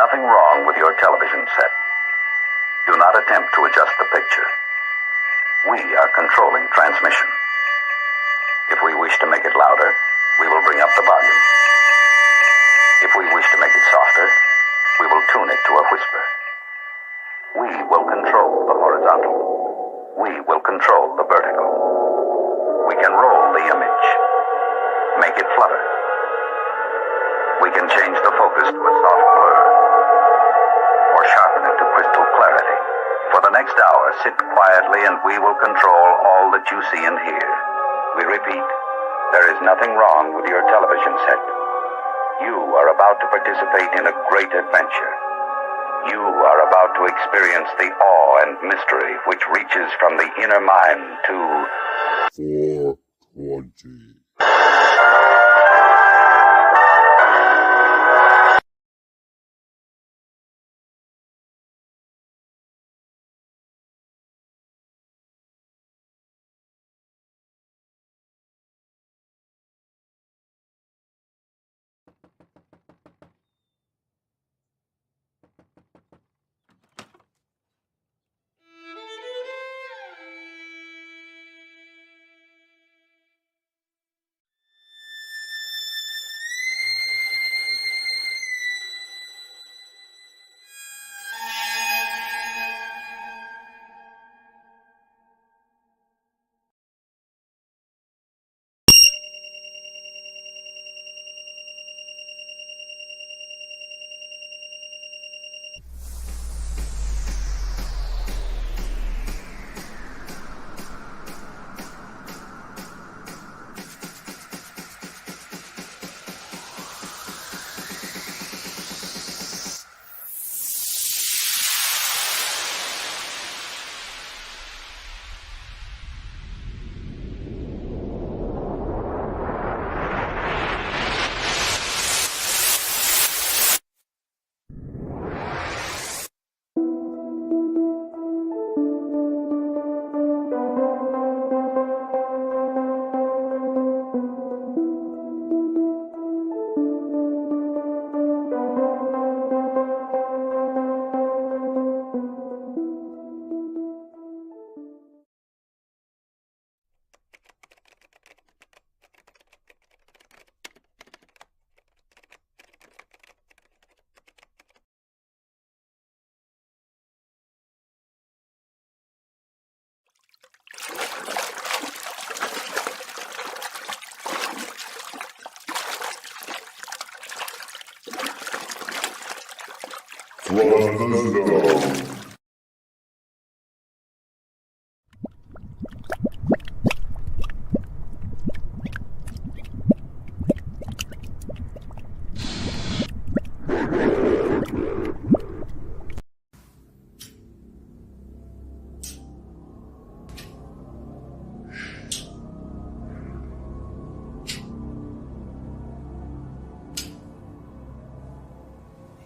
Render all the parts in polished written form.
nothing wrong with your television set. Do not attempt to adjust the picture. We are controlling transmission. If we wish to make it louder, we will bring up the volume. If we wish to make it softer, we will tune it to a whisper. We will control the horizontal. We will control the vertical. We can roll the image, make it flutter. We can change the focus to a soft blur, or sharpen it to crystal clarity. For the next hour, sit quietly and we will control all that you see and hear. We repeat, there is nothing wrong with your television set. You are about to participate in a great adventure. You are about to experience the awe and mystery which reaches from the inner mind to 420.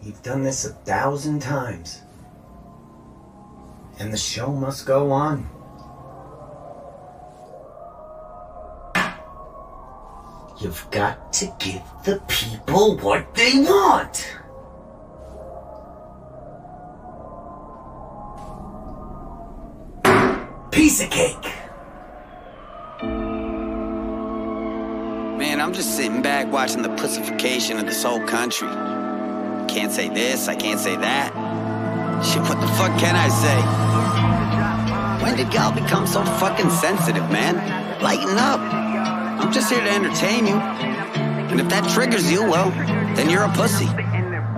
You've done this 1,000 times. And the show must go on. You've got to give the people what they want. Piece of cake. Man, I'm just sitting back watching the pussification of this whole country. Can't say this, I can't say that. Shit, what the fuck can I say? When did y'all become so fucking sensitive, man? Lighten up. I'm just here to entertain you. And if that triggers you, well, then you're a pussy.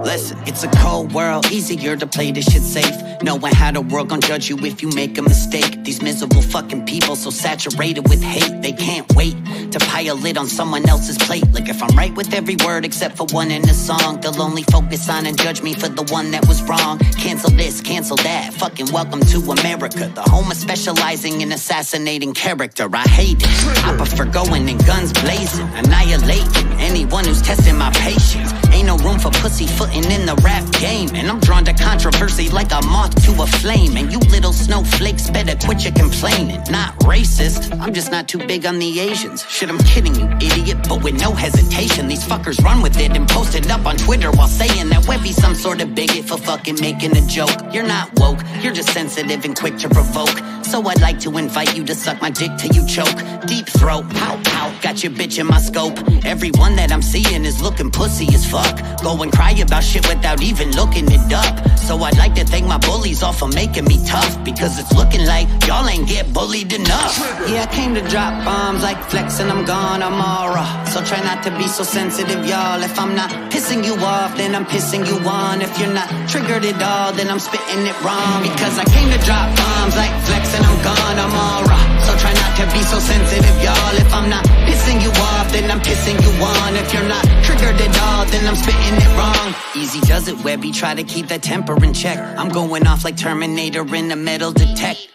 Listen, it's a cold world, easier to play this shit safe. Knowing how the world gon' judge you if you make a mistake. These miserable fucking people so saturated with hate, they can't wait to pile it on someone else's plate. Like if I'm right with every word except for one in the song, they'll only focus on and judge me for the one that was wrong. Cancel this, cancel that, fucking welcome to America. The home of specializing in assassinating character, I hate it. I prefer going in guns blazing, annihilating anyone who's testing my patience. Ain't no room off a pussy footing in the rap game. And I'm drawn to controversy like a moth to a flame. And you little snowflakes better quit your complaining. Not racist, I'm just not too big on the Asians. Shit, I'm kidding you, idiot, but with no hesitation. These fuckers run with it and post it up on Twitter while saying that Webby's some sort of bigot for fucking making a joke. You're not woke, you're just sensitive and quick to provoke. So I'd like to invite you to suck my dick till you choke. Deep throat, pow pow, got your bitch in my scope. Everyone that I'm seeing is looking pussy as fuck. Go and cry about shit without even looking it up. So I'd like to thank my bullies all for making me tough, because it's looking like y'all ain't get bullied enough. Yeah, I came to drop bombs like Flex and I'm gone, I'm aura. So try not to be so sensitive, y'all. If I'm not pissing you off, then I'm pissing you on. If you're not triggered at all, then I'm spitting it wrong. Because I came to drop bombs like Flex and I'm gone, I'm aura. So try not to be so sensitive, y'all. If I'm not pissing you off, then I'm pissing you on. If you're not triggered at all, then I'm spitting it wrong. Easy does it, Webby, try to keep that temper in check. I'm going off like Terminator in the metal detector.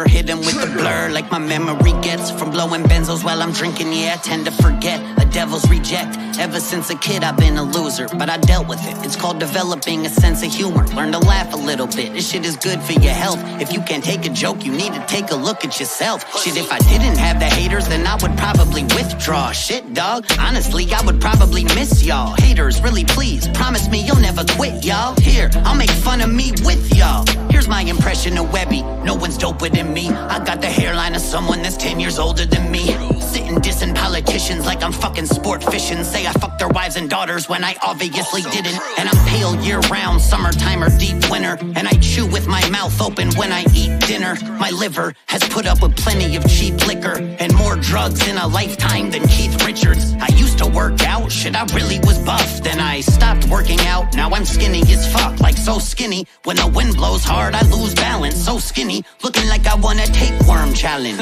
Hit him with the blur like my memory gets from blowing benzos while I'm drinking. Yeah, I tend to forget, a devil's reject. Ever since a kid I've been a loser, but I dealt with it. It's called developing a sense of humor. Learn to laugh a little bit, this shit is good for your health. If you can't take a joke, you need to take a look at yourself. Shit, if I didn't have the haters, then I would probably withdraw. Shit, dog, honestly, I would probably miss y'all. Haters, really please, promise me you'll never quit, y'all. Here, I'll make fun of me with y'all. Here's my impression of Webby, no one's doper than me. I got the hairline of someone that's 10 years older than me. Sitting dissing politicians like I'm fucking sport fishing. Say I fucked their wives and daughters when I obviously didn't. And I'm pale year round, summertime or deep winter. And I chew with my mouth open when I eat dinner. My liver has put up with plenty of cheap liquor and more drugs in a lifetime than Keith Richards. I used to work out, shit, I really was buff. Then I stopped working out, now I'm skinny as fuck. Like so skinny, when the wind blows hard I lose balance. So skinny, looking like I won a tapeworm challenge.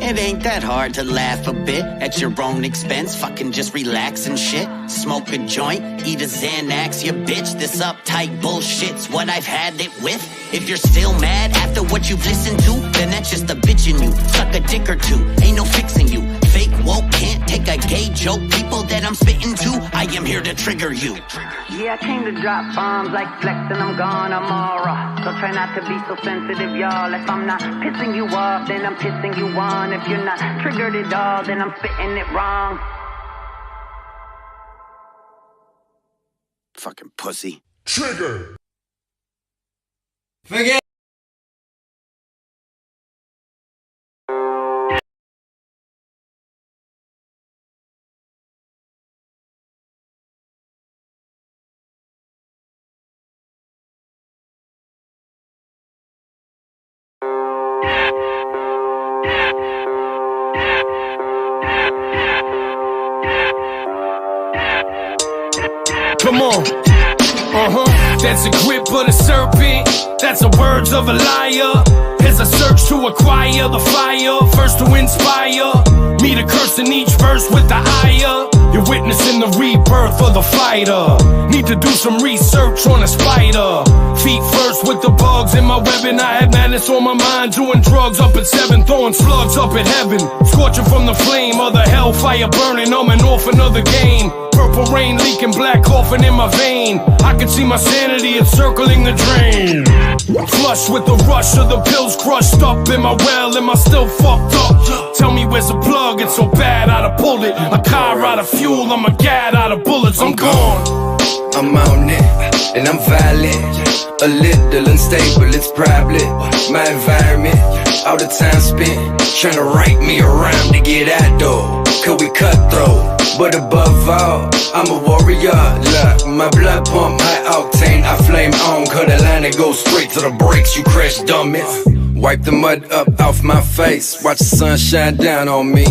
It ain't that hard to laugh a bit at your own expense. Fucking just relax and shit. Smoke a joint, eat a Xanax, you bitch. This uptight bullshit's what I've had it with. If you're still mad after what you've listened to, then that's just a bitch in you. Suck a dick or two, ain't no fixing you. Fake woke can't take a gay joke. People that I'm spitting to, I am here to trigger you. Yeah, I came to drop bombs like Flex and I'm gone, I'm aura. So try not to be so sensitive, y'all. If I'm not pissing you off, then I'm pissing you on. If you're not triggered at all, then I'm spitting it wrong. Fucking pussy. Trigger. Forget. Come on. That's a grip of the serpent. That's the words of a liar. As I search to acquire the fire, first to inspire me to curse in each verse with the ire. You're witnessing the rebirth of the fighter. Need to do some research on a spider. Feet first with the bugs in my web, and I had madness on my mind. Doing drugs up at 7, throwing slugs up at heaven. Scorching from the flame of the hellfire burning. I'm an orphan of the game. Purple rain leaking, black coffin in my vein. I can see my sanity encircling the drain. Flush with the rush of the pills crushed up in my well. Am I still fucked up? Tell me where's the plug? It's so bad I'd pulled it. A car out of fuel, I'm a gad out of bullets. I'm gone. I'm on it, and I'm violent. A little unstable, it's probably my environment. All the time spent trying to write me a rhyme to get out though. Could we cutthroat? But above all, I'm a warrior. Look, my blood pump high octane. I flame on, cut a line that goes straight to the brakes. You crash dummies. Wipe the mud up off my face. Watch the sun shine down on me.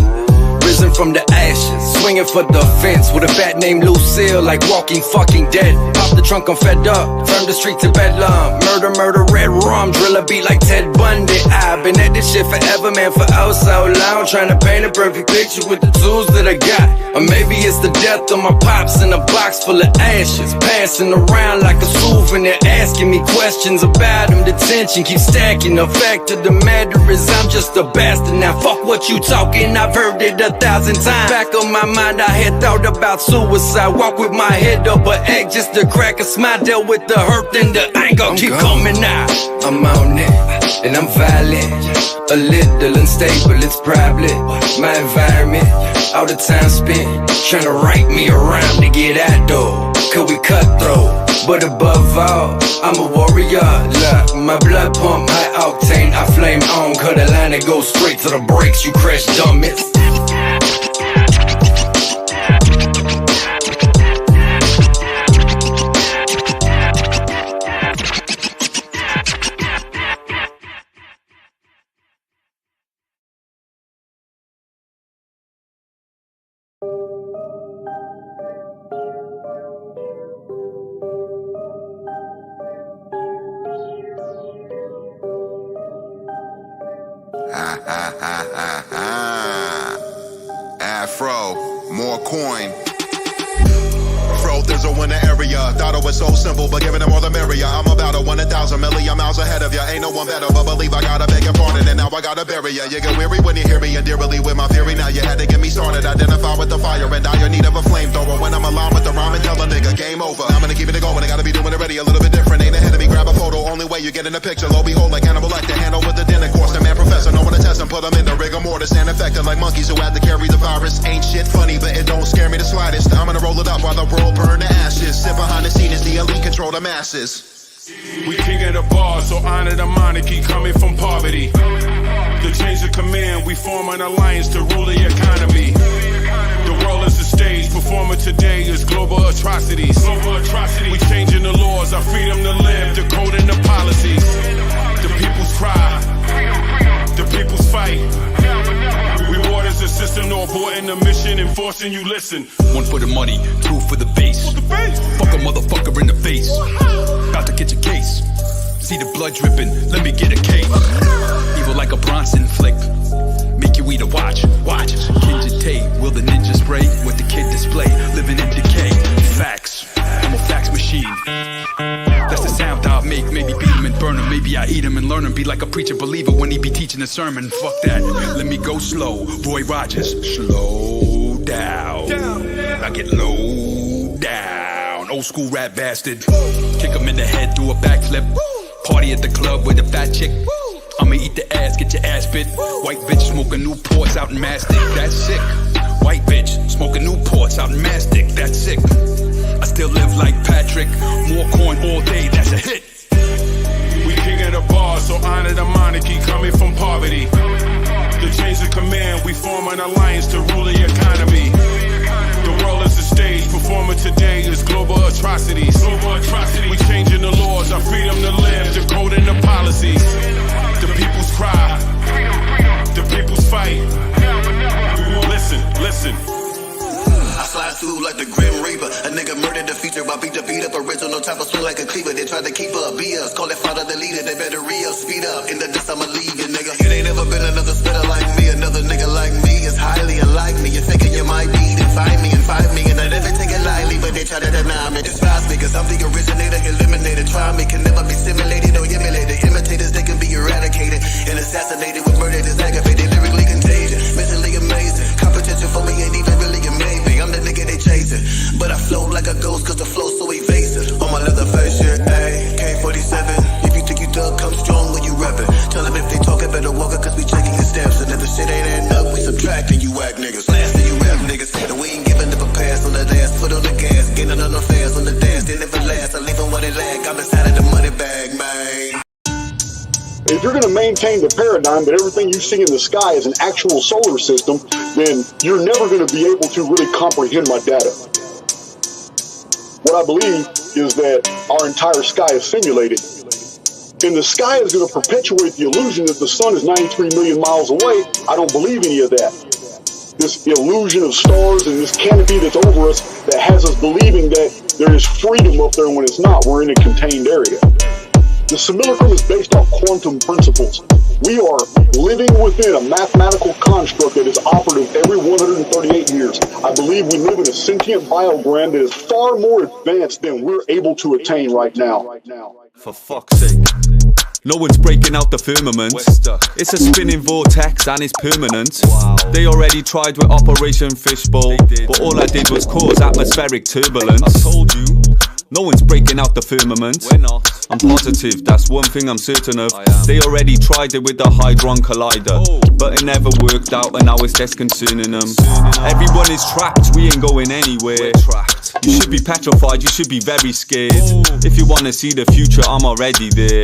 Risen from the ashes, swinging for the fence with a bat named Lucille, like Walking Fucking Dead. Pop the trunk, I'm fed up. Turn the street to bedlam. Murder, murder, red rum. Drill a beat like Ted Bundy. I've been at this shit forever, man, for oh so long. Trying to paint a perfect picture with the tools that I got. Or maybe it's the death of my pops in a box full of ashes, passing around like a souvenir, asking me questions about him. The tension keeps stacking. The fact of the matter is I'm just a bastard. Now fuck what you talking, I've heard it 1,000 times. Back of my mind, I had thought about suicide. Walk with my head up, but act just to crack a smile. Dealt with the hurt and the anger keep coming out. I'm on it, and I'm violent. A little unstable, it's probably my environment. All the time spent trying to write me around to get out though. Cause we cutthroat, but above all, I'm a warrior. Look, my blood pump high octane, I flame on. Cut a line that goes straight to the brakes, you crash dummies. Afro, more coin. Fro thizzle in the area. Thought it was so simple, but giving them all the merrier. I'm about to 1,000 million miles ahead of ya. Ain't no one better, but believe I gotta beg your pardon, and now I gotta bury ya. You get weary when you hear me and dearly with my theory. Now you had to get me started. Identify with the fire and dire need of a flamethrower. When I'm aligned with the rhyme and tell a nigga game over. I'm gonna keep it going. I gotta be doing it ready. A little bit different. Ain't ahead of me. Grab a photo. Only way you get in the picture. Lo behold, like Hannibal Lecter. Handle with the dinner course. The man professor. No one to test and put them in the rigor mortis. And infected like monkeys who had to carry the virus. Ain't shit funny, but it don't scare me the slightest. I'm gonna roll it up while the world burn the ashes. Sit behind the scene as the elite control the masses. We king of the bar, so honor the monarchy coming from poverty. To change the command, we form an alliance to rule the economy. The world is the stage, performing today is global atrocities. We changing the laws, our freedom to live, decoding the policies. The people's cry, the people's fight. Reward is the system, no aborting the mission, enforcing you listen. One for the money, two for the base. Fuck a motherfucker in the face. About to get your case. See the blood dripping, let me get a cake. Evil like a Bronson flick. Make you eat a watch. Kinja Tate, will the ninja spray? With the kid display, living in decay. Facts, I'm a fax machine. That's the sound I'll make. Maybe beat him and burn him. Maybe I eat him and learn him. Be like a preacher believer when he be teaching a sermon. Fuck that, let me go slow. Roy Rogers, slow down. I get low down. Old school rap bastard. Kick him in the head, do a backflip. Party at the club with a fat chick. I'ma eat the ass, get your ass bit. White bitch smoking Newports out in Mastic. That's sick. White bitch smoking Newports out in Mastic. That's sick. I still live like Patrick. More coin all day, that's a hit. We king of the bar, so honor the monarchy coming from poverty. To change the command, we form an alliance to rule the economy. The world is the stage, performing today is global atrocities. We changing the laws, our freedom to live, decoding the policies. The people's cry, the people's fight. Listen. I slide through like the Grim Reaper. A nigga murdered the feature. I beat up original type of swing like a cleaver. They tried to keep up, be us. Call it father the leader. They better re-up, speed up. In the dust, I'ma leave you, nigga. It ain't never been another spitter like me. Another nigga like me is highly unlike me. You're thinking you might be, then find me. And I never take it lightly, but they try to deny me. Despise me, cause I'm the originator, eliminator. Try me, can never be simulated or emulated. Imitators, they can be eradicated and assassinated with murder that's aggravated. Lyrically contagious, mentally amazing. Competition for me ain't even really a maybe. I'm the nigga they chasing, but I float like a ghost cause the flow's so evasive. On my leather face shit, ayy, K-47. If you think you thug, come strong when you rapping. Tell them if they talking, better walk it cause we checking your steps. And if the shit ain't adding up, we subtracting you whack niggas. Blasting you rap niggas. And we ain't giving up a pass on the last. Foot on the gas, getting on the fast on the dance. They never last, I leave them what they lack. I'm inside of the money bag, man. If you're going to maintain the paradigm that everything you see in the sky is an actual solar system, then you're never going to be able to really comprehend my data. What I believe is that our entire sky is simulated. And the sky is going to perpetuate the illusion that the sun is 93 million miles away. I don't believe any of that. This illusion of stars and this canopy that's over us that has us believing that there is freedom up there when it's not. We're in a contained area. The simulacrum is based off quantum principles. We are living within a mathematical construct that is operative every 138 years. I believe we live in a sentient biogram that is far more advanced than we're able to attain right now. For fuck's sake. No one's breaking out the firmament. It's a spinning vortex and it's permanent. They already tried with Operation Fishbowl, but all I did was cause atmospheric turbulence. I told you, no one's breaking out the firmament. We're not. I'm positive, that's one thing I'm certain of. They already tried it with the Hadron Collider, but it never worked out and now it's disconcerting them. Everyone is trapped, we ain't going anywhere. You should be petrified, you should be very scared. If you wanna see the future, I'm already there.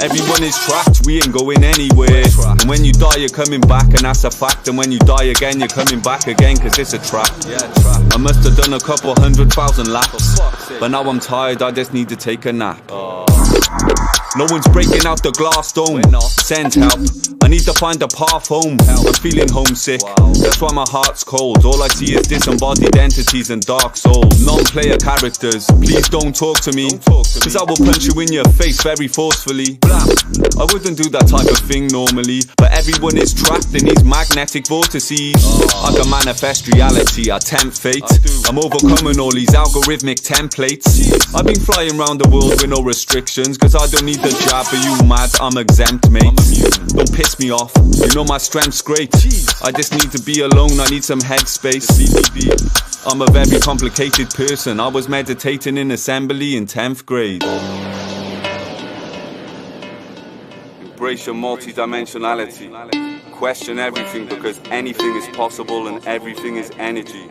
Everyone is trapped, we ain't going anywhere. And when you die, you're coming back, and that's a fact. And when you die again, you're coming back again, cause it's a trap. I must have done a couple 100,000 laps, but now I'm tired, I just need to take a nap. No one's breaking out the glass dome. Send help, I need to find a path home. I'm feeling homesick, that's why my heart's cold. All I see is disembodied entities and dark souls. Non-player characters, please don't talk to me, cause I will punch you in your face very forcefully. I wouldn't do that type of thing normally, but everyone is trapped in these magnetic vortices. I can manifest reality, I tempt fate. I'm overcoming all these algorithmic templates. I've been flying around the world with no restrictions, cause I don't need the job, but you mad, I'm exempt, mate. Don't piss me off, you know my strength's great. I just need to be alone, I need some headspace. I'm a very complicated person, I was meditating in assembly in 10th grade. Embrace your multi-dimensionality. Question everything, because anything is possible and everything is energy.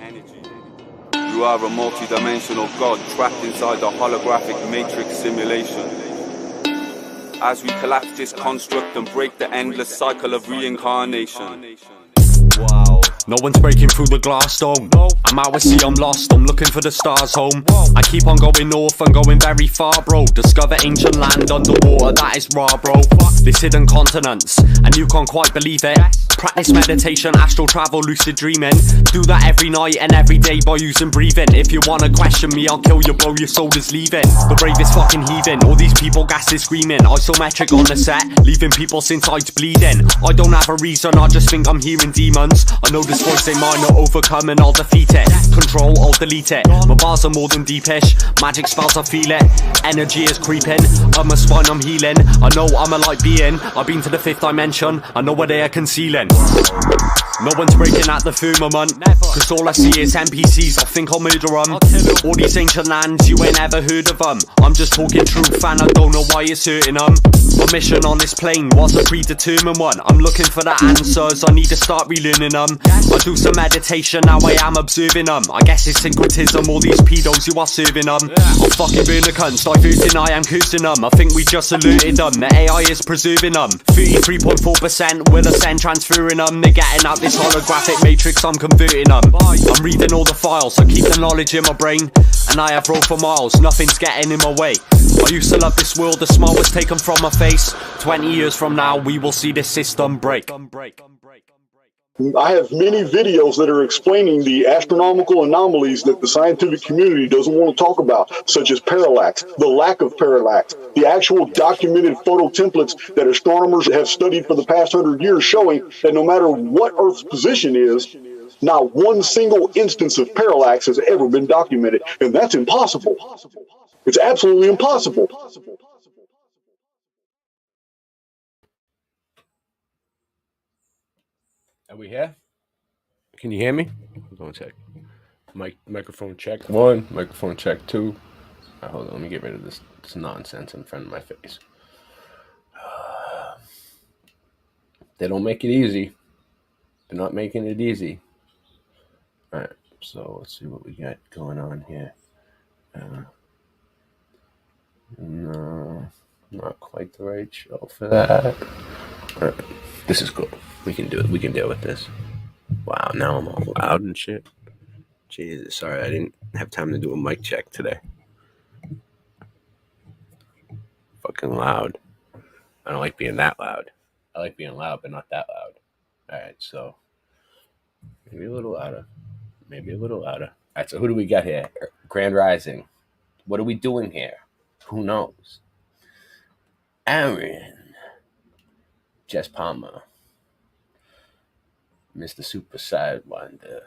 You are a multi-dimensional god trapped inside a holographic matrix simulation. As we collapse this construct and break the endless cycle of reincarnation. Wow. No one's breaking through the glass dome. I'm out at sea, I'm lost, I'm looking for the stars home. I keep on going north and going very far, bro. Discover ancient land underwater, that is raw, bro. This hidden continents, and you can't quite believe it. Practice meditation, astral travel, lucid dreaming. Do that every night and every day by using breathing. If you wanna question me, I'll kill you, bro, your soul is leaving. The bravest fucking heathen, all these people gases screaming. Isometric on the set, leaving people's insides bleeding. I don't have a reason, I just think I'm hearing demons. I know this voice ain't mine, I'll overcome and I'll defeat it. Control, I'll delete it. My bars are more than deepish, magic spells, I feel it. Energy is creeping, I must find I'm healing. I know I'm a light being, I've been to the 5th dimension. I know where they are concealing. No one's breaking out the firmament, cause all I see is NPCs, I think I'll murder them. All these ancient lands, you ain't ever heard of them. I'm just talking truth and I don't know why it's hurting them. My mission on this plane was a predetermined one. I'm looking for the answers, I need to start relearning them. I do some meditation, now I am observing them. I guess it's syncretism, all these pedos you are serving them. I'll fucking burn the cunts, diverting, I am cursing them. I think we just alerted them, the AI is preserving them. 33.4% with a send transferring them. They're getting out this holographic matrix, I'm converting them. I'm reading all the files, I keep the knowledge in my brain. And I have rolled for miles, nothing's getting in my way. I used to love this world, the smile was taken from my face. 20 years from now, we will see this system break. I have many videos that are explaining the astronomical anomalies that the scientific community doesn't want to talk about, such as parallax, the lack of parallax, the actual documented photo templates that astronomers have studied for the past 100 years showing that no matter what Earth's position is, not one single instance of parallax has ever been documented, and that's impossible. It's absolutely impossible. Are we here? Can you hear me? Hold on, check. Microphone check 1, microphone check 2. All right, hold on, let me get rid of this nonsense in front of my face. They don't make it easy. They're not making it easy. All right, so let's see what we got going on here. No, not quite the right show for that. All right, this is cool. We can do it. We can deal with this. Wow, now I'm all loud and shit. Jesus, sorry, I didn't have time to do a mic check today. Fucking loud. I don't like being that loud. I like being loud, but not that loud. All right, so maybe a little louder. Maybe a little louder. All right, so who do we got here? Grand Rising. What are we doing here? Who knows? Aaron. Jess Palmer. Mr. Super Sidewinder.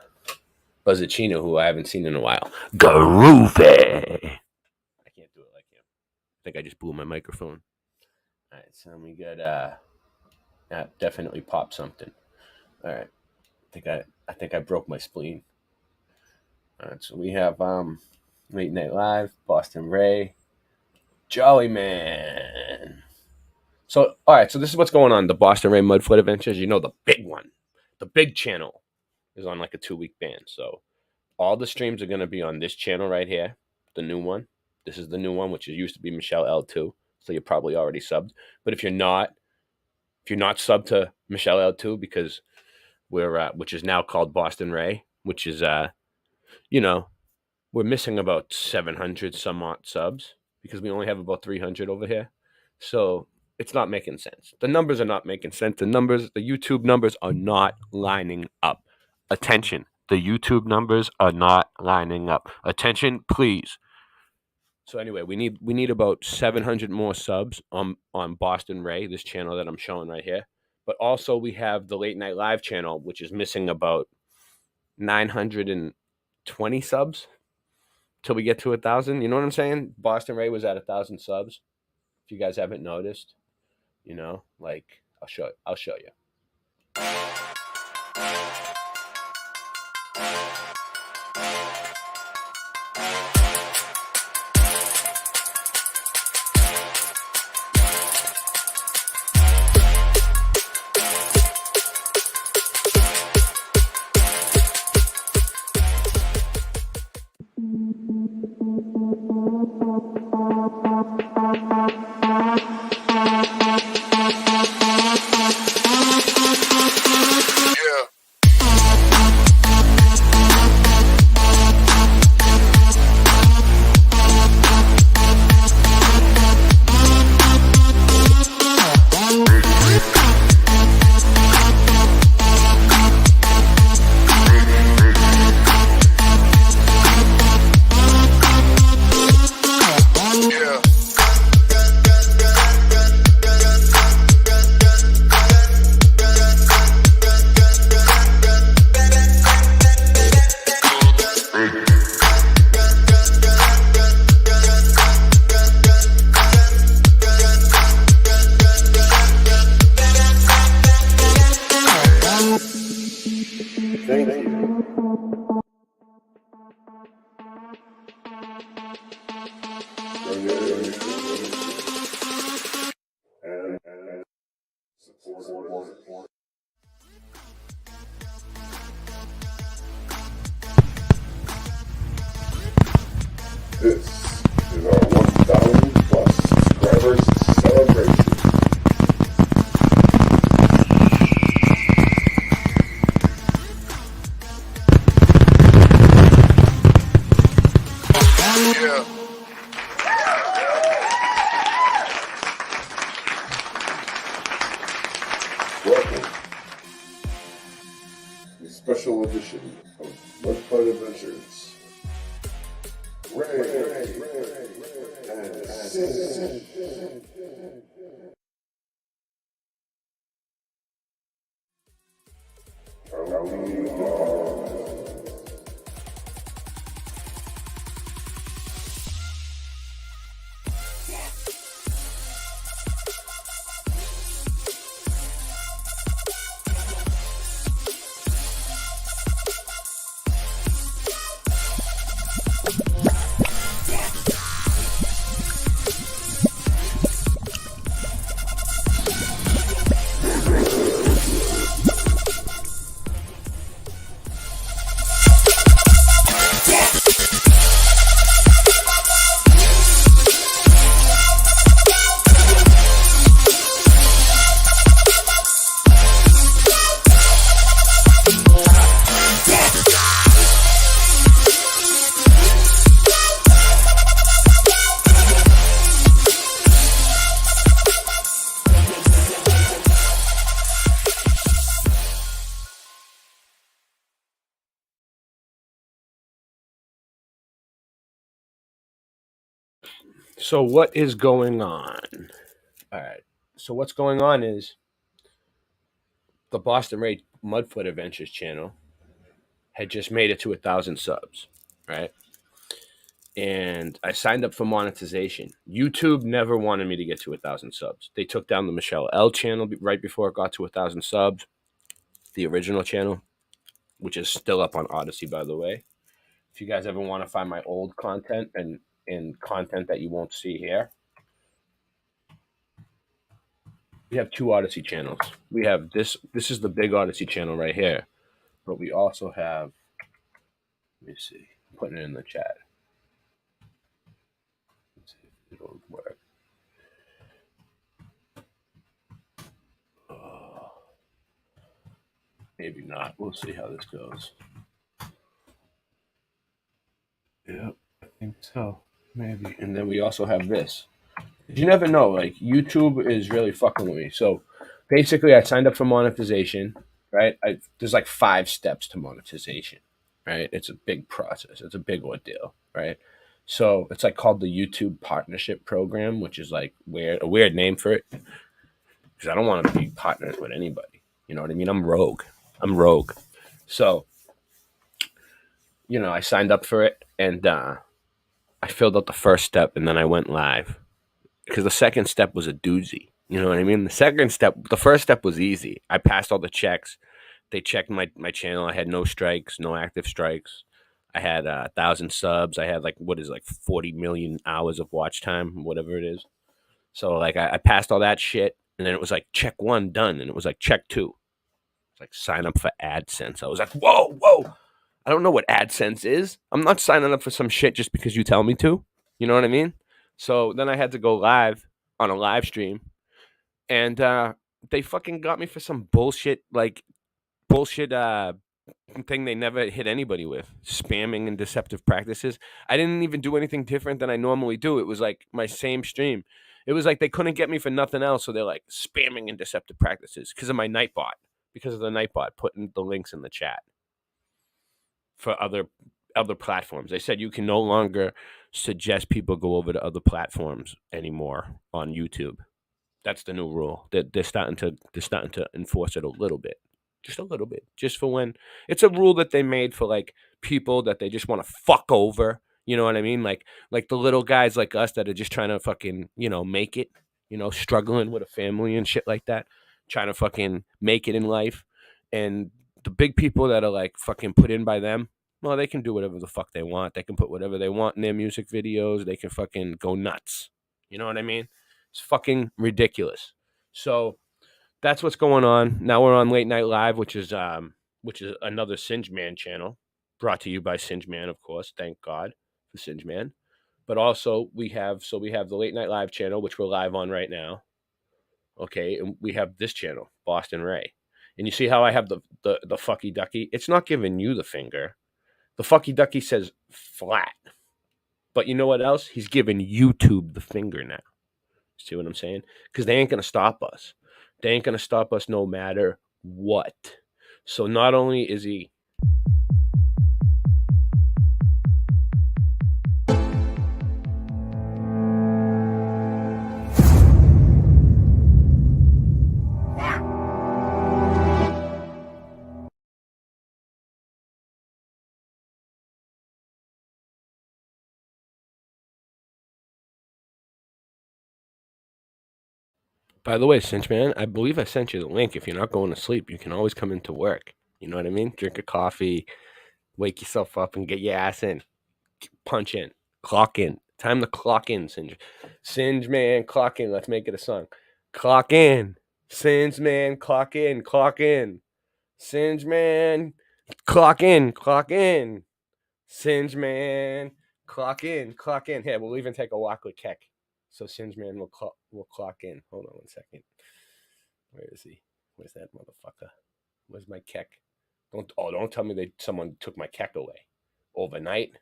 Buzzachino, who I haven't seen in a while. Groovy. I can't do it like him. I think I just blew my microphone. All right, so we got definitely pop something. All right, I think I broke my spleen. All right, so we have Late Night Live, Boston Ray, Jolly Man. So all right, so this is what's going on. The Boston Ray Mudfoot Adventures. You know, the big one, the big channel is on like a 2-week ban. So all the streams are going to be on this channel right here, the new one. This is the new one, which used to be Michelle L2. So you're probably already subbed. But if you're not subbed to Michelle L2, because we're which is now called Boston Ray, which is you know, we're missing about 700 some odd subs because we only have about 300 over here. So it's not making sense. The numbers are not making sense. The YouTube numbers are not lining up. Attention. The YouTube numbers are not lining up. Attention, please. So anyway, we need about 700 more subs on Boston Ray, this channel that I'm showing right here. But also we have the Late Night Live channel, which is missing about 920 subs till we get to 1,000. You know what I'm saying? Boston Ray was at 1,000 subs. If you guys haven't noticed, you know, like I'll show you. This is our 1,000 plus subscribers celebration. Welcome to a special edition of Mudfoot Adventures. Ray and Sid. So what is going on? All right. So what's going on is the Boston Ray Mudfoot Adventures channel had just made it to 1,000 subs, right? and I signed up for monetization. YouTube never wanted me to get to 1,000 subs. They took down the Michelle L channel right before it got to 1,000 subs. The original channel, which is still up on Odyssey, by the way. If you guys ever want to find my old content and content that you won't see here, we have 2 Odyssey channels. We have this is the big Odyssey channel right here. But we also have, let me see, I'm putting it in the chat. Let's see if it'll work. Maybe not. We'll see how this goes. Yep, I think so. Maybe. And then we also have this. You never know. Like, YouTube is really fucking with me. So basically, I signed up for monetization, right? There's like 5 steps to monetization, right? It's a big process. It's a big ordeal, right? So it's like called the YouTube Partnership Program, which is like a weird name for it, because I don't want to be partners with anybody. You know what I mean? I'm rogue. So, you know, I signed up for it, and I filled out the first step, and then I went live. Because the second step was a doozy. You know what I mean? The first step was easy. I passed all the checks. They checked my channel. I had no strikes, no active strikes. I had 1,000 subs. I had 40 million hours of watch time, whatever it is. So like I passed all that shit, and then it was like check 1 done, and it was like check 2. It's like sign up for AdSense. I was like, whoa. I don't know what AdSense is. I'm not signing up for some shit just because you tell me to. You know what I mean? So then I had to go live on a live stream, and they fucking got me for some bullshit thing they never hit anybody with, spamming and deceptive practices. I didn't even do anything different than I normally do. It was like my same stream. It was like they couldn't get me for nothing else, so they're like spamming and deceptive practices because of my Nightbot, because of the Nightbot putting the links in the chat for other platforms. They said you can no longer suggest people go over to other platforms anymore on YouTube. That's the new rule. They're starting to enforce it a little bit. Just a little bit. Just for when it's a rule that they made for like people that they just want to fuck over. You know what I mean? Like the little guys like us that are just trying to fucking, you know, make it, you know, struggling with a family and shit like that, trying to fucking make it in life. And the big people that are like fucking put in by them, well, they can do whatever the fuck they want. They can put whatever they want in their music videos. They can fucking go nuts. You know what I mean? It's fucking ridiculous. So that's what's going on. Now we're on Late Night Live, which is another Singe Man channel, brought to you by Singe Man, of course. Thank God for Singe Man. But also we have the Late Night Live channel, which we're live on right now. Okay, and we have this channel, Boston Ray. And you see how I have the fucky ducky? It's not giving you the finger. The fucky ducky says flat. But you know what else? He's giving YouTube the finger now. See what I'm saying? Because they ain't going to stop us. They ain't going to stop us no matter what. So not only is he... By the way, Cinch Man, I believe I sent you the link. If you're not going to sleep, you can always come into work. You know what I mean? Drink a coffee, wake yourself up, and get your ass in. Punch in. Clock in. Time to clock in, Singe. Singe Man, clock in. Let's make it a song. Clock in. Singe Man, clock in. Clock in. Singe Man, clock in. Clock in. Singe Man, clock in. Clock in. Here, we'll even take a walk with Keck. So Singe Man will clock in. Hold on 1 second. Where is he? Where's that motherfucker? Where's my Keck? Don't tell me someone took my Keck away overnight.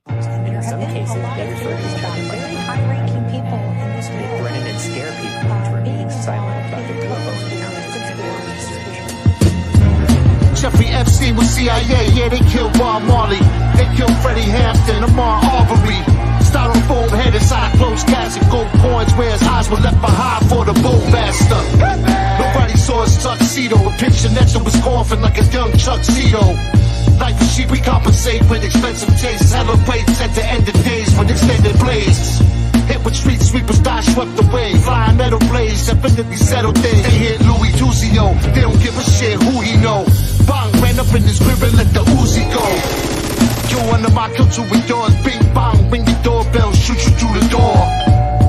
In some cases, they refer to each other very high-ranking people in this world. They threaten and scare people into remaining silent about their UFO encounters and their research. Jeffrey Epstein was CIA. Yeah, they killed Bob Marley. They killed Freddie Hampton, Ahmaud Arbery. Styrofoam head inside a closed casket, gold coins where his eyes were left behind for the bull master. Nobody saw his tuxedo, a picture next to his coffin like a young tuxedo. Life is cheap, we compensate with expensive tastes. Celebrate at the end of days when an extended blaze. Hit with street sweepers, die swept away. Flying metal blades, definitely settled things. They hit Louis Tuzio, they don't give a shit who he know. Bang, ran up in his crib and let the Uzi go. Yo, under my culture with yours, bing bang, ring your doorbell, shoot you through the door.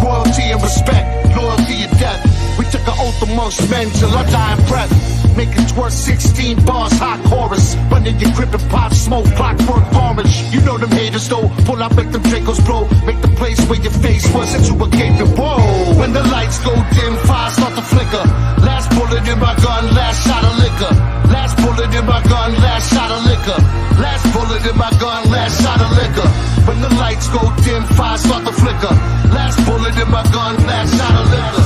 Royalty and respect, loyalty and death. We took an oath amongst men till our dying breath. Making twerk 16 bars, hot chorus. Running your grip and pop smoke, clockwork orange. You know them haters though, pull out, make them Dracos blow. Make the place where your face was into a gaping whoa. When the lights go dim, fire start to flicker. Last bullet in my gun, last shot of liquor. Last bullet in my gun, last shot of liquor. Last bullet in my gun, last shot of liquor. When the lights go dim, fire start to flicker. Last bullet in my gun, last shot of liquor.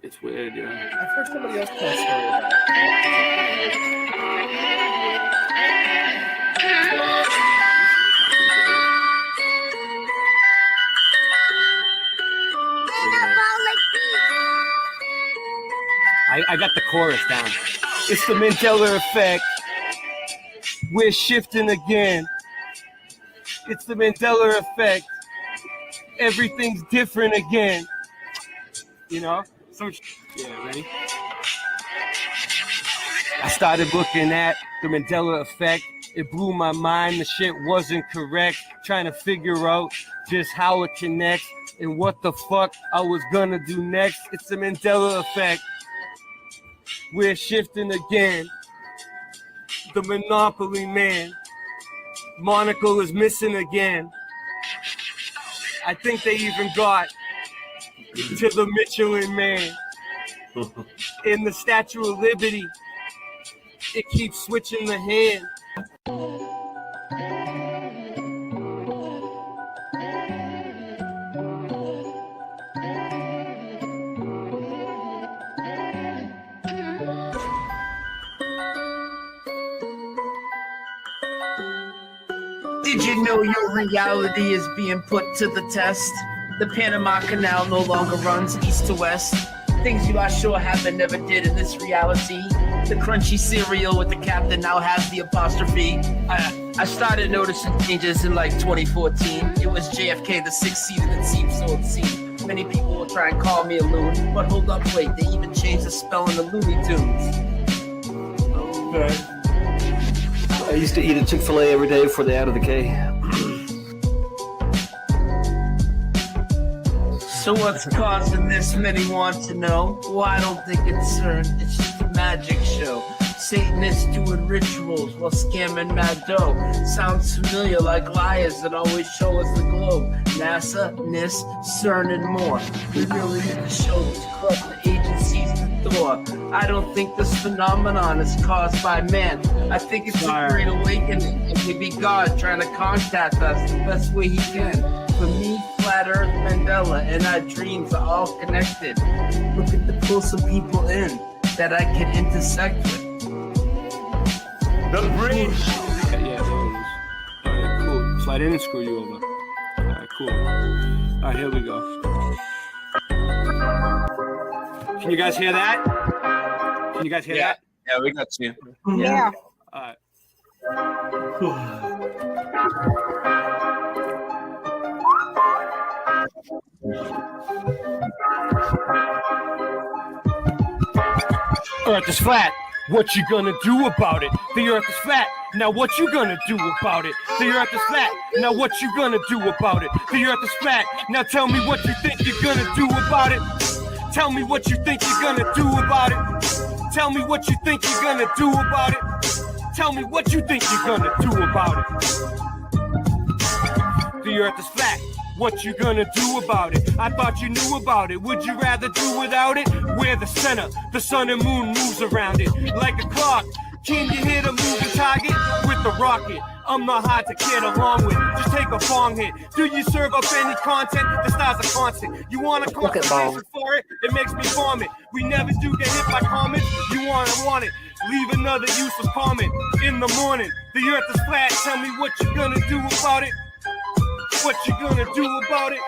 It's weird, yeah. I've heard somebody else tell a story about it. I got the chorus down. It's the Mandela effect. We're shifting again. It's the Mandela effect. Everything's different again. You know? So, yeah, ready? I started looking at the Mandela effect. It blew my mind. The shit wasn't correct. Trying to figure out just how it connects and what the fuck I was gonna do next. It's the Mandela effect. We're shifting again. The Monopoly man. Monocle is missing again. I think they even got to the Michelin man. In the Statue of Liberty, it keeps switching the hand. Did you know your reality is being put to the test? The Panama Canal no longer runs east to west. Things you are sure happened never did in this reality. The crunchy cereal with the captain now has the apostrophe. I started noticing changes in like 2014. It was JFK, the six-seater that seemed so obscene. Many people will try and call me a loon, but hold up, wait, they even changed the spelling of Looney Tunes. Okay. I used to eat a Chick-fil-A every day before they added the K. So what's causing this? Many want to know. Well, I don't think it's CERN. It's just a magic show. Satanists doing rituals while scamming mad dough. Sounds familiar, like liars that always show us the globe. NASA, NIST, CERN, and more. We really need to show these corrupt agencies the door. I don't think this phenomenon is caused by man. I think it's a great awakening, and maybe God trying to contact us the best way he can. For me, Flat Earth, Mandela, and our dreams are all connected. Looking to pull some people in that I can intersect with. The bridge! Yeah, there it is. Alright, cool. So I didn't screw you over. Alright, cool. Alright, here we go. Can you guys hear that? Can you guys hear that? Yeah, we got you. Yeah. Alright. Earth is flat. What you gonna do about it? The earth is flat. Now what you gonna do about it? The earth is flat. Now what you gonna do about it? The earth is flat. Now tell me what you think you're gonna do about it. Tell me what you think you're gonna do about it. Tell me what you think you're gonna do about it. Tell me what you think you're gonna do about it. The earth is flat. What you gonna do about it? I thought you knew about it. Would you rather do without it? We're the center. The sun and moon moves around it like a clock. Can you hit a moving target with with the rocket. I'm not hard to get along with. Just take a bong hit. Do you serve up any content? The style's a constant. You want a conversation for it? It makes me vomit. We never do get hit by comments. You want it. Leave another useless comment. In the morning, the earth is flat. Tell me what you gonna do about it. What you gonna do about it?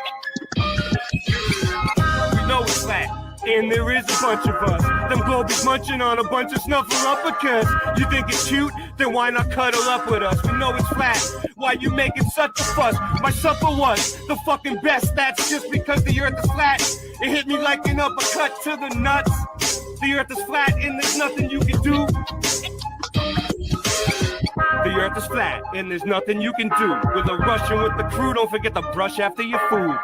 We know it's flat. And there is a bunch of us. Them globies munching on a bunch of snuffleupagus. You think it's cute? Then why not cuddle up with us? We know it's flat. Why you making such a fuss? My supper was the fucking best. That's just because the earth is flat. It hit me like an uppercut to the nuts. The earth is flat and there's nothing you can do. The earth is flat and there's nothing you can do. With a Russian with the crew, don't forget to brush after your food.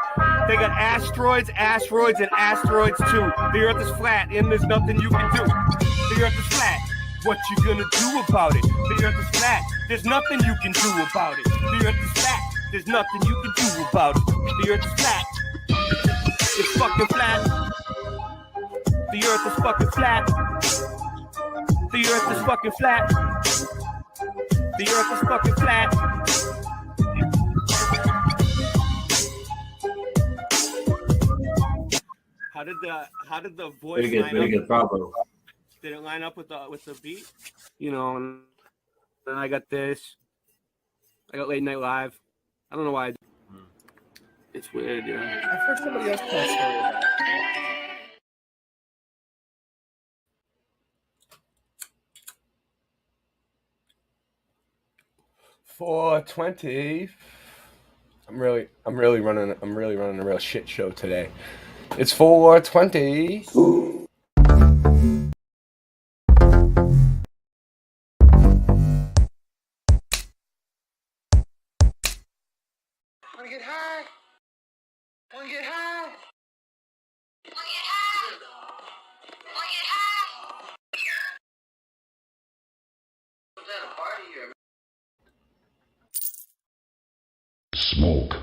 They got asteroids, asteroids, and asteroids too. The earth is flat and there's nothing you can do. The earth is flat. What you gonna do about it? The earth is flat. There's nothing you can do about it. The earth is flat. There's nothing you can do about it. The earth is flat. It's fucking flat. The earth is fucking flat. The earth is fucking flat. The earth is fucking flat. How did the voice line up? Very good, bravo. Did it line up with the beat? You know, and then I got this. I got Late Night Live. I don't know why. It's weird, yeah. I've heard somebody else tell a story about it. 420. I'm really running a real shit show today. It's 420. Wanna get high? Wanna get high? Smoke.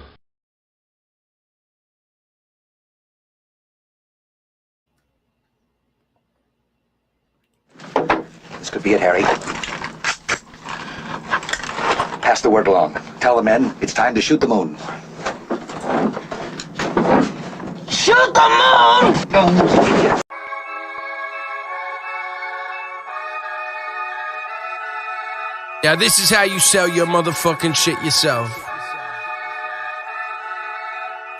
This could be it, Harry. Pass the word along. Tell the men it's time to shoot the moon. Shoot the moon! Yeah, this is how you sell your motherfucking shit yourself.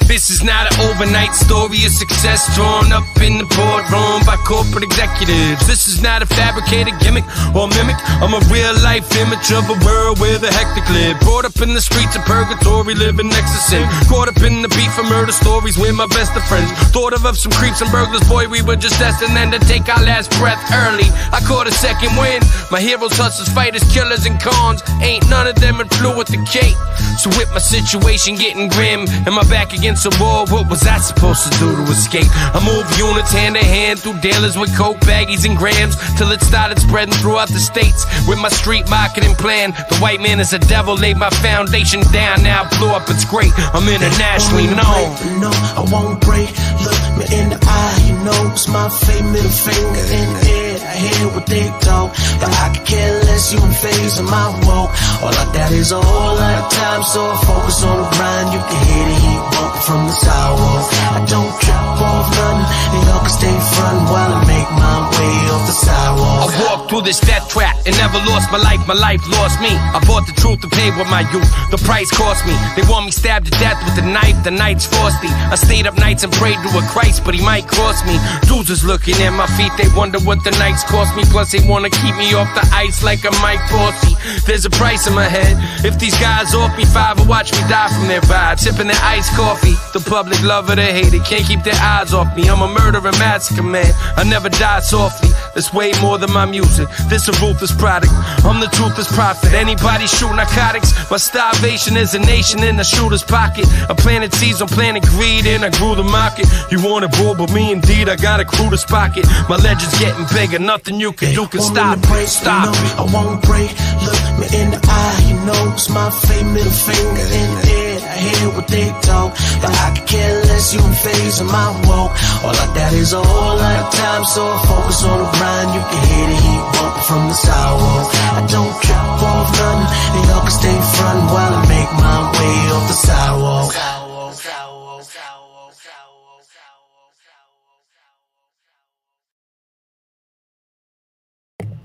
This is not an overnight story of success drawn up in the boardroom by corporate executives. This is not a fabricated gimmick or mimic. I'm a real life image of a world where the hectic live. Brought up in the streets of purgatory, living next to sin. Caught up in the beef and murder stories with my best of friends. Thought of some creeps and burglars, boy, we were just destined then to take our last breath early. I caught a second wind. My heroes, hustlers, fighters, killers, and cons. Ain't none of them in flew with the cape. So with my situation getting grim and my back against the wall, what was I supposed to do to escape? I moved units hand to hand through dealers with coke baggies and grams till it started spreading throughout the states. With my street marketing plan, the white man is a devil, laid my foundation down, now blew up, it's great. I'm internationally known. No, I won't break. Look me in the eye, you know it's my fate, middle finger in the air. I hear what they talk, but I could care less. You in phase of my walk. All I got is a whole lot of time, so I focus on the grind. You can hear the heat bumping from the sidewalk. I don't trip off nothing, and y'all can stay front while I make my way off the sidewalk. I walked through this death trap and never lost my life lost me. I bought the truth to pay with my youth, the price cost me. They want me stabbed to death with a knife, the night's frosty. I stayed up nights and prayed to a Christ, but he might cross me. Dudes is looking at my feet, they wonder what the nights cost me. Plus they wanna keep me off the ice like a Mike Bossy. There's a price in my head. If these guys off me five or watch me die from their vibe, sipping their iced coffee. The public love it or hate it, can't keep their eyes off me. I'm a murderer massacre man, I never die softly. That's way more than my music, this a ruthless product. I'm the truthless prophet, anybody shoot narcotics. My starvation is a nation in the shooter's pocket. I planted seeds on planet greed and I grew the market. You want it raw, but me indeed, I got a crew to spark it. My legend's getting bigger, nothing you can do can stop it. Stop it. I won't break, look me in the eye, you know it's my fate, middle finger in the air. I hear what they talk, but I could care less, you in phase of my walk. All I got is a whole lot of time, so I focus on the grind. You can hear the heat bumping from the sidewalk. I don't trip off nothing, and y'all can stay front while I make my way off the sidewalk.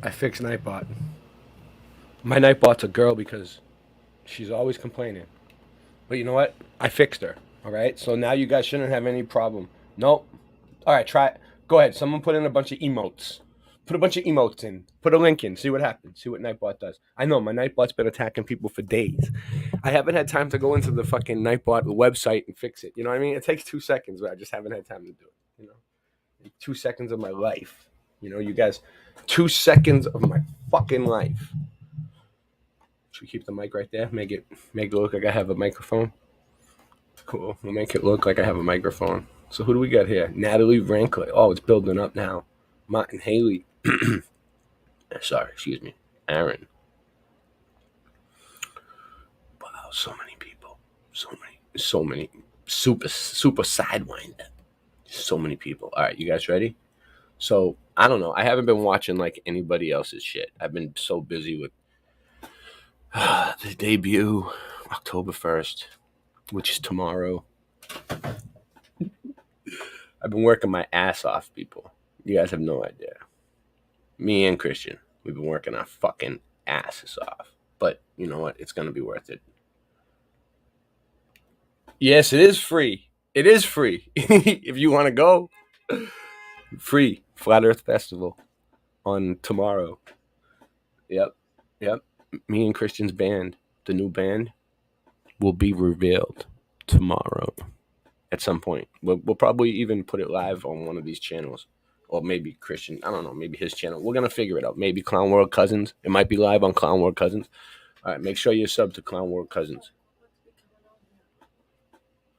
I fixed Nightbot. My Nightbot's a girl because she's always complaining. But you know what? I fixed her. All right? So now you guys shouldn't have any problem. Nope. All right, try it. Go ahead. Someone put in a bunch of emotes. Put a bunch of emotes in. Put a link in. See what happens. See what Nightbot does. I know my Nightbot's been attacking people for days. I haven't had time to go into the fucking Nightbot website and fix it. You know what I mean? It takes 2 seconds, but I just haven't had time to do it. You know? 2 seconds of my life. You know, you guys, 2 seconds of my fucking life. Should we keep the mic right there? Make it look like I have a microphone. Cool. We'll make it look like I have a microphone. So who do we got here? Natalie Rankley. Oh, it's building up now. Martin Haley. Sorry, excuse me. Aaron. Wow, so many people. So many. Super sidewinder. So many people. All right, you guys ready? So, I don't know. I haven't been watching like anybody else's shit. I've been so busy with the debut, October 1st, which is tomorrow. I've been working my ass off, people. You guys have no idea. Me and Christian, we've been working our fucking asses off. But you know what? It's going to be worth it. Yes, it is free. It is free. If you want to go. Free. Flat Earth Festival on tomorrow. Yep. Me and Christian's band, the new band, will be revealed tomorrow at some point. We'll probably even put it live on one of these channels. Or maybe Christian, I don't know, maybe his channel. We're going to figure it out. Maybe Clown World Cousins. It might be live on Clown World Cousins. All right, make sure you're sub to Clown World Cousins.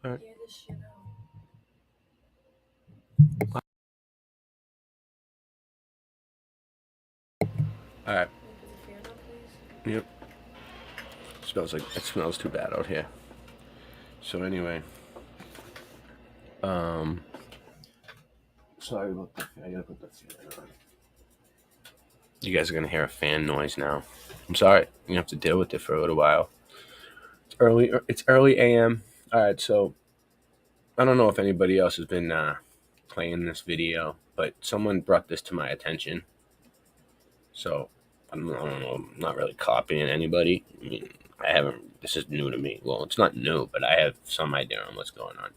All right. All right. Yep. It smells too bad out here. So anyway, sorry about that. I gotta put that fan on. You guys are gonna hear a fan noise now. I'm sorry. You have to deal with it for a little while. It's early AM. All right. So I don't know if anybody else has been playing this video, but someone brought this to my attention. So I don't know. I'm not really copying anybody. I mean, this is new to me. Well, it's not new, but I have some idea on what's going on.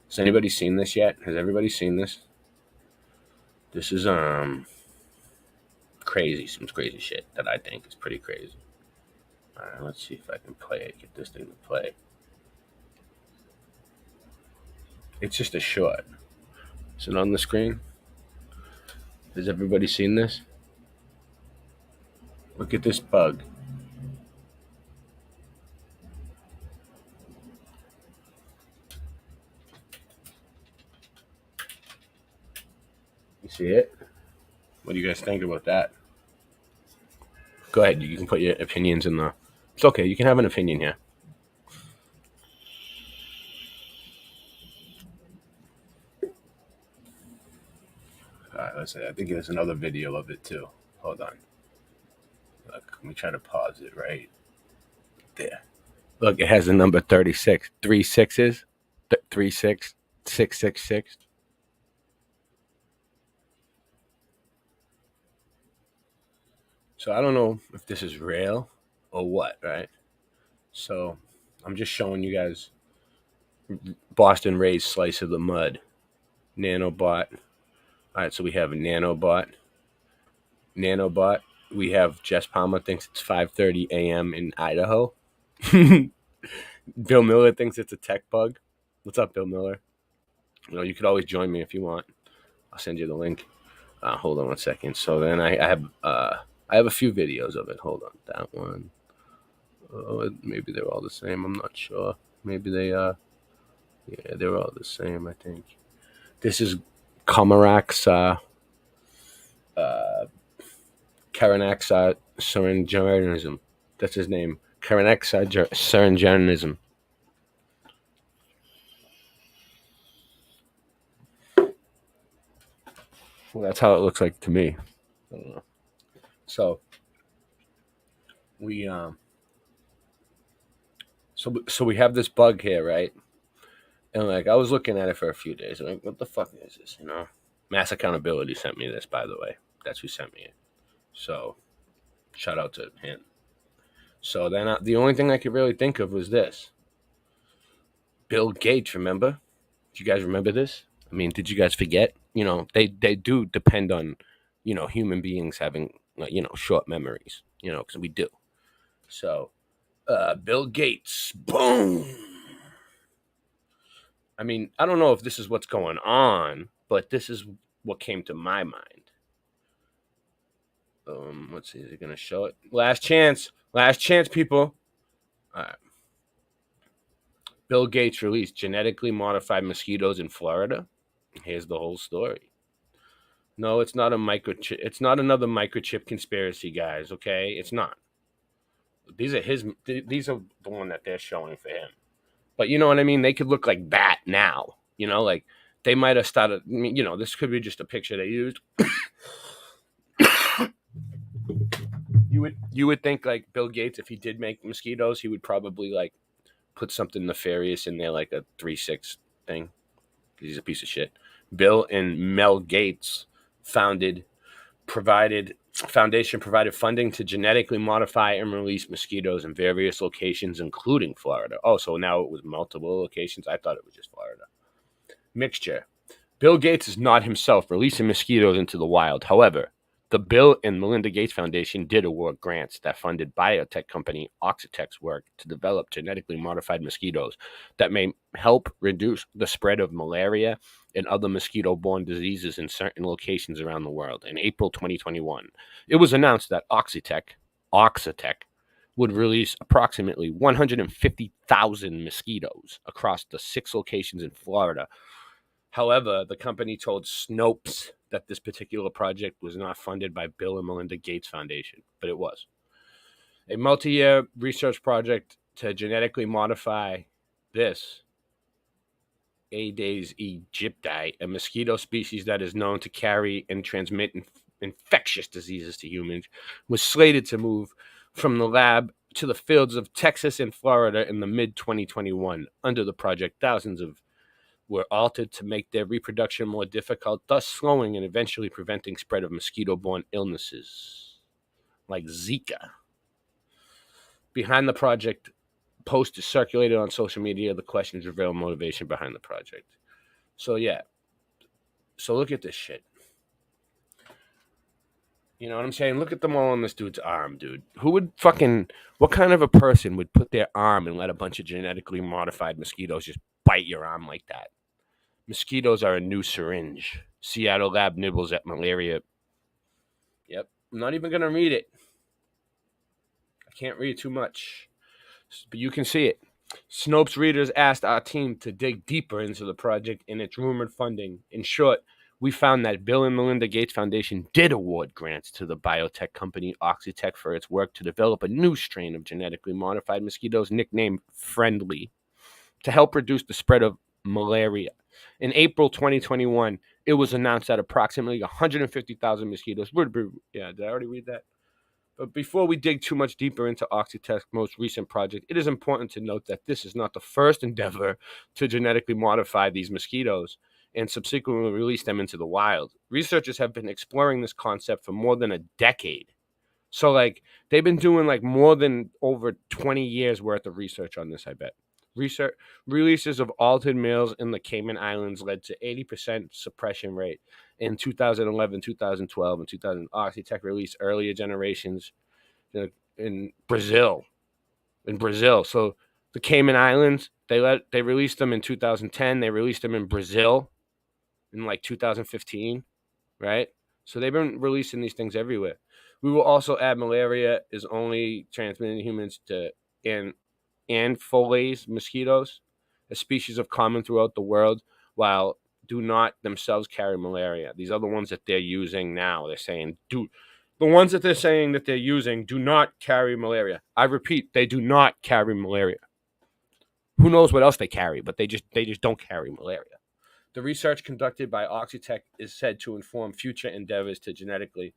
Has anybody seen this yet? Has everybody seen this? This is crazy. Some crazy shit that I think is pretty crazy. All right, let's see if I can play it. Get this thing to play. It's just a short. Is it on the screen? Has everybody seen this? Look at this bug. You see it? What do you guys think about that? Go ahead. You can put your opinions in the... It's okay. You can have an opinion here. All right, let's see. I think there's another video of it too. Hold on. Look, let me try to pause it right there. Look, it has the number 36. 3 6s. 36 666. So I don't know if this is real or what, right? So I'm just showing you guys Boston Ray's Slice of the Mud. Nanobot. All right, so we have a Nanobot. We have Jess Palmer thinks it's 5:30 a.m. in Idaho. Bill Miller thinks it's a tech bug. What's up, Bill Miller? You know, you could always join me if you want. I'll send you the link. Hold on one second. So then I have a few videos of it. Hold on, that one. Oh, maybe they're all the same. I'm not sure. Maybe they are. Yeah, they're all the same, I think. This is Comarax Karanaxa Syringenism. That's his name. Karanaxa Syringenism. Well, that's how it looks like to me. I don't know. So we so we have this bug here, right? And like I was looking at it for a few days, and like, what the fuck is this? You know, Mass Accountability sent me this, by the way. That's who sent me it. So shout out to him. So then the only thing I could really think of was this. Bill Gates, remember? Do you guys remember this? I mean, did you guys forget? You know, they do depend on, you know, human beings having, you know, short memories, you know, because we do. So, Bill Gates, boom. I mean, I don't know if this is what's going on, but this is what came to my mind. Let's see, is it going to show it? Last chance, people. All right. Bill Gates released genetically modified mosquitoes in Florida. Here's the whole story. No, it's not a microchip. It's not another microchip conspiracy, guys. Okay, it's not. These are These are the one that they're showing for him. But you know what I mean? They could look like bat now. You know, like they might have started. You know, this could be just a picture they used. You would think like Bill Gates, if he did make mosquitoes, he would probably like put something nefarious in there, like a 3-6 thing. He's a piece of shit. Bill and Mel Gates provided funding to genetically modify and release mosquitoes in various locations, including Florida. Oh, so now it was multiple locations? I thought it was just Florida. Mixture. Bill Gates is not himself releasing mosquitoes into the wild. However, the Bill and Melinda Gates Foundation did award grants that funded biotech company Oxitec's work to develop genetically modified mosquitoes that may help reduce the spread of malaria and other mosquito-borne diseases in certain locations around the world. In April 2021, it was announced that Oxitec would release approximately 150,000 mosquitoes across the 6 locations in Florida. However, the company told Snopes that this particular project was not funded by Bill and Melinda Gates Foundation, but it was. A multi-year research project to genetically modify this Aedes aegypti, a mosquito species that is known to carry and transmit infectious diseases to humans, was slated to move from the lab to the fields of Texas and Florida in the mid-2021. Under the project, thousands of were altered to make their reproduction more difficult, thus slowing and eventually preventing spread of mosquito-borne illnesses like Zika. Behind the project, post is circulated on social media. The questions reveal motivation behind the project. So yeah. So look at this shit. You know what I'm saying? Look at them all on this dude's arm, dude. What kind of a person would put their arm and let a bunch of genetically modified mosquitoes just bite your arm like that? Mosquitoes are a new syringe. Seattle lab nibbles at malaria. Yep. I'm not even going to read it. I can't read too much. But you can see it. Snopes readers asked our team to dig deeper into the project and its rumored funding. In short, we found that Bill and Melinda Gates Foundation did award grants to the biotech company Oxitec for its work to develop a new strain of genetically modified mosquitoes nicknamed Friendly to help reduce the spread of malaria. In April 2021, it was announced that approximately 150,000 mosquitoes would be... Yeah, did I already read that? But before we dig too much deeper into Oxitec's most recent project, it is important to note that this is not the first endeavor to genetically modify these mosquitoes and subsequently release them into the wild. Researchers have been exploring this concept for more than a decade. So, like, they've been doing, like, more than over 20 years worth of research on this, I bet. Releases of altered males in the Cayman Islands led to 80% suppression rate in 2011, 2012, and 2000. Oxitec released earlier generations in Brazil. So the Cayman Islands, they released them in 2010. They released them in Brazil in like 2015, right? So they've been releasing these things everywhere. We will also add malaria is only transmitted in humans to Anopheles mosquitoes, a species of common throughout the world, while do not themselves carry malaria. These are the ones that they're using now. They're saying, the ones that they're saying that they're using do not carry malaria. I repeat, they do not carry malaria. Who knows what else they carry, but they just don't carry malaria. The research conducted by Oxitec is said to inform future endeavors to genetically.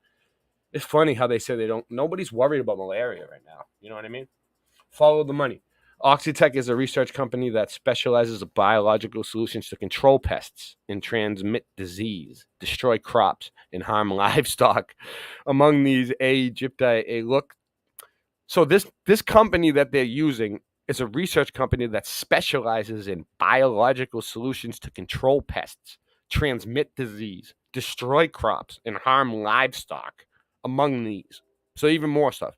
It's funny how they say nobody's worried about malaria right now. You know what I mean? Follow the money. Oxitec is a research company that specializes in biological solutions to control pests and transmit disease, destroy crops, and harm livestock. Among these, So this company that they're using is a research company that specializes in biological solutions to control pests, transmit disease, destroy crops, and harm livestock. Among these. So even more stuff.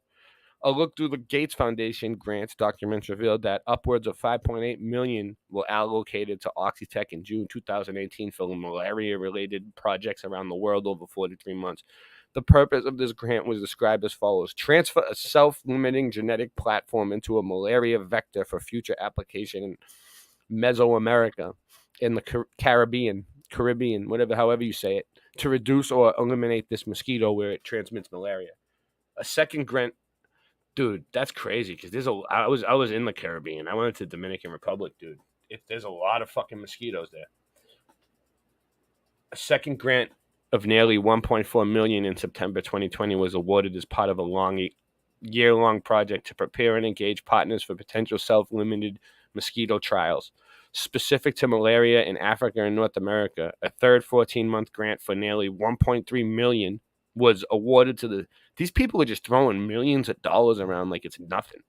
A look through the Gates Foundation grants documents revealed that upwards of $5.8 million were allocated to Oxitec in June 2018 for malaria-related projects around the world over 43 months. The purpose of this grant was described as follows: transfer a self-limiting genetic platform into a malaria vector for future application in Mesoamerica, in the Caribbean, however you say it, to reduce or eliminate this mosquito where it transmits malaria. A second grant. Dude, that's crazy because I was in the Caribbean. I went to Dominican Republic, dude. There's a lot of fucking mosquitoes there. A second grant of nearly $1.4 million in September 2020 was awarded as part of a year-long project to prepare and engage partners for potential self-limited mosquito trials specific to malaria in Africa and North America. A third 14-month grant for nearly $1.3 million was awarded to these people are just throwing millions of dollars around like it's nothing.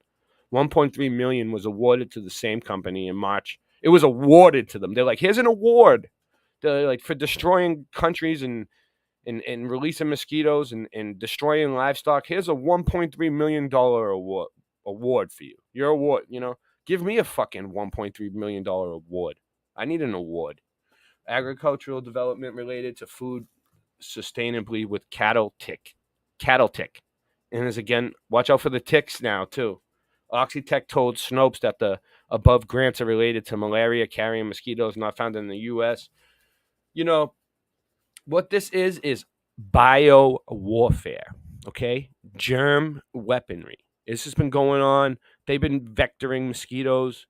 $1.3 million was awarded to the same company in March. It was awarded to them. They're like, here's an award. They're like, for destroying countries and releasing mosquitoes and destroying livestock. Here's a $1.3 million award for you. Your award, give me a fucking $1.3 million award. I need an award. Agricultural development related to food sustainably with cattle tick. And as again, watch out for the ticks now too. Oxitec told Snopes that the above grants are related to malaria carrying mosquitoes not found in the U.S. What this is bio warfare, okay? Germ weaponry. This has been going on. They've been vectoring mosquitoes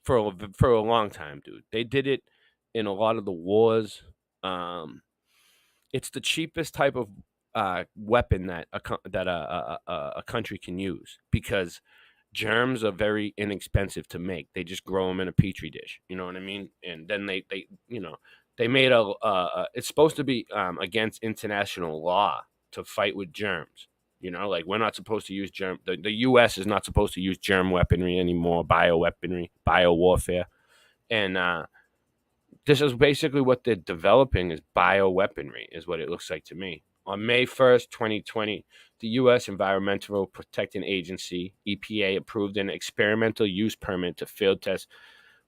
for a long time, dude. They did it in a lot of the wars. It's the cheapest type of weapon that a country can use because germs are very inexpensive to make. They just grow them in a petri dish. You know what I mean? And then they made it's supposed to be against international law to fight with germs. Like we're not supposed to use germ. The U.S. is not supposed to use germ weaponry anymore, bio warfare. And this is basically what they're developing is bioweaponry, is what it looks like to me. On May 1st, 2020, the U.S. Environmental Protection Agency, EPA, approved an experimental use permit to field test.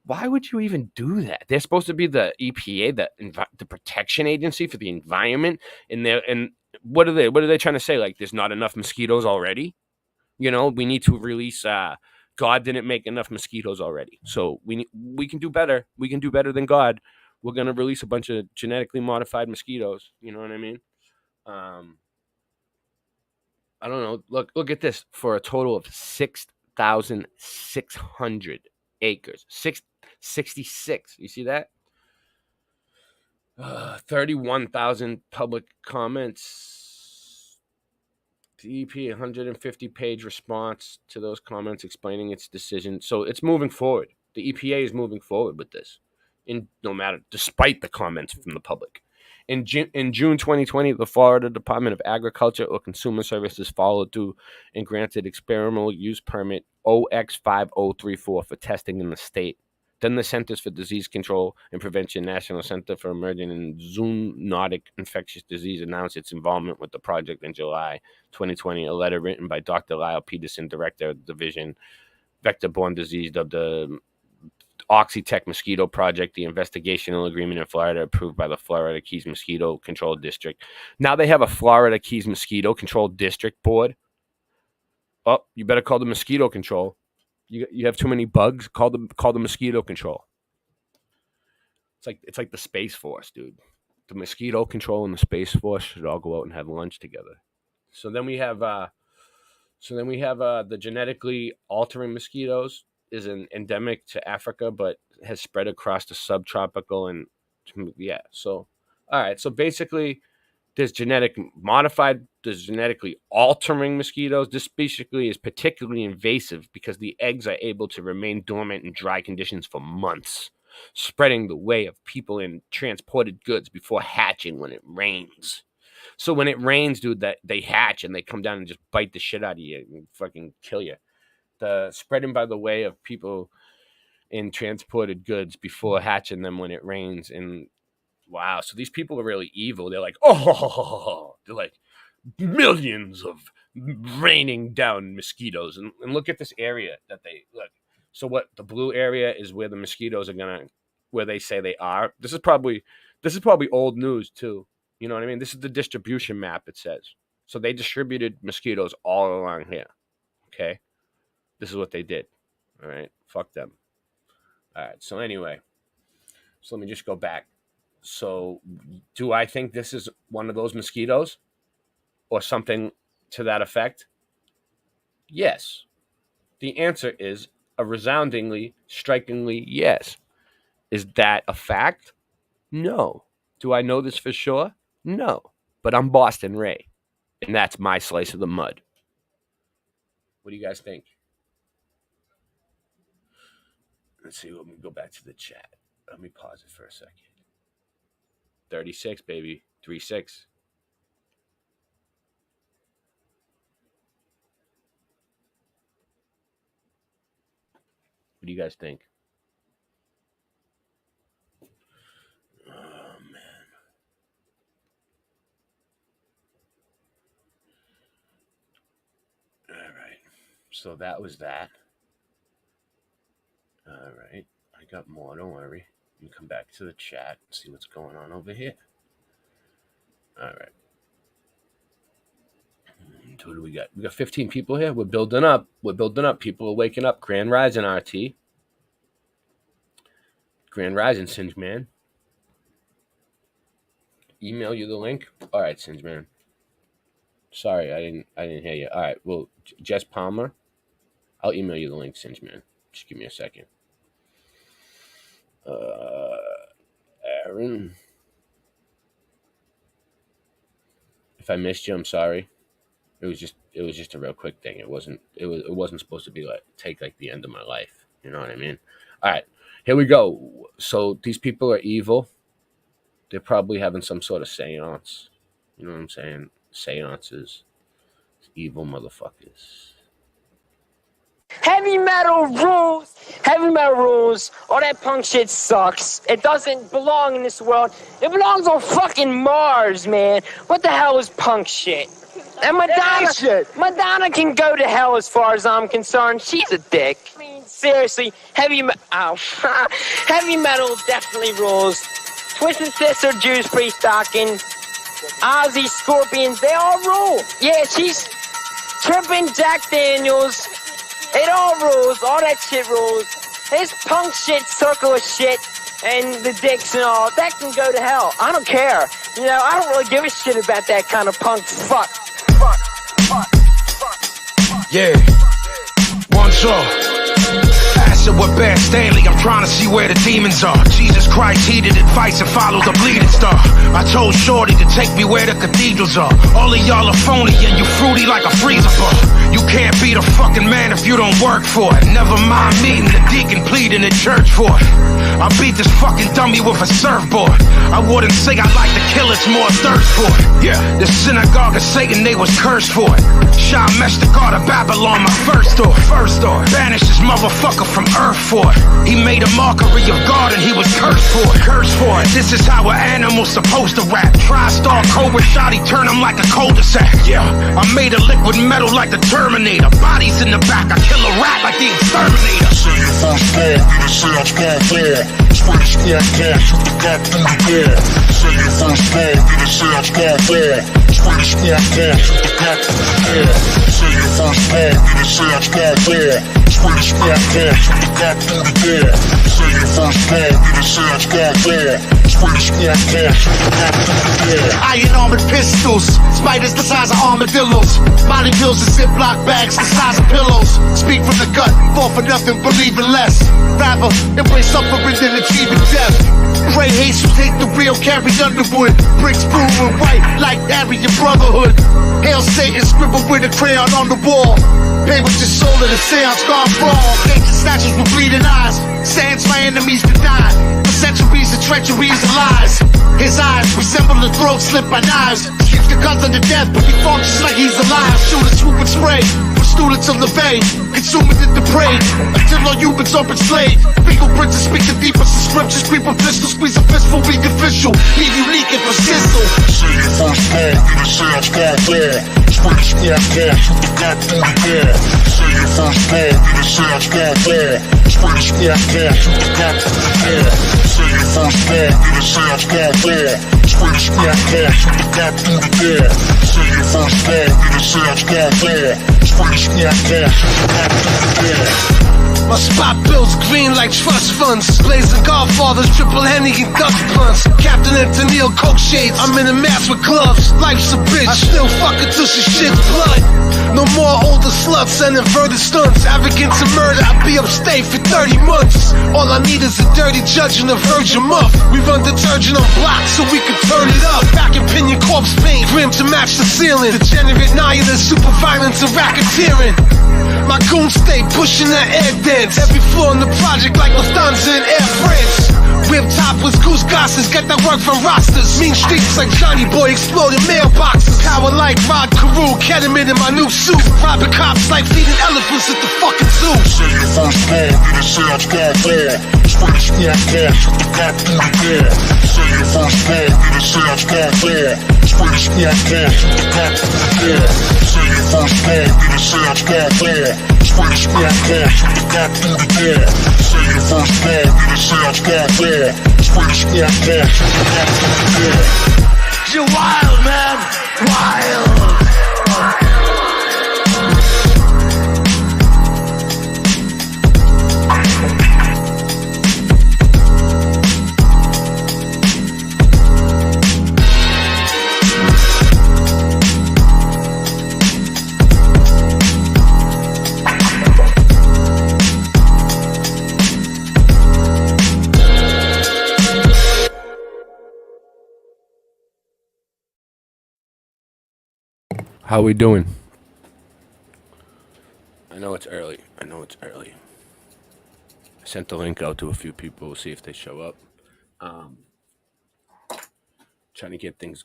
Why would you even do that? They're supposed to be the EPA, the protection agency for the environment, and what are they trying to say? Like, there's not enough mosquitoes already? We need to release. God didn't make enough mosquitoes already, so we can do better. We can do better than God. We're gonna release a bunch of genetically modified mosquitoes. You know what I mean? I don't know. Look at this. For a total of 6,600 acres. 66. You see that? 31,000 public comments. The EP 150-page response to those comments explaining its decision. So it's moving forward. The EPA is moving forward with this, despite the comments from the public. In June 2020, the Florida Department of Agriculture or Consumer Services followed through and granted experimental use permit OX5034 for testing in the state. Then the Centers for Disease Control and Prevention National Center for Emerging and Zoonotic Infectious Disease announced its involvement with the project in July 2020. A letter written by Dr. Lyle Peterson, Director of the Division Vector-Borne Disease, dubbed the Oxitec Mosquito Project, the investigational agreement in Florida approved by the Florida Keys Mosquito Control District. Now they have a Florida Keys Mosquito Control District board. Oh, you better call the mosquito control. You have too many bugs. Call the mosquito control. It's like the Space Force, dude. The mosquito control and the Space Force should all go out and have lunch together. So then we have the genetically altering mosquitoes is an endemic to Africa, but has spread across the subtropical and Yeah. So, all right. So basically, there's genetically altering mosquitoes. This basically is particularly invasive because the eggs are able to remain dormant in dry conditions for months, spreading the way of people in transported goods before hatching when it rains. So when it rains, dude, that they hatch and they come down and just bite the shit out of you and fucking kill you. The spreading by the way of people in transported goods before hatching them when it rains. And wow, so these people are really evil. They're like, oh, they're like millions of raining down mosquitoes. And look at this area that they look. So what the blue area is where the mosquitoes are where they say they are. This is probably old news too. You know what I mean? This is the distribution map, it says. So they distributed mosquitoes all along here. Okay. This is what they did. All right. Fuck them. All right. So anyway, so let me just go back. So do I think this is one of those mosquitoes or something to that effect? Yes. The answer is a resoundingly, strikingly yes. Is that a fact? No. Do I know this for sure? No. But I'm Boston Ray, and that's my slice of the mud. What do you guys think? Let's see. Let me go back to the chat. Let me pause it for a second. 36, baby. 3-6. What do you guys think? Oh, man. All right. So that was that. All right. I got more. Don't worry. You come back to the chat and see what's going on over here. All right. What do we got? We got 15 people here. We're building up. People are waking up. Grand Rising, RT. Grand Rising, Singe Man. Email you the link. All right, Singe Man. Sorry, I didn't hear you. All right. Well, Jess Palmer. I'll email you the link, Singe Man. Just give me a second. Aaron. If I missed you, I'm sorry. It was just a real quick thing. It wasn't supposed to be like take like the end of my life. You know what I mean? All right, here we go. So these people are evil. They're probably having some sort of seance. You know what I'm saying? Seances. Evil motherfuckers. Heavy metal rules. Heavy metal rules. All that punk shit sucks. It doesn't belong in this world. It belongs on fucking Mars, man. What the hell is punk shit? And Madonna can go to hell as far as I'm concerned. She's a dick. I mean, seriously, heavy metal definitely rules. Twisted Sister, Judas Priest, Dawkins, Ozzy, Scorpions, they all rule. Yeah, she's tripping Jack Daniels. It all rules. All that shit rules. This punk shit, circle of shit, and the dicks and all, that can go to hell. I don't care. You know, I don't really give a shit about that kind of punk fuck. Yeah. Once up. Acid with Bear Stanley, I'm trying to see where the demons are. Jesus Christ heeded advice and followed the bleeding star. I told Shorty to take me where the cathedrals are. All of y'all are phony and you fruity like a freezer bar. You can't be the fucking man if you don't work for it. Never mind meeting the deacon pleading in church for it. I beat this fucking dummy with a surfboard. I wouldn't say I like the killers, more thirst for it. Yeah, the synagogue of Satan, they was cursed for it. Shamesh, the god of Babylon, my first door. Banished this motherfucker from earth for it. He made a mockery of God and he was cursed for it. This is how an animal's supposed to rap. Tri-star Cobra shot, he turned him like a cul-de-sac. Yeah, I made a liquid metal like the Terminator. Bodies in the back, I kill a rat like the exterminator. Say your first call, then say I'm scorn for. Spray the scorn car, shoot the cop through the door. Say your first call, then say I'm scorn for. Spray the scorn car, shoot the cop through the door. Say your first call, then say I'm scorn for. Spray the squad car, shoot the cop through the door. Say your first call, get a sound squad car. Spray the squad car, shoot the cop through the door. Iron armored pistols, spiders the size of armadillos. Molly pills and Ziploc bags the size of pillows. Speak from the gut, fall for nothing, believe in less. Rather embrace suffering than achieving death. Pray haste who take the real, carry Underwood. Bricks blue and white like Aryan Brotherhood. Hail Satan, scribble with a crayon on the wall. Pay with your soul to the seance gone wrong. Ancient statues with bleeding eyes. Sands my enemies to die. For centuries of treacheries and lies. His eyes resemble the throat slit by knives. Keeps the guns under death, but he functions like he's alive. Shoot a swoop and spray. From students of the bay, consuming it the prey. Until all humans are enslaved. Fingerprints speak the deepest of scriptures. Creep a pistol, squeeze a fistful, weak official. Leave unique and persistent. Say your first call, get a sound squad car. Spray the squad car, shoot the cop through the door. Say your first call, get a sound squad car. Spray the squad car, shoot the cop through the door. Say your first call, get a sound squad car. Spray the squad car, shoot the cop through the door. Say your first call, get a sound squad car. Spray the squad car, shoot the cop through the door. My spot bills green like trust funds. Blazing Godfathers, triple Henny and dust blunts. Captain and Tennille coke shades. I'm in a mask with gloves. Life's a bitch. I still fuck her till she shits blood. No more older sluts and inverted stunts. Arrogance and murder. I'll be upstate for 30 months. All I need is a dirty judge and a virgin muff. We run detergent on blocks so we can turn it up. Back in pinion corpse paint, grim to match the ceiling. Degenerate nihilist, super violence and racketeering. My goons stay pushing that air dance. Every floor in the project like Lufthansa and Air France. Whip top with goose gosses, get that work from rosters. Mean streets like Johnny Boy exploding mailboxes. Power like Rod Carew, ketamine in my new suit. Robbing cops like feeding elephants at the fucking zoo. Say your first call, get a sound squad car. Spray the squad car, shoot the cop through the door. Say your first call, get a sound squad car. Spray the squad car, shoot the cop through the door. Say your first call, get a sound squad car. Spray the squad car, shoot the cop through the door. Say your first call, get a sound squad car. Spray the squad car, shoot the cop through the door. You're wild, man. Wild. How we doing? I know it's early. I sent the link out to a few people. We'll see if they show up. Trying to get things.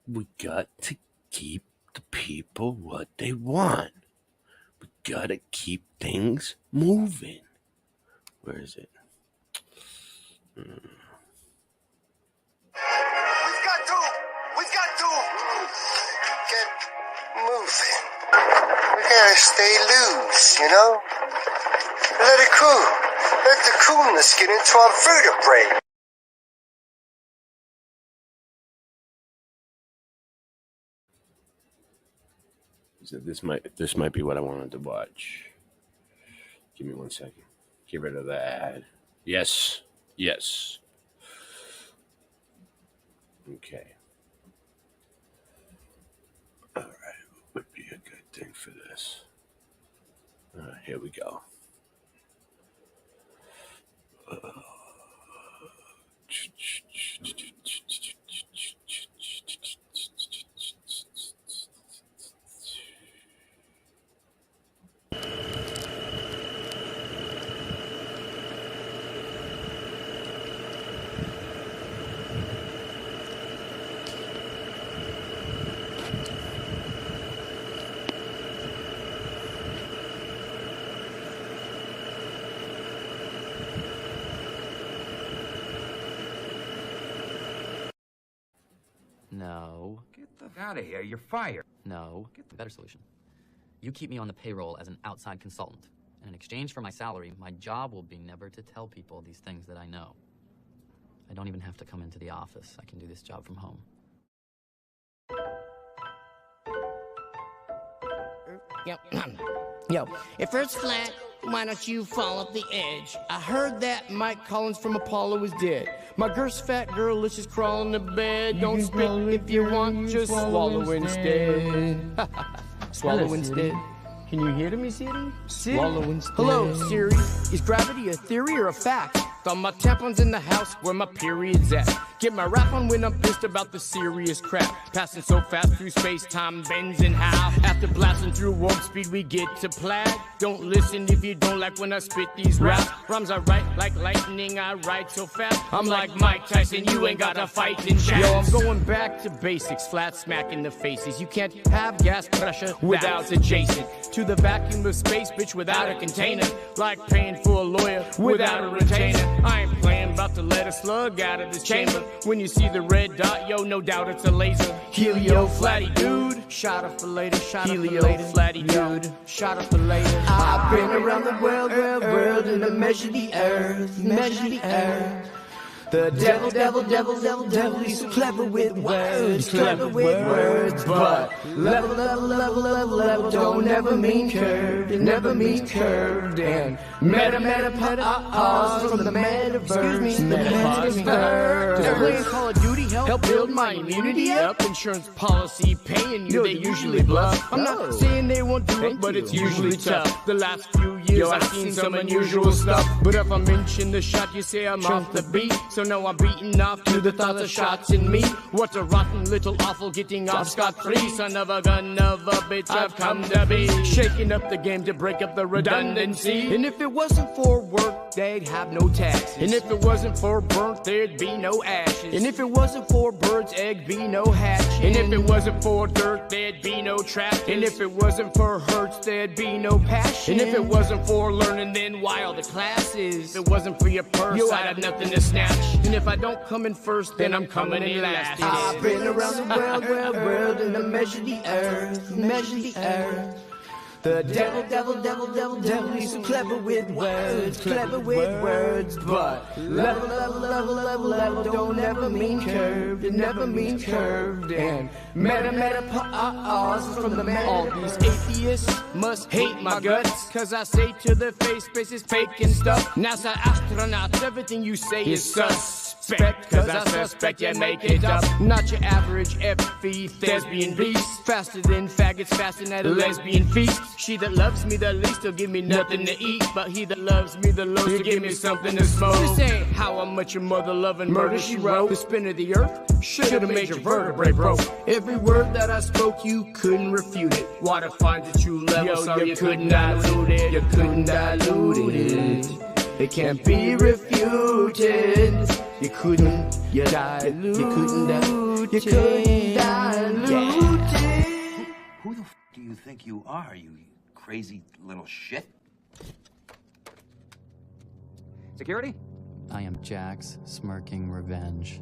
We got to keep the people what they want. We gotta keep things moving. Where is it? We got to get moving. We gotta stay loose, you know? Let it cool. Let the coolness get into our vertebrae. So this might be what I wanted to watch. Give me 1 second. Get rid of that. Yes. Okay. All right. What would be a good thing for this? Here we go. No. Get the fuck out of here. You're fired. No. Get the better solution. You keep me on the payroll as an outside consultant. And in exchange for my salary, my job will be never to tell people these things that I know. I don't even have to come into the office. I can do this job from home. Yo, if Earth's flat, why don't you fall off the edge? I heard that Mike Collins from Apollo is dead. My girl's fat girl, let's just crawl in the bed. Don't spit if you want, just swallow instead. Swallow instead. Can you hear me, Siri? Swallow instead. Hello, Siri. Is gravity a theory or a fact? Thought my tampons in the house where my period's at. Get my rap on when I'm pissed about the serious crap. Passing so fast through space, time bends and how. After blasting through warp speed, we get to plaid. Don't listen if you don't like when I spit these raps. Rhymes I write like lightning, I write so fast. I'm like Mike Tyson, you ain't got a fighting chance. Yo, I'm going back to basics, flat smack in the faces. You can't have gas pressure without adjacent. To the vacuum of space, bitch, without a container. Like paying for a lawyer without a retainer. I ain't playing, about to let a slug out of this chamber. When you see the red dot, yo, no doubt it's a laser. Helio flatty dude, shot up for later, shot up for later. Helio flatty dude, shot up for later. I've been around the world, and I measure the earth, measure the earth. The devil, he's so clever with words, but level don't never mean curved, it never means curved, and meta from the metaverse, the metaverse. Playing Call of Duty help build my immunity up. Insurance policy paying you, they usually bluff. I'm not saying they won't do it, but it's usually tough. The last few years I've seen some unusual stuff, but if I mention the shot, you say I'm off the beat. So now I'm beating off to the thoughts of shots in me. What a rotten little awful getting off scot-free. Son of a gun of a bitch, I've come to be. Shaking up the game to break up the redundancy. And if it wasn't for work, they'd have no taxes. And if it wasn't for burnt, there'd be no ashes. And if it wasn't for birds, egg, be no hatching. And if it wasn't for dirt, there'd be no traffic. And if it wasn't for hurts, there'd be no passion. And if it wasn't for learning, then why all the classes? If it wasn't for your purse, I'd have nothing to snatch. And if I don't come in first, then I'm coming in last. I've been around the world, and I measure the earth, measure the earth. The devil, he's so clever with words, but level don't ever mean curved, it never means curved, and meta pause from the meta. All these atheists must hate my guts, cause I say to their face, space is fake and stuff. NASA astronauts, everything you say is suspect, cause I suspect you make it up. Not your average FE thespian beast, faster than faggots fasting at a lesbian feast. She that loves me the least will give me nothing to eat, but he that loves me the most will give me something to smoke. This ain't how I met your mother loving murder, she wrote. The spin of the earth should've made your vertebrae broke. Every word that I spoke, you couldn't refute it. Water finds a true level, so you couldn't dilute it. You couldn't dilute it. It can't be refuted. You couldn't dilute. You couldn't dilute. You couldn't dilute it. Who the f do you think you are, you crazy little shit? Security? I am Jax, smirking revenge.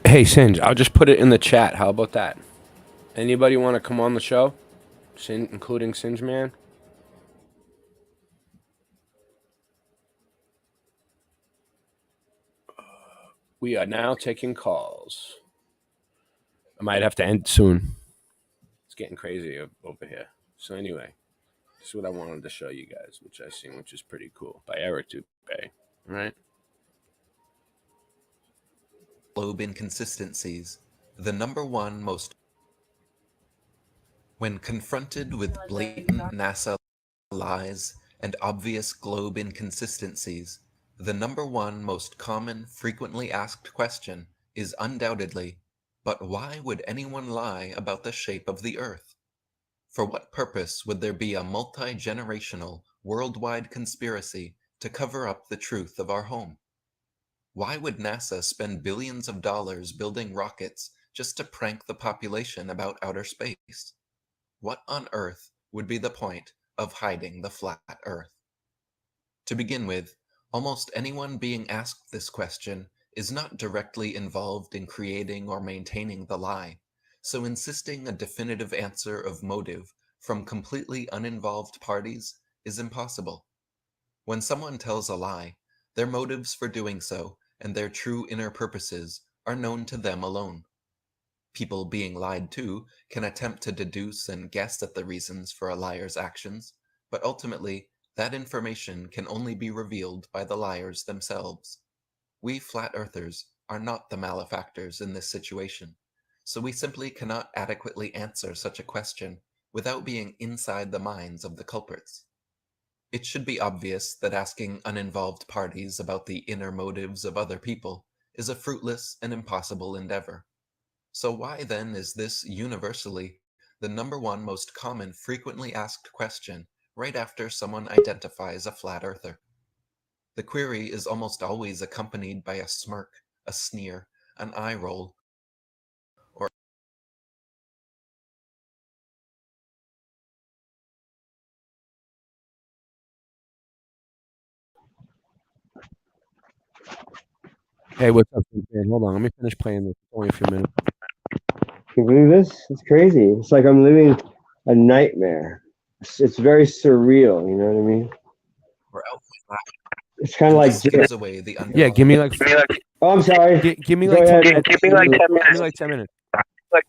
Hey, Singe, I'll just put it in the chat. How about that? Anybody want to come on the show? Including Singe Man? We are now taking calls. I might have to end soon. It's getting crazy over here. So anyway, this is what I wanted to show you guys, which I seen, which is pretty cool, by Eric Dubay. All right. Globe inconsistencies. The number one most... When confronted with blatant NASA lies and obvious globe inconsistencies, the number one most common, frequently asked question is undoubtedly, but why would anyone lie about the shape of the Earth? For what purpose would there be a multi-generational, worldwide conspiracy to cover up the truth of our home? Why would NASA spend billions of dollars building rockets just to prank the population about outer space? What on earth would be the point of hiding the flat Earth? To begin with, almost anyone being asked this question is not directly involved in creating or maintaining the lie, so insisting a definitive answer of motive from completely uninvolved parties is impossible. When someone tells a lie, their motives for doing so and their true inner purposes are known to them alone. People being lied to can attempt to deduce and guess at the reasons for a liar's actions, but ultimately, that information can only be revealed by the liars themselves. We flat earthers are not the malefactors in this situation, so we simply cannot adequately answer such a question without being inside the minds of the culprits. It should be obvious that asking uninvolved parties about the inner motives of other people is a fruitless and impossible endeavor. So why then is this universally the number one most common frequently asked question right after someone identifies a flat earther? The query is almost always accompanied by a smirk, a sneer, an eye roll, or Hey, what's up, man? Hold on, let me finish playing this. It's only a few minutes. Can you believe this? It's crazy. It's like I'm living a nightmare. It's very surreal. You know what I mean? or outright It's kind of like gives away the Yeah, give me like. Oh, I'm sorry. Give me Go like. ahead. Give me like 10 minutes. Give me like 10 minutes.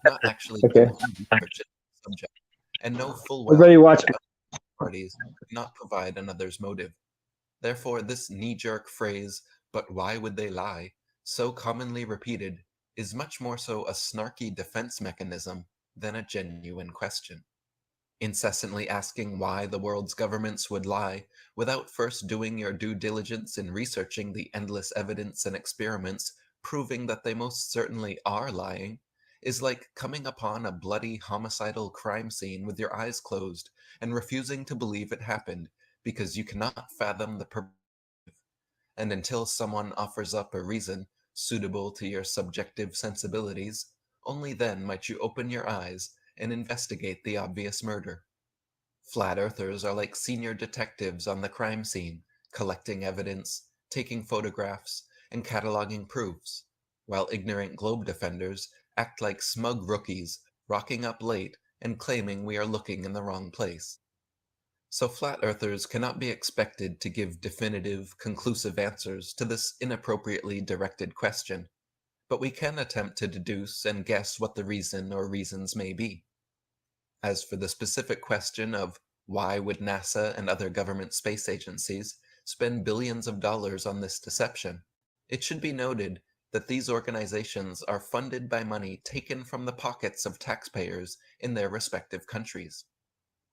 not actually Okay. research the subject, and know full well Everybody watch. that parties could not provide another's motive. Therefore, this knee-jerk phrase, "but why would they lie," so commonly repeated, is much more so a snarky defense mechanism than a genuine question. Incessantly asking why the world's governments would lie without first doing your due diligence in researching the endless evidence and experiments proving that they most certainly are lying is like coming upon a bloody homicidal crime scene with your eyes closed and refusing to believe it happened because you cannot fathom the and until someone offers up a reason suitable to your subjective sensibilities, only then might you open your eyes and investigate the obvious murder. Flat earthers are like senior detectives on the crime scene, collecting evidence, taking photographs, and cataloging proofs, while ignorant globe defenders act like smug rookies, rocking up late and claiming we are looking in the wrong place. So flat earthers cannot be expected to give definitive, conclusive answers to this inappropriately directed question, but we can attempt to deduce and guess what the reason or reasons may be. As for the specific question of why would NASA and other government space agencies spend billions of dollars on this deception, it should be noted that these organizations are funded by money taken from the pockets of taxpayers in their respective countries.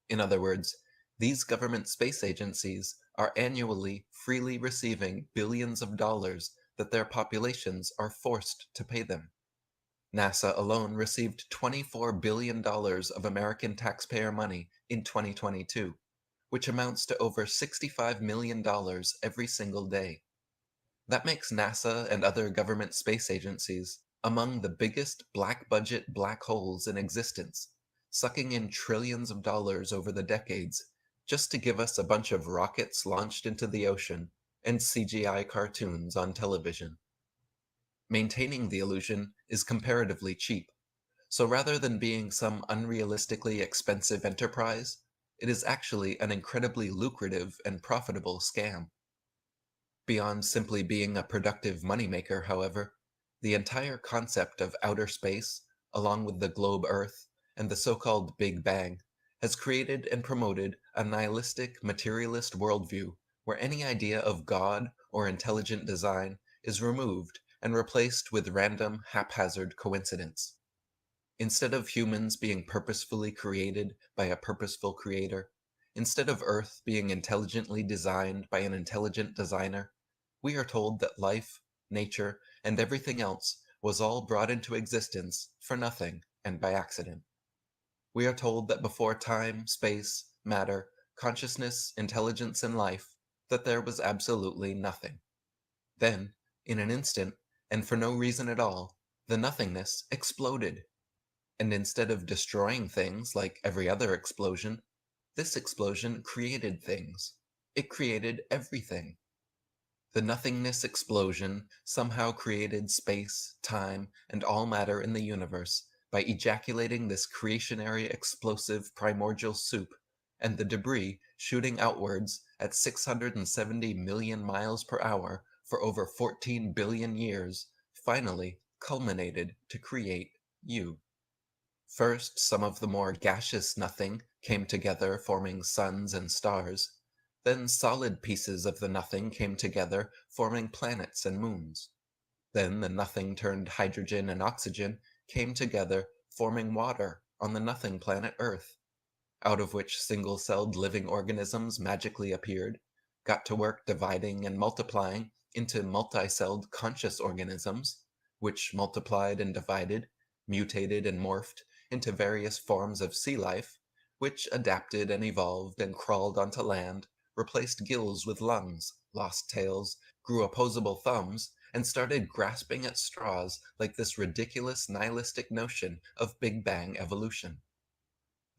In other words, these government space agencies are annually freely receiving billions of dollars that their populations are forced to pay them. NASA alone received $24 billion of American taxpayer money in 2022, which amounts to over $65 million every single day. That makes NASA and other government space agencies among the biggest black budget black holes in existence, sucking in trillions of dollars over the decades just to give us a bunch of rockets launched into the ocean and CGI cartoons on television. Maintaining the illusion is comparatively cheap, so rather than being some unrealistically expensive enterprise, it is actually an incredibly lucrative and profitable scam. Beyond simply being a productive moneymaker, however, the entire concept of outer space, along with the globe Earth and the so-called Big Bang, has created and promoted a nihilistic, materialist worldview where any idea of God or intelligent design is removed and replaced with random, haphazard coincidence. Instead of humans being purposefully created by a purposeful creator, instead of Earth being intelligently designed by an intelligent designer, we are told that life, nature, and everything else was all brought into existence for nothing and by accident. We are told that before time, space, matter, consciousness, intelligence, and life, that there was absolutely nothing. Then, in an instant, and for no reason at all, the nothingness exploded. And instead of destroying things like every other explosion, this explosion created things. It created everything. The nothingness explosion somehow created space, time, and all matter in the universe by ejaculating this creationary explosive primordial soup, and the debris shooting outwards at 670 million miles per hour for over 14 billion years finally culminated to create you. First, some of the more gaseous nothing came together, forming suns and stars. Then solid pieces of the nothing came together, forming planets and moons. Then the nothing turned hydrogen and oxygen came together, forming water on the nothing planet Earth, out of which single-celled living organisms magically appeared, got to work dividing and multiplying into multi-celled conscious organisms, which multiplied and divided, mutated and morphed into various forms of sea life, which adapted and evolved and crawled onto land, replaced gills with lungs, lost tails, grew opposable thumbs, and started grasping at straws like this ridiculous nihilistic notion of Big Bang evolution.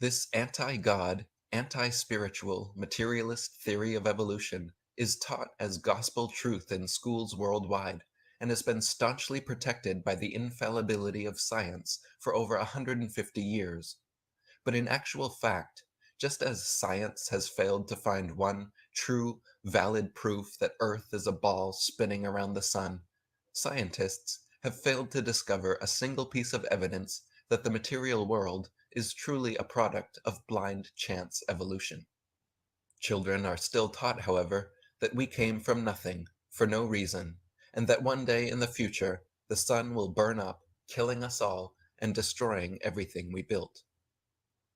This anti-God, anti-spiritual, materialist theory of evolution is taught as gospel truth in schools worldwide, and has been staunchly protected by the infallibility of science for over 150 years. But in actual fact, just as science has failed to find one true, valid proof that Earth is a ball spinning around the sun, scientists have failed to discover a single piece of evidence that the material world is truly a product of blind chance evolution. Children are still taught, however, that we came from nothing, for no reason, and that one day in the future the sun will burn up, killing us all and destroying everything we built.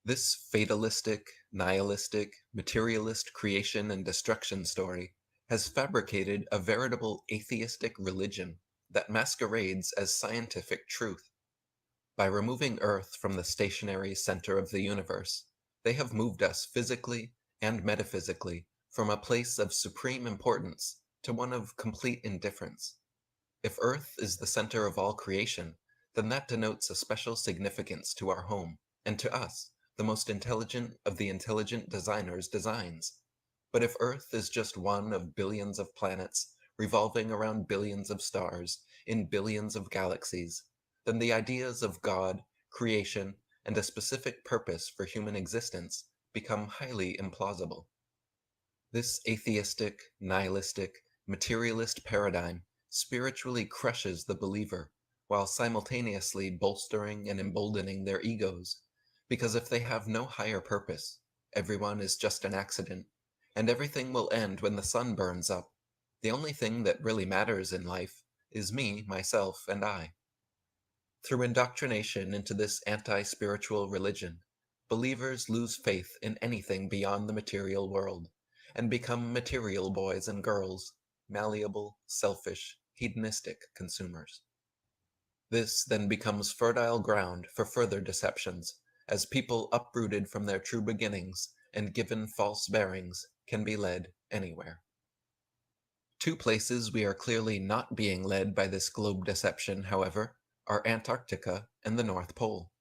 This fatalistic, nihilistic, materialist creation and destruction story has fabricated a veritable atheistic religion that masquerades as scientific truth. By removing Earth from the stationary center of the universe, they have moved us physically and metaphysically from a place of supreme importance to one of complete indifference. If Earth is the center of all creation, then that denotes a special significance to our home, and to us, the most intelligent of the intelligent designers' designs. But if Earth is just one of billions of planets revolving around billions of stars in billions of galaxies, then the ideas of God, creation, and a specific purpose for human existence become highly implausible. This atheistic, nihilistic, materialist paradigm spiritually crushes the believer, while simultaneously bolstering and emboldening their egos, because if they have no higher purpose, everyone is just an accident, and everything will end when the sun burns up. The only thing that really matters in life is me, myself, and I. Through indoctrination into this anti-spiritual religion, believers lose faith in anything beyond the material world, and become material boys and girls, malleable, selfish, hedonistic consumers. This then becomes fertile ground for further deceptions, as people uprooted from their true beginnings and given false bearings can be led anywhere. Two places we are clearly not being led by this globe deception, however, are Antarctica and the North Pole.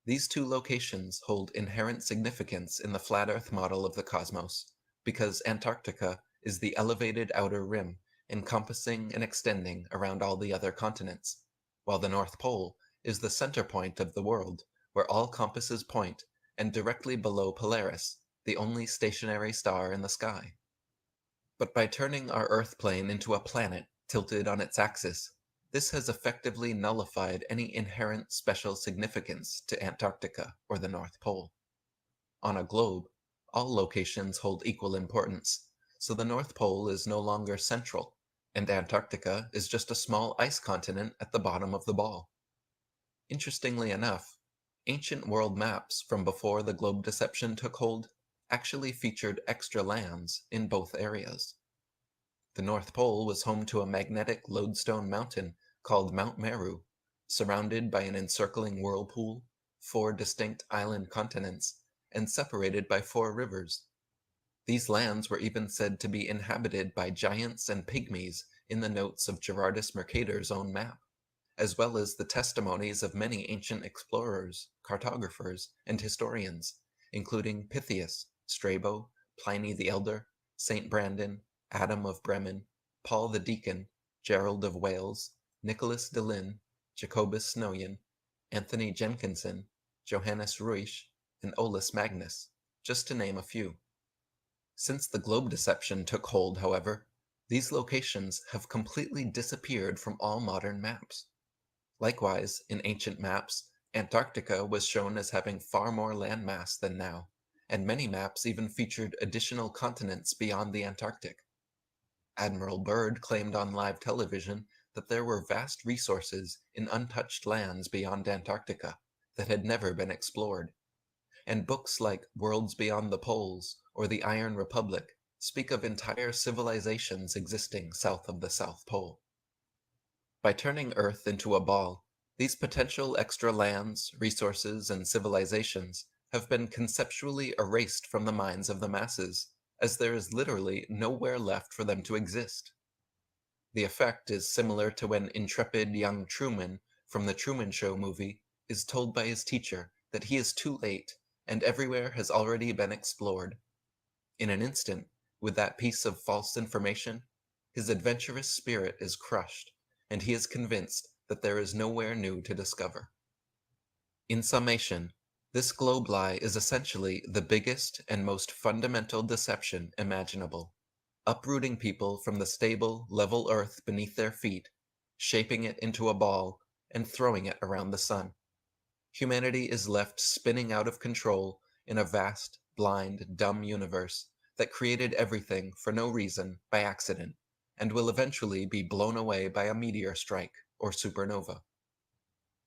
These two locations hold inherent significance in the flat Earth model of the cosmos, because Antarctica is the elevated outer rim encompassing and extending around all the other continents, while the North Pole is the center point of the world, where all compasses point, and directly below Polaris, the only stationary star in the sky. But by turning our Earth plane into a planet tilted on its axis, this has effectively nullified any inherent special significance to Antarctica or the North Pole. On a globe, all locations hold equal importance, so the North Pole is no longer central, and Antarctica is just a small ice continent at the bottom of the ball. Interestingly enough, ancient world maps from before the globe deception took hold actually featured extra lands in both areas. The North Pole was home to a magnetic lodestone mountain called Mount Meru, surrounded by an encircling whirlpool, 4 distinct island continents, and separated by 4 rivers. These lands were even said to be inhabited by giants and pygmies in the notes of Gerardus Mercator's own map, as well as the testimonies of many ancient explorers, cartographers, and historians, including Pytheas, Strabo, Pliny the Elder, Saint Brandon, Adam of Bremen, Paul the Deacon, Gerald of Wales, Nicholas de Lin, Jacobus Snoyen, Anthony Jenkinson, Johannes Ruysch, and Olaus Magnus, just to name a few. Since the globe deception took hold, however, these locations have completely disappeared from all modern maps. Likewise, in ancient maps, Antarctica was shown as having far more landmass than now, and many maps even featured additional continents beyond the Antarctic. Admiral Byrd claimed on live television that there were vast resources in untouched lands beyond Antarctica that had never been explored, and books like Worlds Beyond the Poles or The Iron Republic speak of entire civilizations existing south of the South Pole. By turning Earth into a ball, these potential extra lands, resources, and civilizations have been conceptually erased from the minds of the masses, as there is literally nowhere left for them to exist. The effect is similar to when intrepid young Truman from the Truman Show movie is told by his teacher that he is too late and everywhere has already been explored. In an instant, with that piece of false information, his adventurous spirit is crushed, and he is convinced that there is nowhere new to discover. In summation, this globe lie is essentially the biggest and most fundamental deception imaginable, uprooting people from the stable, level earth beneath their feet, shaping it into a ball, and throwing it around the sun. Humanity is left spinning out of control in a vast, blind, dumb universe that created everything for no reason by accident, and will eventually be blown away by a meteor strike or supernova.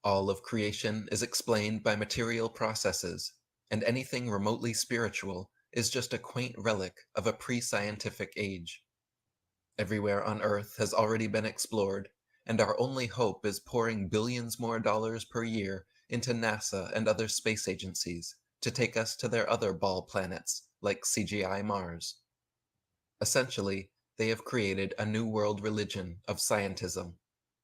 All of creation is explained by material processes, and anything remotely spiritual is just a quaint relic of a pre-scientific age. Everywhere on Earth has already been explored, and our only hope is pouring billions more dollars per year into NASA and other space agencies to take us to their other ball planets, like CGI Mars. Essentially, they have created a new world religion of scientism,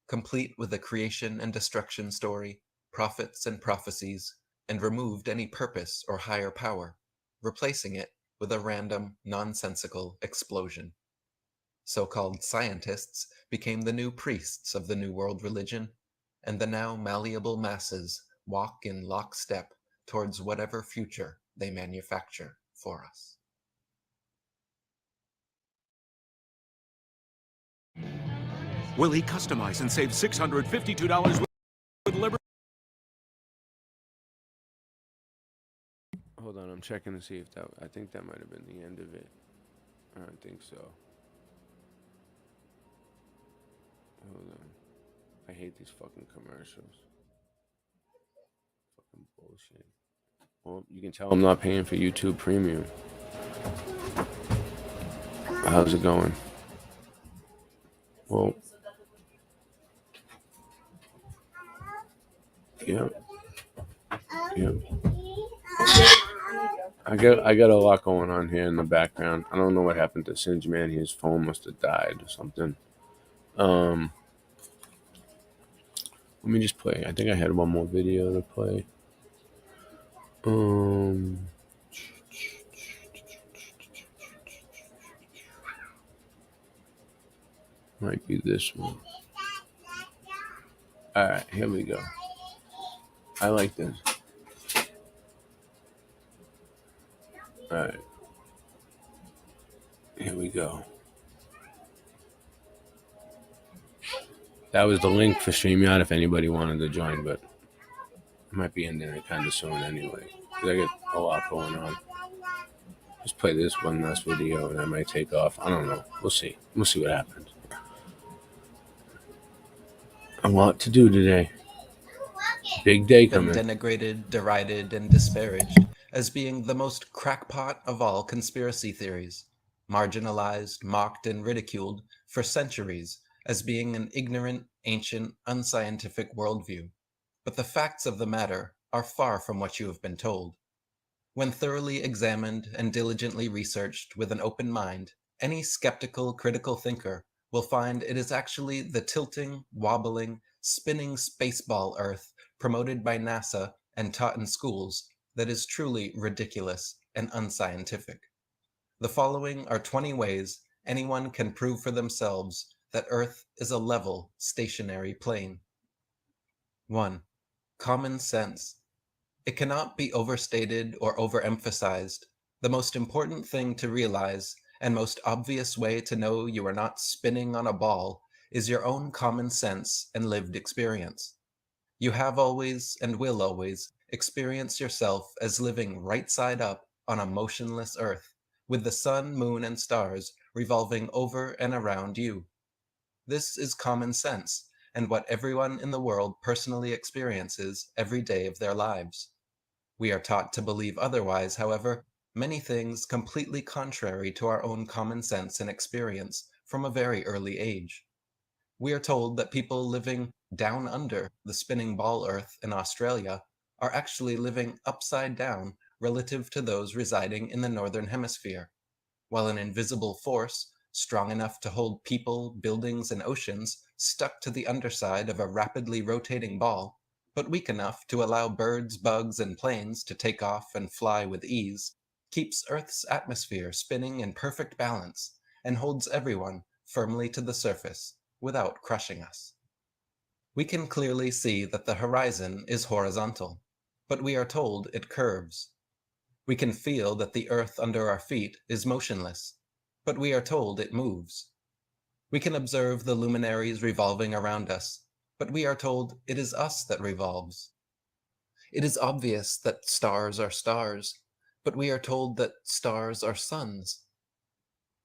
complete with a creation and destruction story, prophets and prophecies, and removed any purpose or higher power, replacing it with a random, nonsensical explosion. So-called scientists became the new priests of the New World religion, and the now malleable masses walk in lockstep towards whatever future they manufacture for us. Will he customize and save $652 with Liberty? Hold on, I'm checking to see if that... I think that might have been the end of it. I don't think so. Hold on. I hate these fucking commercials. Fucking bullshit. Well, you can tell I'm not paying for YouTube Premium. How's it going? Well... Yep. I got a lot going on here in the background. I don't know what happened to Singe Man. His phone must have died or something. Let me just play. I think I had one more video to play. Might be this one. Alright, here we go. I like this. Alright. Here we go. That was the link for StreamYard if anybody wanted to join, but I might be ending it kind of soon anyway, because I get a lot going on. Just play this one last video and I might take off. I don't know. We'll see. We'll see what happens. A lot to do today. Big day coming. Been denigrated, derided, and disparaged as being the most crackpot of all conspiracy theories, marginalized, mocked, and ridiculed for centuries as being an ignorant, ancient, unscientific worldview. But the facts of the matter are far from what you have been told. When thoroughly examined and diligently researched with an open mind, any skeptical, critical thinker will find it is actually the tilting, wobbling, spinning spaceball Earth promoted by NASA and taught in schools that is truly ridiculous and unscientific. The following are 20 ways anyone can prove for themselves that Earth is a level, stationary plane. 1. Common sense. It cannot be overstated or overemphasized. The most important thing to realize and most obvious way to know you are not spinning on a ball is your own common sense and lived experience. You have always and will always experience yourself as living right side up on a motionless earth, with the sun, moon, and stars revolving over and around you. This is common sense, and what everyone in the world personally experiences every day of their lives. We are taught to believe otherwise, however, many things completely contrary to our own common sense and experience from a very early age. We are told that people living down under the spinning ball Earth in Australia are actually living upside down relative to those residing in the Northern Hemisphere, while an invisible force, strong enough to hold people, buildings, and oceans stuck to the underside of a rapidly rotating ball, but weak enough to allow birds, bugs, and planes to take off and fly with ease, keeps Earth's atmosphere spinning in perfect balance and holds everyone firmly to the surface without crushing us. We can clearly see that the horizon is horizontal, but we are told it curves. We can feel that the earth under our feet is motionless, but we are told it moves. We can observe the luminaries revolving around us, but we are told it is us that revolves. It is obvious that stars are stars, but we are told that stars are suns.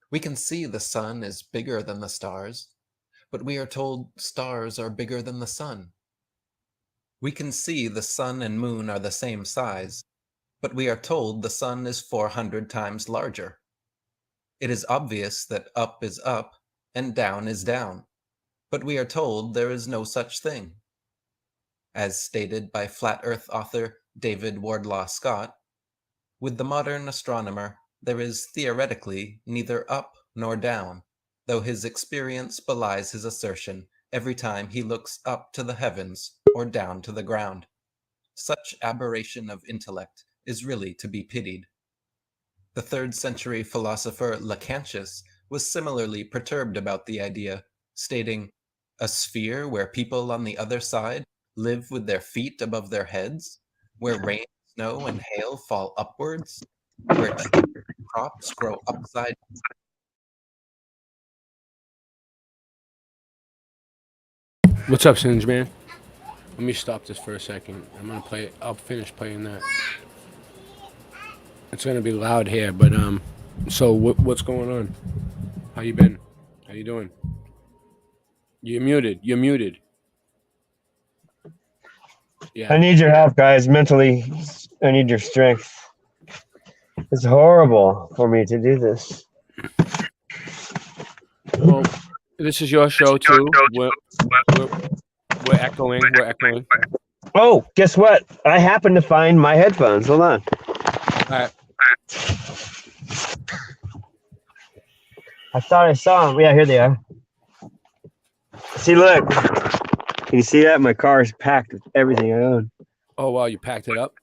We can see the sun is bigger than the stars, but we are told stars are bigger than the sun. We can see the sun and moon are the same size, but we are told the sun is 400 times larger. It is obvious that up is up and down is down, but we are told there is no such thing. As stated by flat earth author David Wardlaw Scott, with the modern astronomer, there is theoretically neither up nor down, though his experience belies his assertion every time he looks up to the heavens or down to the ground. Such aberration of intellect is really to be pitied. The 3rd century philosopher Lactantius was similarly perturbed about the idea, stating, "A sphere where people on the other side live with their feet above their heads, where rain, snow, and hail fall upwards, where trees and crops grow upside down." What's up, Singe Man? Let me stop this for a second. I'm gonna play it. I'll finish playing that. It's gonna be loud here, but so what's going on? How you been? How you doing? You're muted. You're muted. Yeah. I need your help, guys. Mentally, I need your strength. It's horrible for me to do this. Well, this is your show too. We're echoing. We're echoing. Oh, guess what? I happened to find my headphones. Hold on. All right. I thought I saw them. Yeah, here they are. See, look. Can you see that? My car is packed with everything I own. Oh wow, you packed it up?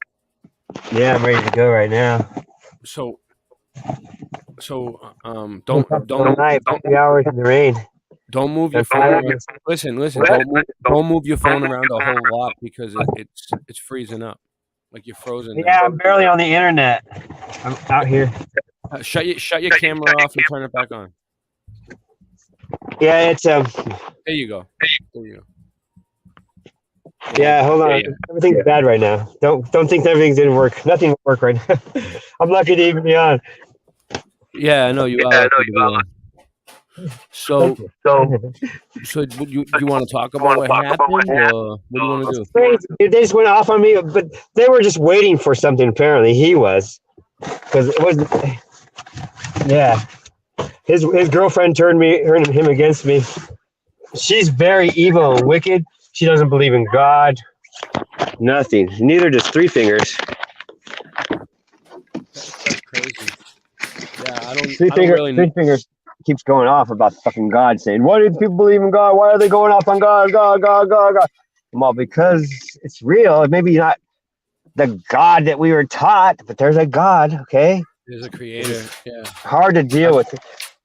Yeah, I'm ready to go right now. So don't 3 hours in the rain. Don't move your phone around. Listen. Don't move your phone around a whole lot because it's freezing up, like you're frozen. Yeah, I'm barely on the internet. I'm out here. Shut your camera off and turn it back on. Yeah, it's There you go. There you go. Yeah, hold on. Everything's bad right now. Don't think that everything didn't work. Nothing will work right now. I'm lucky to even be on. Yeah, I know you are. So you want to talk about what happened, or what do you want to do? Crazy. They just went off on me, but they were just waiting for something. Apparently, he was, because it was. Yeah, his girlfriend turned him against me. She's very evil and wicked. She doesn't believe in God. Nothing. Neither does Three Fingers. That's crazy. Yeah, I don't. Three Fingers keeps going off about fucking God, saying, "Why do people believe in God? Why are they going off on God? God." Well, because it's real. Maybe not the God that we were taught, but there's a God. Okay. There's a creator. Yeah. Hard to deal with.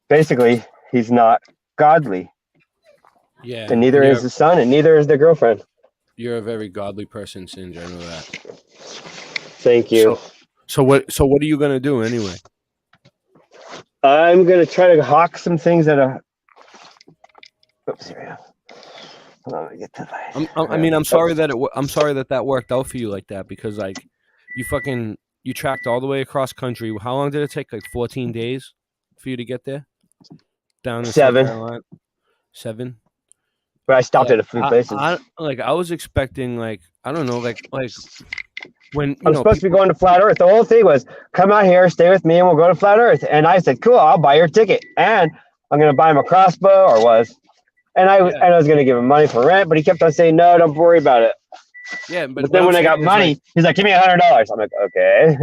Basically, he's not godly. Yeah. And neither is the son, and neither is the girlfriend. You're a very godly person, Singe. I know that. Thank you. So what are you gonna do anyway? I'm gonna try to hawk some things at a. Oops, here we go. Let me get to that. I'm sorry that I'm sorry that worked out for you like that, because like you tracked all the way across country. How long did it take? Like 14 days for you to get there? Down in 7. South Carolina? 7. But I stopped at a few places. I was expecting like I don't know like when I'm supposed to be going to Flat Earth. The whole thing was come out here, stay with me, and we'll go to Flat Earth. And I said, cool, I'll buy your ticket, and I'm gonna buy him a crossbow, or was. And I was going to give him money for rent, but he kept on saying, no, don't worry about it. Yeah, but then when I got money, he's like, give me $100. I'm like, okay.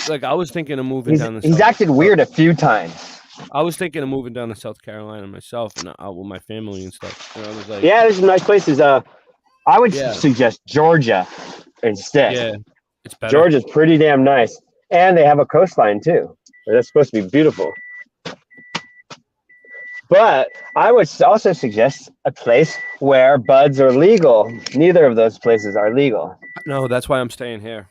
Like I was thinking of moving down. He's acted weird a few times. I was thinking of moving down to South Carolina myself and out with my family and stuff. And I was like, yeah, there's some nice places. I would suggest Georgia instead. Yeah, it's better. Georgia's pretty damn nice. And they have a coastline too. That's supposed to be beautiful. But I would also suggest a place where buds are legal. Neither of those places are legal. No, that's why I'm staying here.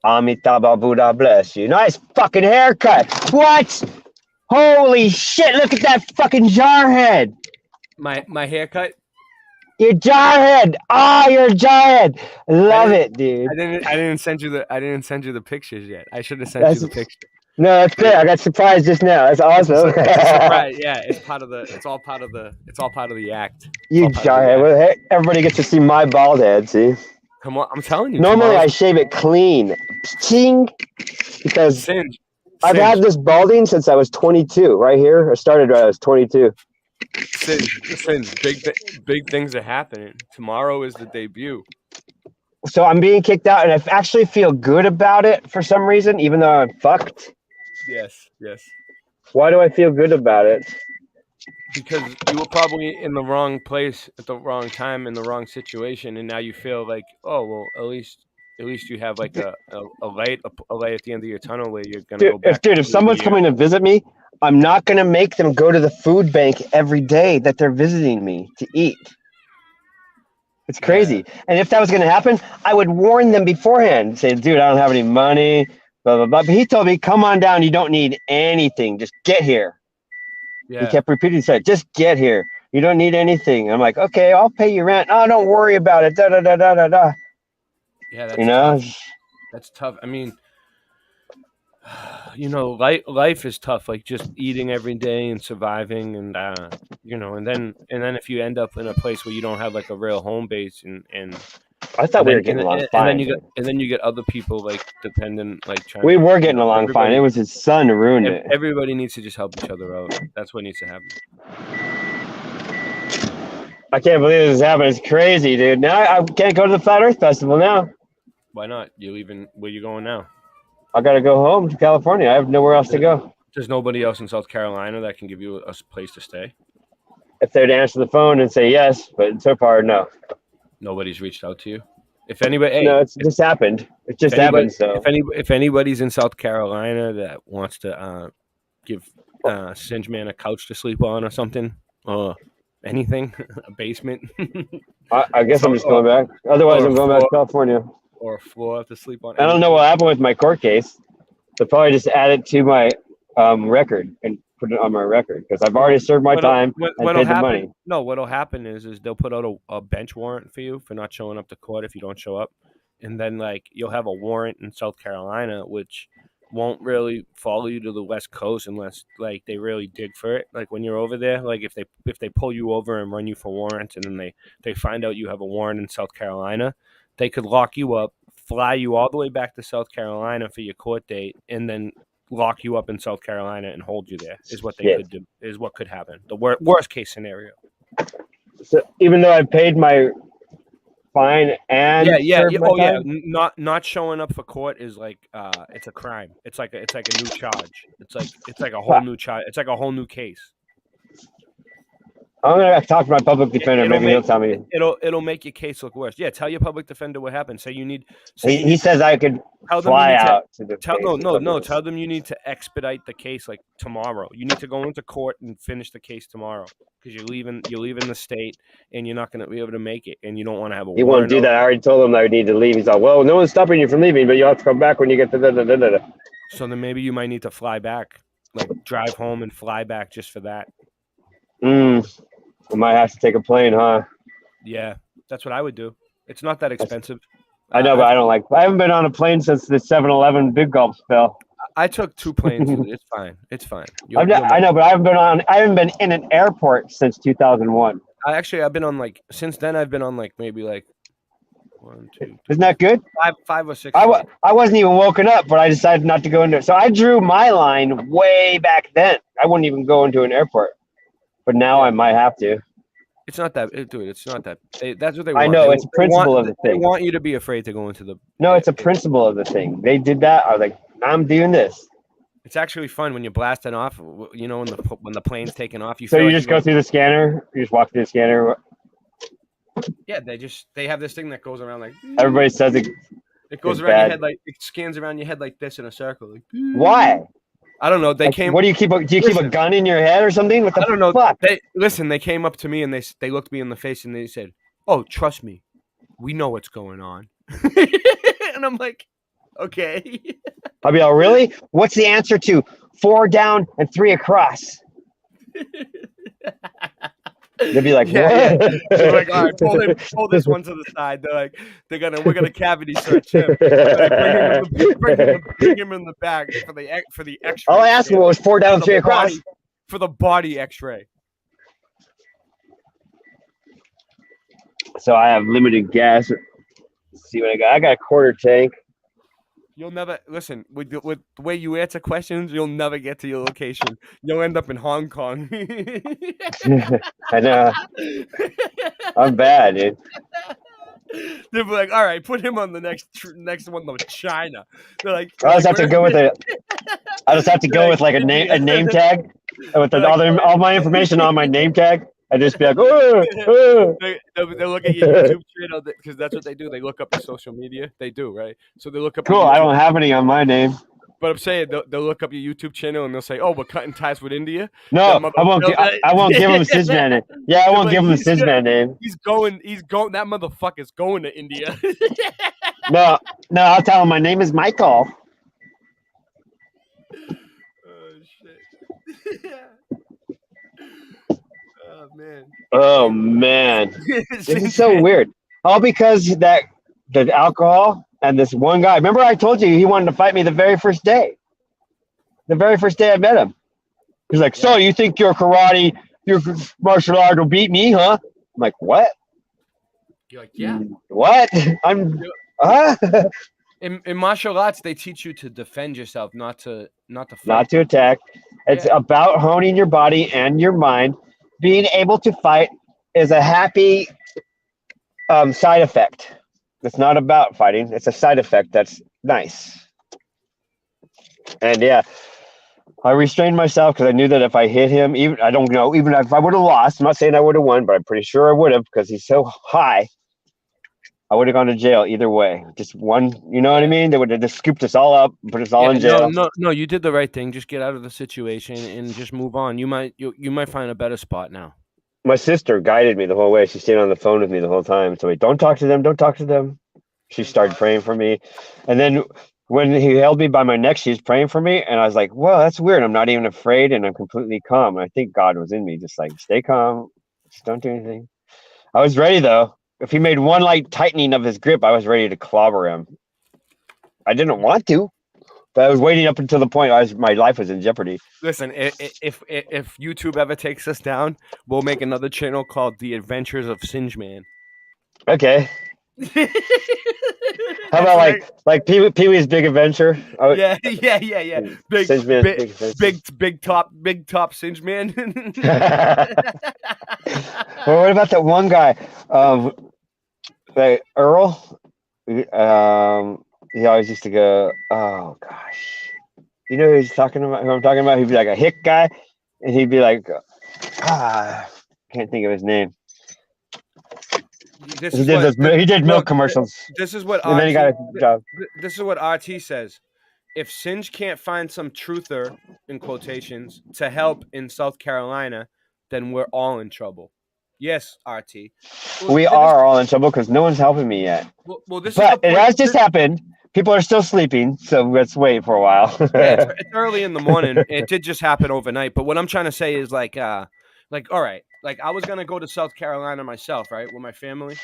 Amitabha Buddha bless you. Nice fucking haircut. What? Holy shit, look at that fucking jarhead. My haircut? Your jarhead. Your jarhead. Love it, dude. I didn't send you the pictures yet. I should have sent you the picture. No, that's good. I got surprised just now. That's awesome. Right, yeah, it's all part of the act. You jarhead. Well, hey, everybody gets to see my bald head, see? Come on, I'm telling you. Normally I shave it clean. Ching! Because I've had this balding since I was 22, right here. I started when I was 22. Since big things are happening. Tomorrow is the debut. So I'm being kicked out, and I actually feel good about it for some reason, even though I'm fucked. Yes. Why do I feel good about it? Because you were probably in the wrong place at the wrong time in the wrong situation, and now you feel like, oh well, at least you have like a light at the end of your tunnel where you're gonna go back. If someone's coming to visit me, I'm not gonna make them go to the food bank every day that they're visiting me to eat. It's crazy. And if that was going to happen, I would warn them beforehand. Say, dude, I don't have any money, blah, blah, blah. But he told me, come on down. You don't need anything. Just get here. Yeah. He kept repeating, said, just get here. You don't need anything. I'm like, okay, I'll pay you rent. Oh, don't worry about it. Da, da, da, da, da, da. Yeah, that's tough. That's tough. I mean, life is tough, like just eating every day and surviving, and and then if you end up in a place where you don't have like a real home base, and I thought we were getting along fine, and then you get other people like dependent, like trying. We were getting along fine. It was his son who ruined it. Everybody needs to just help each other out. That's what needs to happen. I can't believe this is happening. It's crazy, dude. Now I can't go to the Flat Earth Festival now. Why not? You're leaving. Where you going now? I got to go home to California. I have nowhere else to go. There's nobody else in South Carolina that can give you a place to stay? If they'd answer the phone and say yes, but so far, no. Nobody's reached out to you? If anybody... No, it's just happened. It just happened, so... If anybody's in South Carolina that wants to give Singe Man a couch to sleep on or something, anything, a basement... I guess I'm just going back. Otherwise, I'm going back to California. Or a floor to sleep on. I don't know what happened with my court case. They'll probably just add it to my record and put it on my record because I've already served my time and paid the money. No, what'll happen is they'll put out a bench warrant for you for not showing up to court if you don't show up, and then like you'll have a warrant in South Carolina which won't really follow you to the West Coast unless like they really dig for it. Like when you're over there, like if they pull you over and run you for warrants, and then they find out you have a warrant in South Carolina, they could lock you up, fly you all the way back to South Carolina for your court date, and then lock you up in South Carolina and hold you there. Is what they could do. Is what could happen. The worst case scenario. So even though I paid my fine and not showing up for court is like it's a crime. It's like a new charge. It's like a whole new charge. It's like a whole new case. I'm gonna talk to my public defender. Maybe he'll tell me. It'll make your case look worse. Yeah, tell your public defender what happened. Say you need. He says I could fly out to the. Tell them you need to expedite the case like tomorrow. You need to go into court and finish the case tomorrow because you're leaving the state and you're not going to be able to make it, and you don't want to have a. He won't do that. I already told him I need to leave. He's like, well, no one's stopping you from leaving, but you have to come back when you get to So then maybe you might need to fly back, like drive home and fly back just for that. I might have to take a plane, huh? Yeah, that's what I would do. It's not that expensive. I know, but I don't like. I haven't been on a plane since the 7-Eleven Big Gulp spell. I took 2 planes. It's fine. It's fine. I know, but I haven't been in an airport since 2001. I've been on since then. I've been on maybe 1, 2. Isn't that good? 5 or 6. I wasn't even woken up, but I decided not to go into it. So I drew my line way back then. I wouldn't even go into an airport, but now I might have to. It's not that, dude. It's not that. That's what they want. I know, it's a principle of the thing. They want you to be afraid to go into the. No, it's a principle of the thing. They did that. I was like, I'm doing this. It's actually fun when you're blasting off. You know, when the plane's taking off. So you just go through the scanner. You just walk through the scanner. Yeah, they have this thing that goes around like. Everybody says it. It goes around your head it scans around your head like this in a circle. Why? I don't know. They came. What do you keep? Do you keep a gun in your head or something? What the I don't know. fuck? They came up to me and they looked me in the face and they said, "Oh, trust me, we know what's going on." And I'm like, okay. I'll be all, really? What's the answer to 4 down and 3 across? They'll be like, yeah. what? They're like, all right, pull this one to the side. They're like, we're gonna cavity search him. Bring him in the bag for the X-ray. All I asked him was 4 down, 3 across. For the body X-ray. So I have limited gas. Let's see what I got. I got a quarter tank. You'll never listen with the way you answer questions. You'll never get to your location. You'll end up in Hong Kong. I know. I'm bad, dude. They'll be like, "All right, put him on the next one to China." They're like, I just have to go with I just have to go with like a name tag with all my information on my name tag. I just be like, They'll look at your YouTube channel because that's what they do. They look up your social media. They do, right? So they look up. Cool. I don't have any on my name. But I'm saying they'll look up your YouTube channel and they'll say, "Oh, we're cutting ties with India." No, I won't give him a Sizman name. Yeah, I won't give him a Sizman name. He's going. That motherfucker's going to India. No, I'll tell him my name is Michael. Oh shit. Oh man, this is so weird. All because the alcohol and this one guy. Remember, I told you he wanted to fight me the very first day. The very first day I met him, he's like, "So you think your martial art will beat me, huh?" I'm like, "What?" You're like, "Yeah." What? I'm. In martial arts, they teach you to defend yourself, not to fight. Not to attack. It's about honing your body and your mind. Being able to fight is a happy side effect. It's not about fighting. It's a side effect that's nice. And yeah, I restrained myself because I knew that if I hit him, even if I would have lost, I'm not saying I would have won, but I'm pretty sure I would have because he's so high. I would have gone to jail either way. Just one, you know what I mean? They would have just scooped us all up, put us all in jail. No, you did the right thing. Just get out of the situation and just move on. You might find a better spot now. My sister guided me the whole way. She stayed on the phone with me the whole time. So don't talk to them. Don't talk to them. She started praying for me. And then when he held me by my neck, she was praying for me. And I was like, well, that's weird. I'm not even afraid and I'm completely calm. And I think God was in me. Just like, stay calm. Just don't do anything. I was ready though. If he made one light tightening of his grip, I was ready to clobber him. I didn't want to, but I was waiting up until the point my life was in jeopardy. Listen, if YouTube ever takes us down, we'll make another channel called The Adventures of Singe Man. Okay. How about like Pee-wee's Big Adventure? Yeah. Big top Singe Man. Well, what about that one guy, Earl? He always used to go, oh gosh, you know who I'm talking about? He'd be like a hick guy, and he'd be like, can't think of his name. He did milk commercials. This is what and then he got a job. This is what RT says. If Singe can't find some truther, in quotations, to help in South Carolina, then we're all in trouble. Yes, RT. We are all in trouble because no one's helping me yet. But it has just happened. People are still sleeping, so let's wait for a while. It's early in the morning. It did just happen overnight. But what I'm trying to say is like, all right, like I was gonna go to South Carolina myself, right, with my family,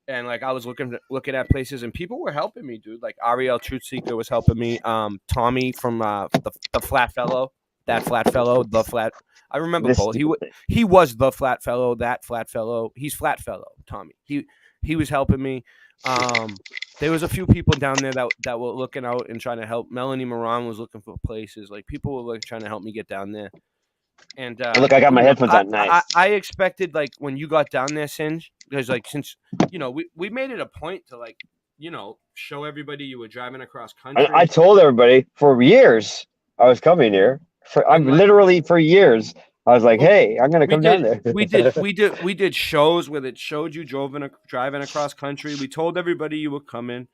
and like I was looking at places, and people were helping me, dude. Like Ariel Truthseeker was helping me. Tommy from the Flat Fellow, that Flat Fellow, the Flat. I remember both. He was the Flat Fellow, that Flat Fellow. He's Flat Fellow, Tommy. He was helping me. There was a few people down there that were looking out and trying to help. Melanie Moran was looking for places. Like people were like trying to help me get down there. And look, I got my headphones on. Nice. I expected like when you got down there, Singe, because like since we made it a point to like show everybody you were driving across country. I told everybody for years I was coming here. Literally for years. I was like, hey, I'm gonna come down there. we did shows where it showed you driving across country. We told everybody you were coming.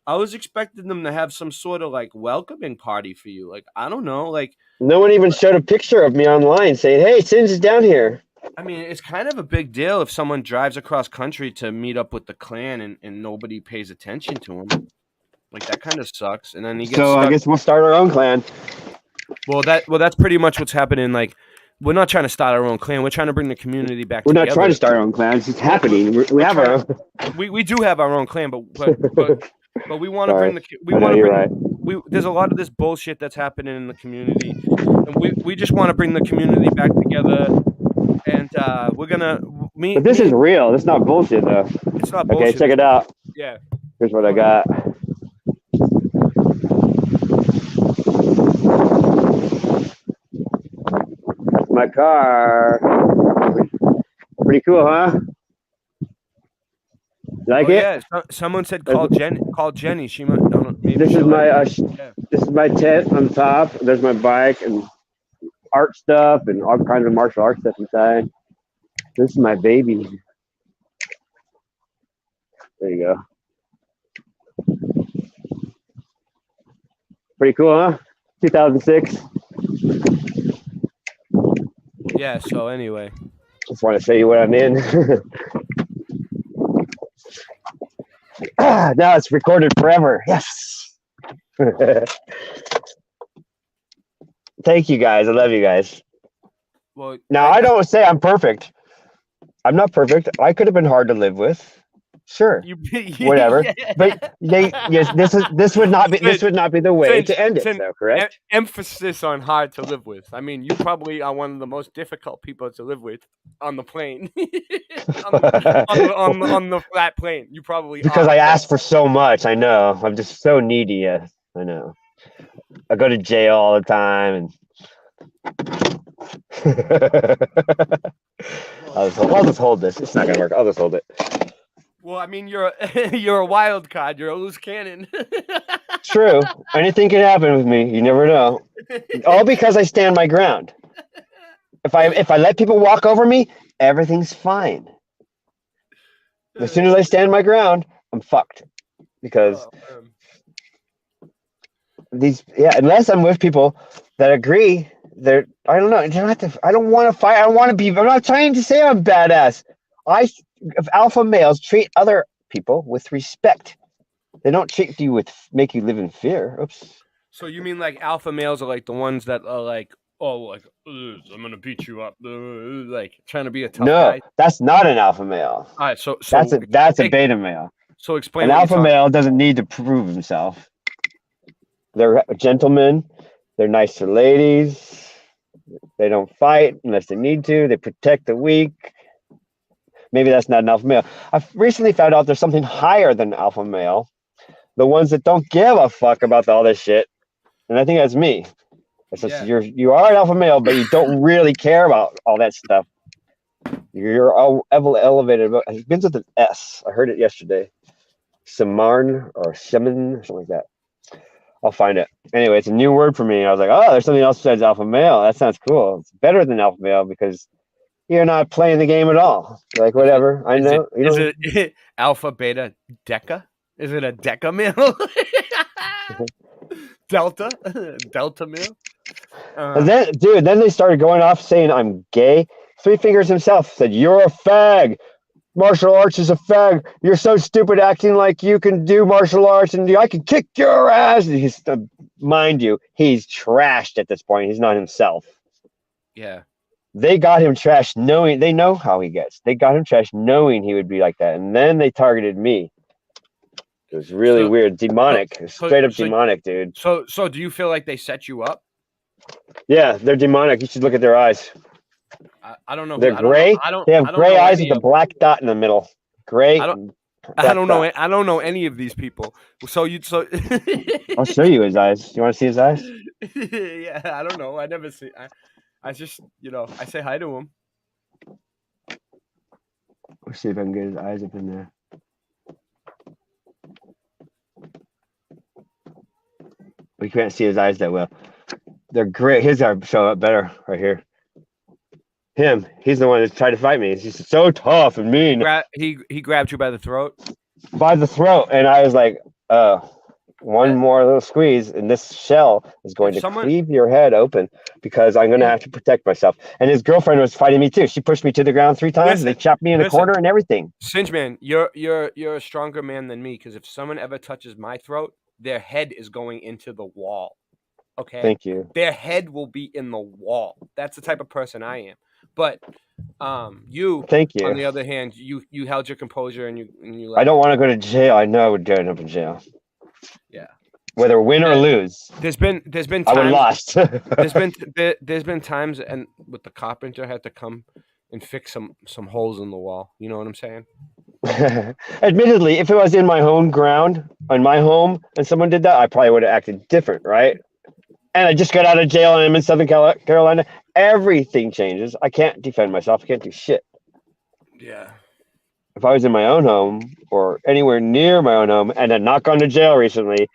I was expecting them to have some sort of like welcoming party for you. Like, I don't know, like no one even showed a picture of me online saying, hey, Singe is down here. I mean, it's kind of a big deal if someone drives across country to meet up with the clan and nobody pays attention to him. Like that kind of sucks. And then he gets I guess we'll start our own clan. Well, that's pretty much what's happening. Like, we're not trying to start our own clan. We're trying to bring the community back together. We're not trying to start our own clan. It's just happening. We have our own. We do have our own clan, but we want to bring there's a lot of this bullshit that's happening in the community, and we just want to bring the community back together. And we're gonna But this is real. This is not bullshit, though. It's not bullshit. Okay, check it out. Yeah. Here's what I got. That's my car. Pretty cool, huh? Like it? Yeah. Someone said call Jenny. Call Jenny. She might. Maybe this is my this is my tent on top. There's my bike and art stuff and all kinds of martial arts stuff inside. This is my baby. There you go. Pretty cool, huh? 2006. Yeah. So anyway, just want to show you what I'm in. Now it's recorded forever. Yes. Thank you guys. I love you guys. Well, now I don't say I'm perfect. I'm not perfect. I could have been hard to live with. Sure. Whatever. Yeah. But yes, this would not be the way to end it, though, correct? Emphasis on hard to live with. I mean, you probably are one of the most difficult people to live with on the plane. on the flat plane. You probably because I ask for so much. I know. I'm just so needy. Yes, I know. I go to jail all the time and I'll just hold this. It's not gonna work. I'll just hold it. Well, I mean, you're a wild card. You're a loose cannon. True. Anything can happen with me. You never know. All because I stand my ground. If I let people walk over me, everything's fine. As soon as I stand my ground, I'm fucked. Because unless I'm with people that agree, I don't know. I don't want to fight. I don't want to be. I'm not trying to say I'm badass. If alpha males treat other people with respect, they don't treat you make you live in fear. Oops. So you mean like alpha males are like the ones that are like, I'm gonna beat you up, like trying to be a tough guy? No, that's not an alpha male. All right, so that's a beta male. So explain. An alpha male doesn't need to prove himself. They're gentlemen. They're nice to ladies. They don't fight unless they need to. They protect the weak. Maybe that's not an alpha male. I've recently found out there's something higher than alpha male. The ones that don't give a fuck about all this shit. And I think that's me. It's just, you are an alpha male, but you don't really care about all that stuff. You're elevated. It begins with an S. I heard it yesterday. Samarn or Shemin, something like that. I'll find it. Anyway, it's a new word for me. I was like, oh, there's something else besides alpha male. That sounds cool. It's better than alpha male because you're not playing the game at all. Like, whatever. I know. Is it alpha, beta, deca? Is it a deca male? Delta male? And then they started going off saying I'm gay. Three Fingers himself said, you're a fag. Martial arts is a fag. You're so stupid acting like you can do martial arts and I can kick your ass. Mind you, he's trashed at this point. He's not himself. Yeah. They got him trashed knowing they know how he gets. They got him trashed knowing he would be like that, and then they targeted me. It was really weird, demonic, straight up demonic, dude. So do you feel like they set you up? Yeah, they're demonic. You should look at their eyes. I don't know. They're gray. They have gray eyes with a black dot in the middle. Gray. I don't know. I don't know any of these people. So I'll show you his eyes. You want to see his eyes? Yeah, I don't know. I never see. I just, I say hi to him. Let's see if I can get his eyes up in there. We can't see his eyes that well. They're great. His are show up better right here. He's the one that tried to fight me. He's so tough and mean. He grabbed you by the throat? By the throat. And I was like, one more little squeeze, and this shell is going to cleave your head open because I'm going to have to protect myself. And his girlfriend was fighting me too. She pushed me to the ground 3 times. And they chopped me in the corner and everything. Singe man, you're a stronger man than me because if someone ever touches my throat, their head is going into the wall. Okay. Thank you. Their head will be in the wall. That's the type of person I am. But you, thank you. On the other hand, you held your composure and you. I don't want to go to jail. I know I would end up in jail. Yeah. Whether win or lose. There's been times, I would lost. there's been times and with the carpenter had to come and fix some holes in the wall. You know what I'm saying? Admittedly, if it was in my home ground, on my home, and someone did that, I probably would have acted different, right? And I just got out of jail and I'm in Southern Carolina. Everything changes. I can't defend myself. I can't do shit. Yeah. If I was in my own home or anywhere near my own home and had not gone to jail recently,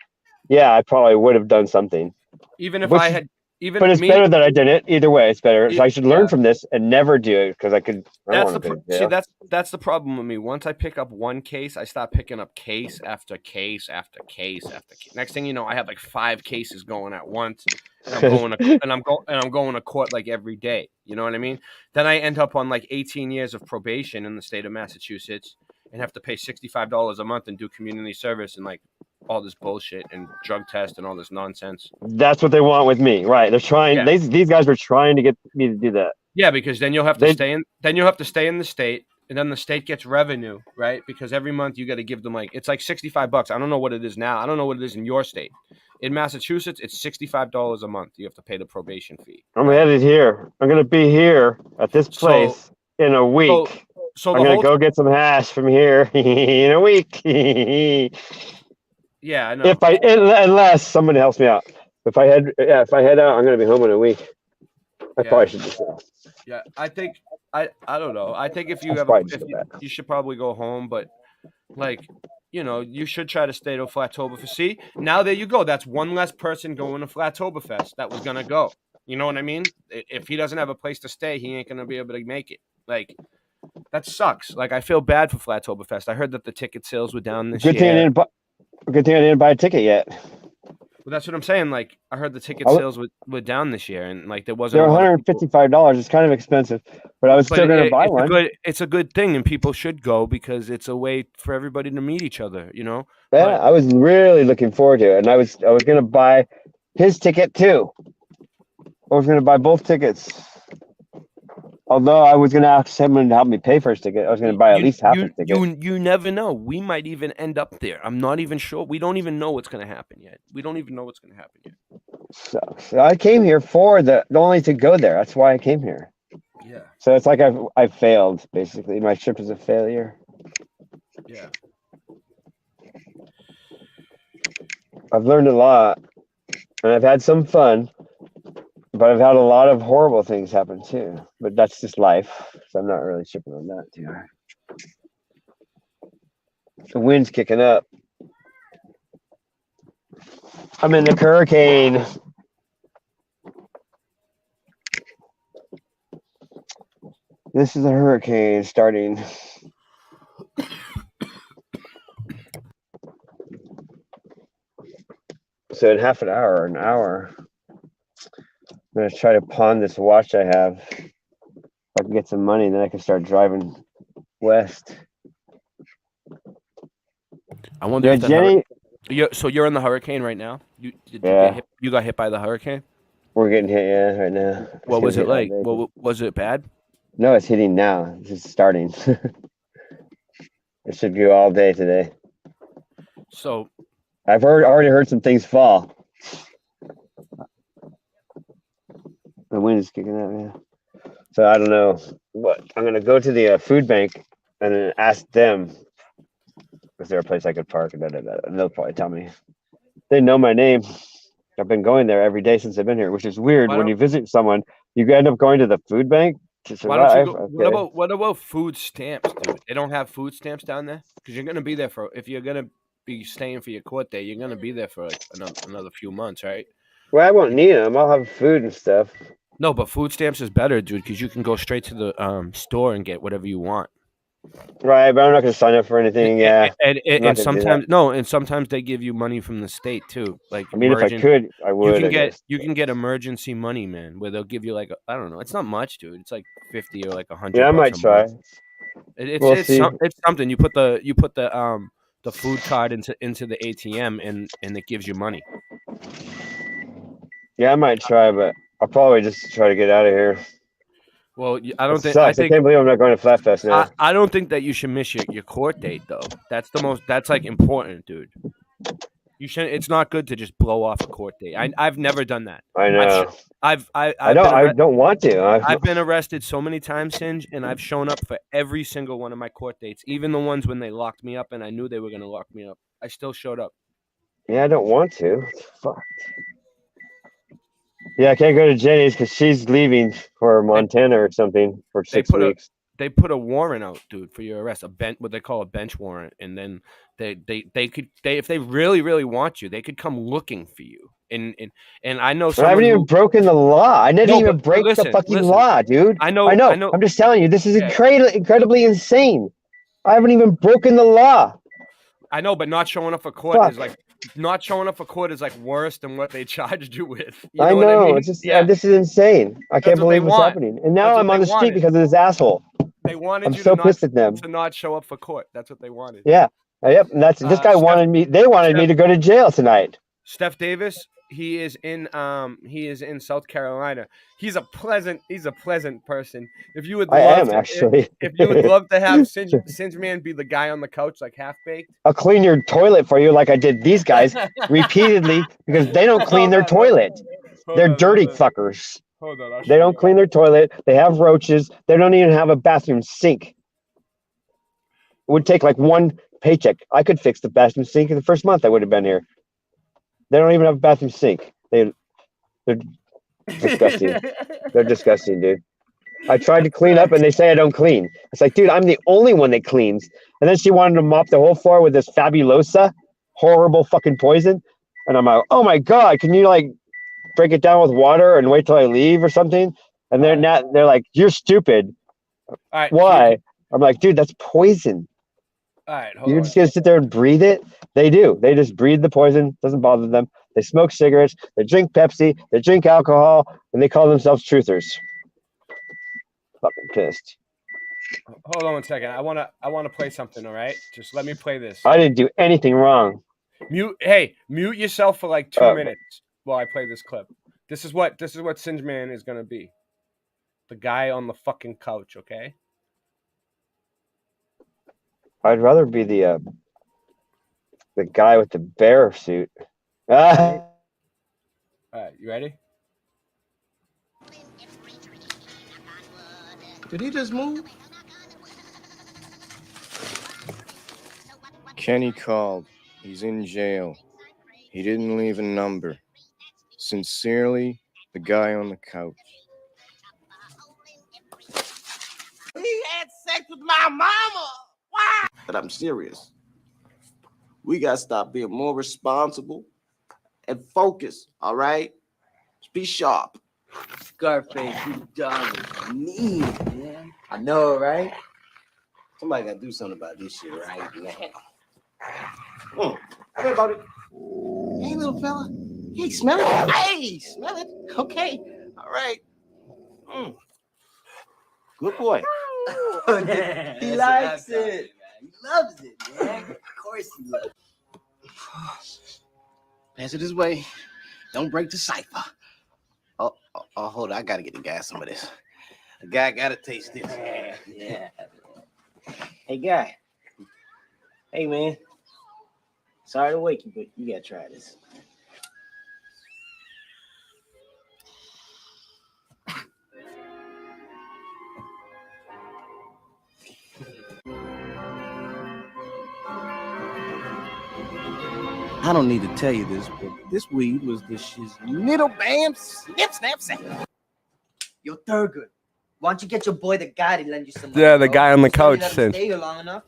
yeah, I probably would have done something. Even if I had, but it's better that I did it. Either way, it's better. So I should learn from this and never do it because I could. That's the problem with me. Once I pick up one case, I start picking up case after case after case after case. Next thing you know, I have like 5 cases going at once, and I'm going to court like every day. You know what I mean? Then I end up on like 18 years of probation in the state of Massachusetts and have to pay $65 a month and do community service and like all this bullshit and drug test and all this nonsense. That's what they want with me, right? They're trying. Yeah. These guys were trying to get me to do that. Yeah, because then you'll have to stay in. Then you'll have to stay in the state, and then the state gets revenue, right? Because every month you got to give them like it's like $65. I don't know what it is now. I don't know what it is in your state. In Massachusetts, it's $65 a month. You have to pay the probation fee. I'm headed here. I'm gonna be here at this place in a week. So I'm gonna go get some hash from here in a week. Yeah, I know. Unless somebody helps me out. If I head out, I'm gonna be home in a week. I probably should just. Yeah, I think I don't know. I think if you you should probably go home, but like you should try to stay to Flattoberfest. See, now there you go. That's one less person going to Flattoberfest that was gonna go. You know what I mean? If he doesn't have a place to stay, he ain't gonna be able to make it. Like that sucks. Like I feel bad for Flattoberfest. I heard that the ticket sales were down this year. Good thing I didn't buy a ticket yet. Well, that's what I'm saying. Like, I heard the ticket sales were down this year, and like there wasn't. They're $155. It's kind of expensive, but I was still going to buy one. It's a good thing, and people should go because it's a way for everybody to meet each other. You know. Yeah, I was really looking forward to it, and I was going to buy his ticket too. I was going to buy both tickets. Although I was going to ask someone to help me pay for his ticket, I was going to buy at least half a ticket. You never know. We might even end up there. I'm not even sure. We don't even know what's going to happen yet. So I came here for only to go there. That's why I came here. Yeah. So it's like I've failed, basically. My trip is a failure. Yeah. I've learned a lot, and I've had some fun. But I've had a lot of horrible things happen too. But that's just life. So I'm not really tripping on that too. The wind's kicking up. I'm in the hurricane. This is a hurricane starting. So in half an hour, I'm going to try to pawn this watch I have. If I can get some money, then I can start driving west. I wonder if Jenny. So you're in the hurricane right now? You got hit by the hurricane? We're getting hit, right now. It's What gonna was it hit all like? day. What was it bad? No, it's hitting now. It's just starting. It should go all day today. So I've already heard some things fall. The wind is kicking up, yeah. So I don't know what I'm gonna go to the food bank and then ask them, is there a place I could park? And they'll probably tell me. They know my name. I've been going there every day since I've been here, which is weird. When you visit someone, you end up going to the food bank to survive. Why don't you go, Okay. what about food stamps, dude? They don't have food stamps down there because you're gonna be there for if you're gonna be staying for your court day, you're gonna be there for like another few months, right? Well, I won't need them. I'll have food and stuff. No, but food stamps is better, dude, because you can go straight to the store and get whatever you want. Right, but I'm not going to sign up for anything. Yeah, And sometimes they give you money from the state too. Like I mean, if I could, I would. You can get emergency money, man, where they'll give you like I don't know. It's not much, dude. It's like 50 or like 100. Yeah, I might try. It's something. You put the food card into the ATM and it gives you money. Yeah, I might try, but I'll probably just try to get out of here. Well, I don't think. I can't believe I'm not going to Flat Fest now. I don't think that you should miss your court date though. That's like important, dude. You shouldn't. It's not good to just blow off a court date. I've never done that. I know. I don't want to. I've been arrested so many times, Singe, and I've shown up for every single one of my court dates, even the ones when they locked me up and I knew they were going to lock me up. I still showed up. Yeah, I don't want to. Fuck. Yeah, I can't go to Jenny's because she's leaving for Montana or something for 6 weeks. They put a warrant out, dude, for your arrest. What they call a bench warrant, and then they could if they really want you, they could come looking for you. And I know I haven't even broken the law. I didn't even break listen, the fucking law, dude. I know. I'm just telling you, this is incredibly insane. I haven't even broken the law. I know, but not showing up for court is like. Not showing up for court is like worse than what they charged you with. You know I know. What I mean? It's just this is insane. I can't believe what's happening. And now I'm on the street because of this asshole. They wanted I'm you so to pissed at them. to not show up for court. That's what they wanted. Yeah. Yep. And this guy wanted me. They wanted me to go to jail tonight. Steph Davis. He is in South Carolina. He's a pleasant person. If you would love actually. If you would love to have Singe Man be the guy on the couch like Half Baked. I'll clean your toilet for you like I did these guys repeatedly because they don't clean their toilet. They're dirty fuckers. Hold on, they don't clean their toilet. They have roaches. They don't even have a bathroom sink. It would take like one paycheck. I could fix the bathroom sink in the first month I would have been here. They don't even have a bathroom sink. They're disgusting. They're disgusting, dude. I tried to clean up and they say I don't clean. It's like, dude, I'm the only one that cleans. And then she wanted to mop the whole floor with this Fabulosa, horrible fucking poison. And I'm like, oh my God, can you like break it down with water and wait till I leave or something? And they're like, you're stupid. Right, why? I'm like, dude, that's poison. All right, You're just gonna sit there and breathe it? They do. They just breathe the poison. Doesn't bother them. They smoke cigarettes. They drink Pepsi. They drink alcohol, and they call themselves truthers. Fucking pissed. Hold on 1 second. I wanna play something. All right, just let me play this. I didn't do anything wrong. Mute yourself for like 2 minutes while I play this clip. This is what Singe Man is gonna be. The guy on the fucking couch. Okay. I'd rather be the guy with the bear suit. All right, you ready? Did he just move? Kenny called. He's in jail. He didn't leave a number. Sincerely, the guy on the couch. He had sex with my mama. Wow. But I'm serious. We got to stop being more responsible and focus, all right? Just be sharp. Scarface, you done mean, man. I know, right? Somebody got to do something about this shit right now. Hey, about it. Hey, little fella. Hey, smell it. Hey, smell it. Okay. All right. Good boy. He likes it. He loves it, man. Of course he loves it. Pass it his way. Don't break the cipher. Oh, hold on. I gotta get the guy some of this. The guy gotta taste this. Yeah. Hey, guy. Hey, man. Sorry to wake you, but you gotta try this. I don't need to tell you this, but this weed was the shiz little bam snip snap snap. Yo, Thurgood, why don't you get your boy the guy to lend you some money? Yeah, the bro? guy on the So you couch let him said. stay here long enough.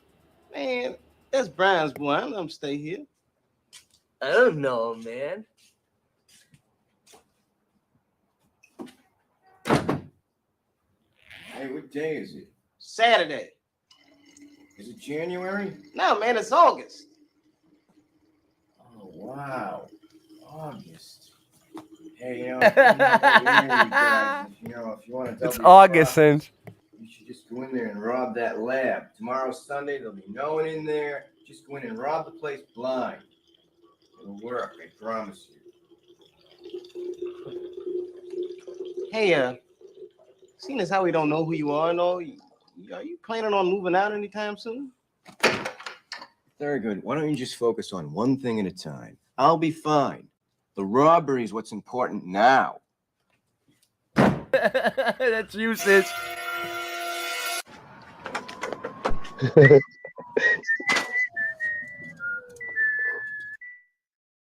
Man, that's Brian's boy. I don't let him stay here. I don't know, man. Hey, what day is it? Saturday. Is it January? No, man, it's August. Oh, wow. August. Hey, you know, if you want to double It's your August, profits, Singe. you should just go in there and rob that lab. Tomorrow's Sunday. There'll be no one in there. Just go in and rob the place blind. It'll work, I promise you. Hey, seeing as how we don't know who you are and all, are you planning on moving out anytime soon? Very good. Why don't you just focus on one thing at a time? I'll be fine. The robbery is what's important now. That's usage.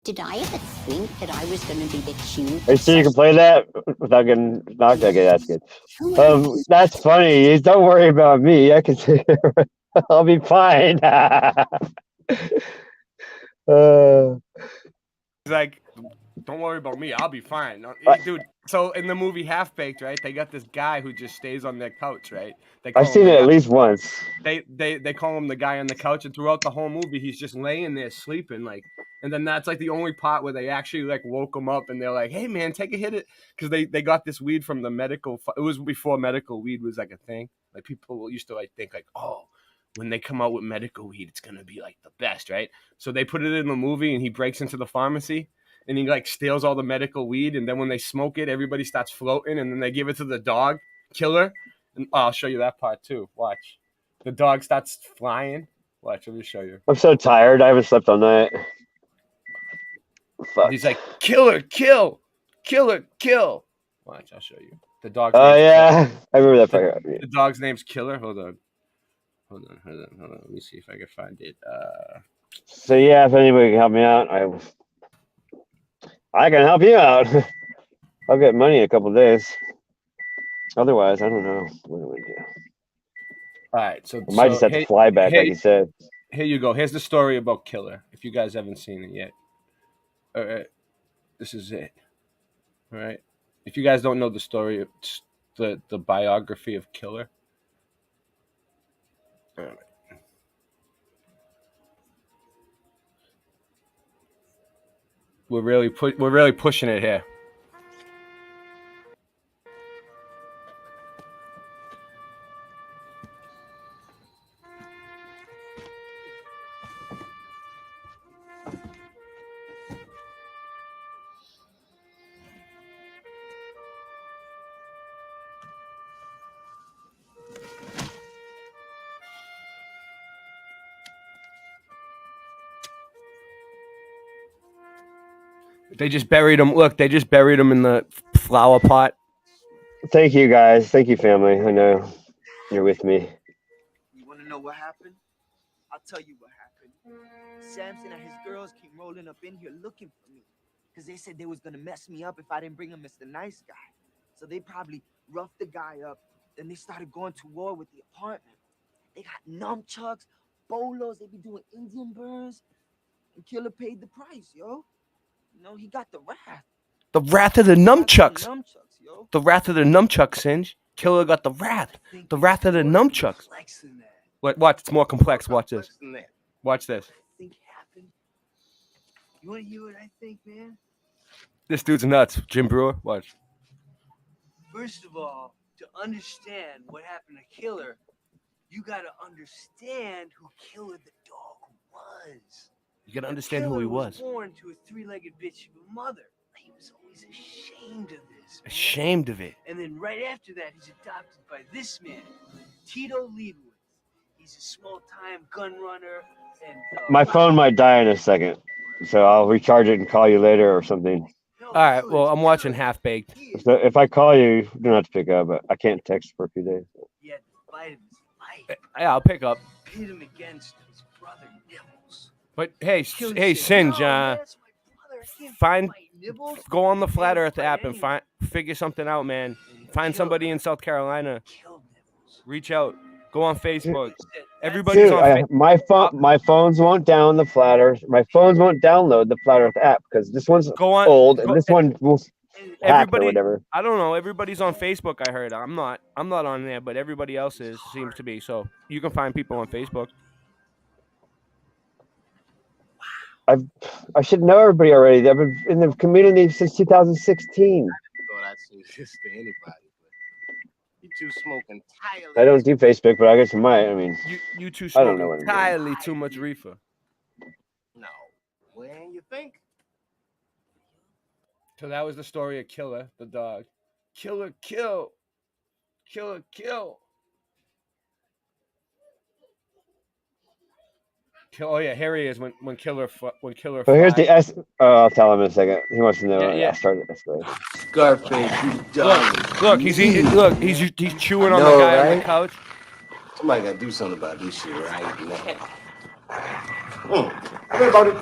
Did I ever think that I was going to be the cute? Are you sure you can play that without getting knocked? Okay, that's good. That's funny. Don't worry about me. I can take it. I'll be fine. He's like, don't worry about me. I'll be fine. Dude, so in the movie Half Baked, right, they got this guy who just stays on their couch, right? They call I've him seen the it at guy- least once. They call him the guy on the couch, and throughout the whole movie, he's just laying there sleeping, like. And then that's like the only part where they actually like woke him up, and they're like, "Hey man, take a hit," because they got this weed from the medical. It was before medical weed was like a thing. Like people used to like think like, "Oh, when they come out with medical weed, it's gonna be like the best," right? So they put it in the movie, and he breaks into the pharmacy, and he like steals all the medical weed, and then when they smoke it, everybody starts floating, and then they give it to the dog killer. And I'll show you that part too. Watch, the dog starts flying. Watch, let me show you. I'm so tired. I haven't slept all night. Fuck. He's like, killer, kill, killer, kill. Watch, I'll show you. The dog's Oh name's yeah, Killer. I remember that part. The dog's name's Killer. Hold on. Let me see if I can find it. So yeah, if anybody can help me out, I can help you out. I'll get money in a couple of days. Otherwise, I don't know. What do we do? All right, so I might just have to fly back, like you said. Here you go. Here's the story about Killer. If you guys haven't seen it yet. All right, this is it. All right, if you guys don't know the story, it's the biography of Killer. All right. We're really pushing it here. They just buried him. Look, they just buried him in the flower pot. Thank you, guys. Thank you, family. I know you're with me. You want to know what happened? I'll tell you what happened. Samson and his girls came rolling up in here looking for me because they said they was going to mess me up if I didn't bring them Mr. Nice Guy. So they probably roughed the guy up. Then they started going to war with the apartment. They got nunchucks, bolos. They be doing Indian burns. And Killer paid the price, yo. You know, he got the wrath. The wrath of the nunchucks. Nunchucks, yo. The wrath of the nunchucks, Singe. Killer got the wrath. The wrath of the nunchucks. Watch, it's more complex. Watch this. Watch this. Think happened. You want to hear what I think, man? This dude's nuts. Jim Brewer. Watch. First of all, to understand what happened to Killer, you gotta understand who Killer the dog was. You gotta understand who he was. Born to a three-legged bitch of a mother. He was always ashamed of this. this. Man. Ashamed of it. And then right after that, he's adopted by this man, Tito Leibowitz. He's a small-time gun runner. And My phone might die in a second, so I'll recharge it and call you later or something. All right. Well, I'm watching Half Baked. So if I call you, you don't have to pick up. But I can't text for a few days. he had to fight him. Yeah, I'll pick up. Pit him against his brother Nibbles. But hey, Singe, go on the Flat Earth app and figure something out, man. Find somebody in South Carolina. Reach out. Go on Facebook. Everybody's Dude, on Facebook. my phones won't down the Flat Earth. My phones won't download the Flat Earth app because this one's old and this one will hack or whatever. I don't know. Everybody's on Facebook. I heard. I'm not on there, but everybody else seems to be. So you can find people on Facebook. I should know everybody already. I've been in the community since 2016. I thought I'd say this to anybody, but you two smoke entirely. I don't do Facebook, but I guess you might. I mean, You two I don't smoke know what I'm doing. entirely too much reefer. No. When you think? So that was the story of Killer, the dog. Killer, kill. Killer, kill. Oh yeah, here he is when Killer. So here's the S. Oh, I'll tell him in a second. He wants to know. Yeah. I started this way. Scarface, you done. Look, he's eating. Look, he's chewing on No, the guy on right? the couch. Somebody gotta do something about this shit right now. What about it?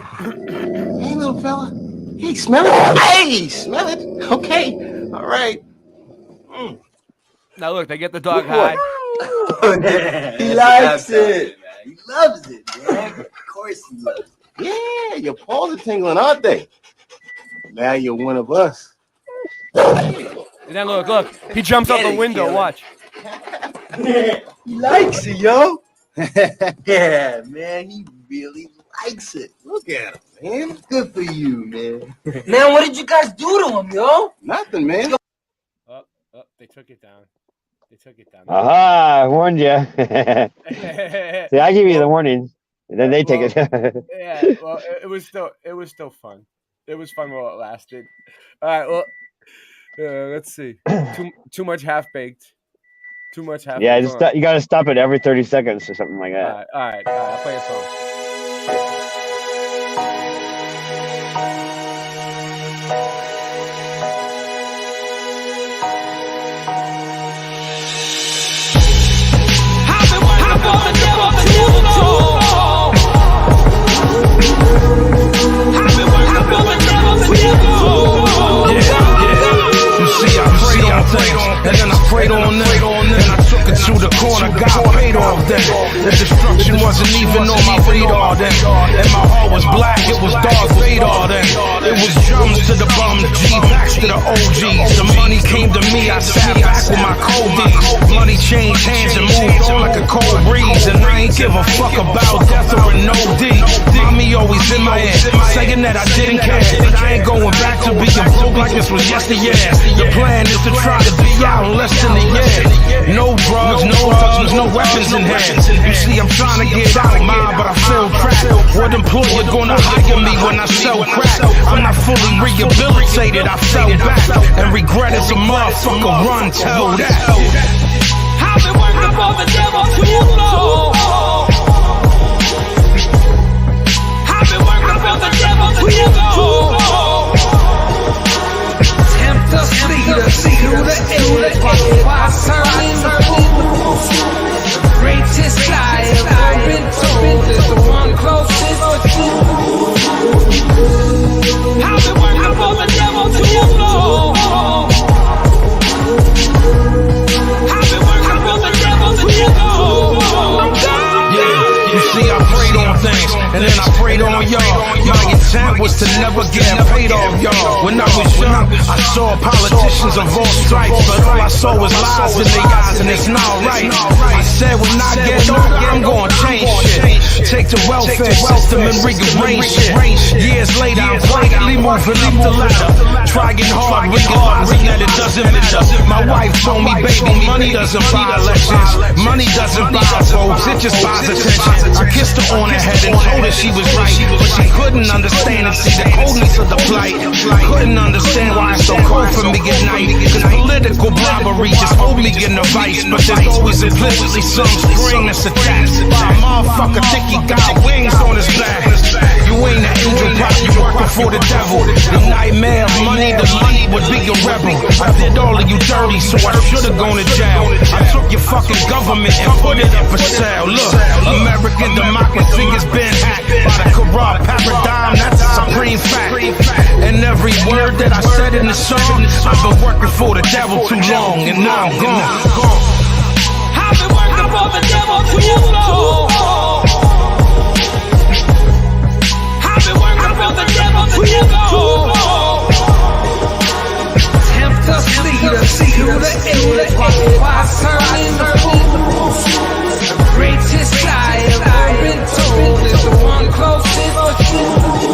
Hey, little fella. Hey, smell it. Hey, smell it. Okay. All right. Now look, they get the dog high. He likes it. He loves it, man. Of course he loves it. Yeah, your paws are tingling, aren't they? Now you're one of us. And then look, he jumps out the window. Watch. He likes it, yo. Yeah, man, he really likes it. Look at him, man. Good for you, man. Man, what did you guys do to him, yo? Nothing, man. Oh, they took it down. They took it down. Aha! I warned you. See, I give you the warning, and then they take it. Yeah, well, it was still fun. It was fun while it lasted. All right, well, let's see. Too much Half Baked. Too much Half. Yeah, just you got to stop it every 30 seconds or something like that. All right. I'll play a song. And then I prayed on them, and I took it to the corner, got paid off then. The destruction wasn't even on my radar then. And my heart was black, it was Darth Vader then. It was drums to the bum, G-backs to the OGs. The money came to me, I sat back with my Kobe's. Money changed hands and moved on like a cold breeze. And I ain't give a fuck about death or a no D. Mommy always in my head, saying that I didn't care. I ain't going back to being broke like this was yesteryear. The plan is to try to be out in less than a year. No drugs, no hugs, no weapons in hand. You see, I'm trying to get out mine, but I feel trapped. What employer gonna hire me when I sell crack? I'm not fully rehabilitated, I fell back. And regret is a motherfucker, run, tell that. I've been working for the devil too long. I've been working for the devil too long. Tempt us, lead us through the air, while serving the food. The greatest lie I've ever been told is the one closest to truth. I've been working for the devil too long. I've been working for the devil too long. Yeah, you see, I prayed on things, and then I prayed on y'all. My intent was to never get paid off y'all. When I was young, I saw politicians of all stripes, but all I saw was lies in their eyes, and it's not right. I said when I get older, I'm gonna change shit. Take the welfare system and rearrange shit. Years later, I'm quietly moving up the ladder, trying hard, realizing that it doesn't matter. My wife told me, baby, money doesn't buy elections, money doesn't buy votes, it just buys attention. I kissed her on the head and told her she was right, but she couldn't understand and see the coldness pulse of the plight. Couldn't understand why it's so cold for me at night. Cause political bribery just hold me in the vice. But there's always implicitly some string that's attached by a motherfucker think he got wings on his back. You ain't an angel, probably working for the devil. The nightmare of money to lead would be a rebel. I did all of you dirty, so I should've gone to jail. I took your fucking government and put it up for sale. Look, American democracy has been hacked by the corrupt paradigm, that's a supreme fact. And every word that I said in the song, I've been working for the devil too long, and now I'm gone. I've been working for the devil too long. I've been working for the devil too long. Tempt us, lead us to the end. Why serving the fools? The greatest I ever been told is the one closest to you.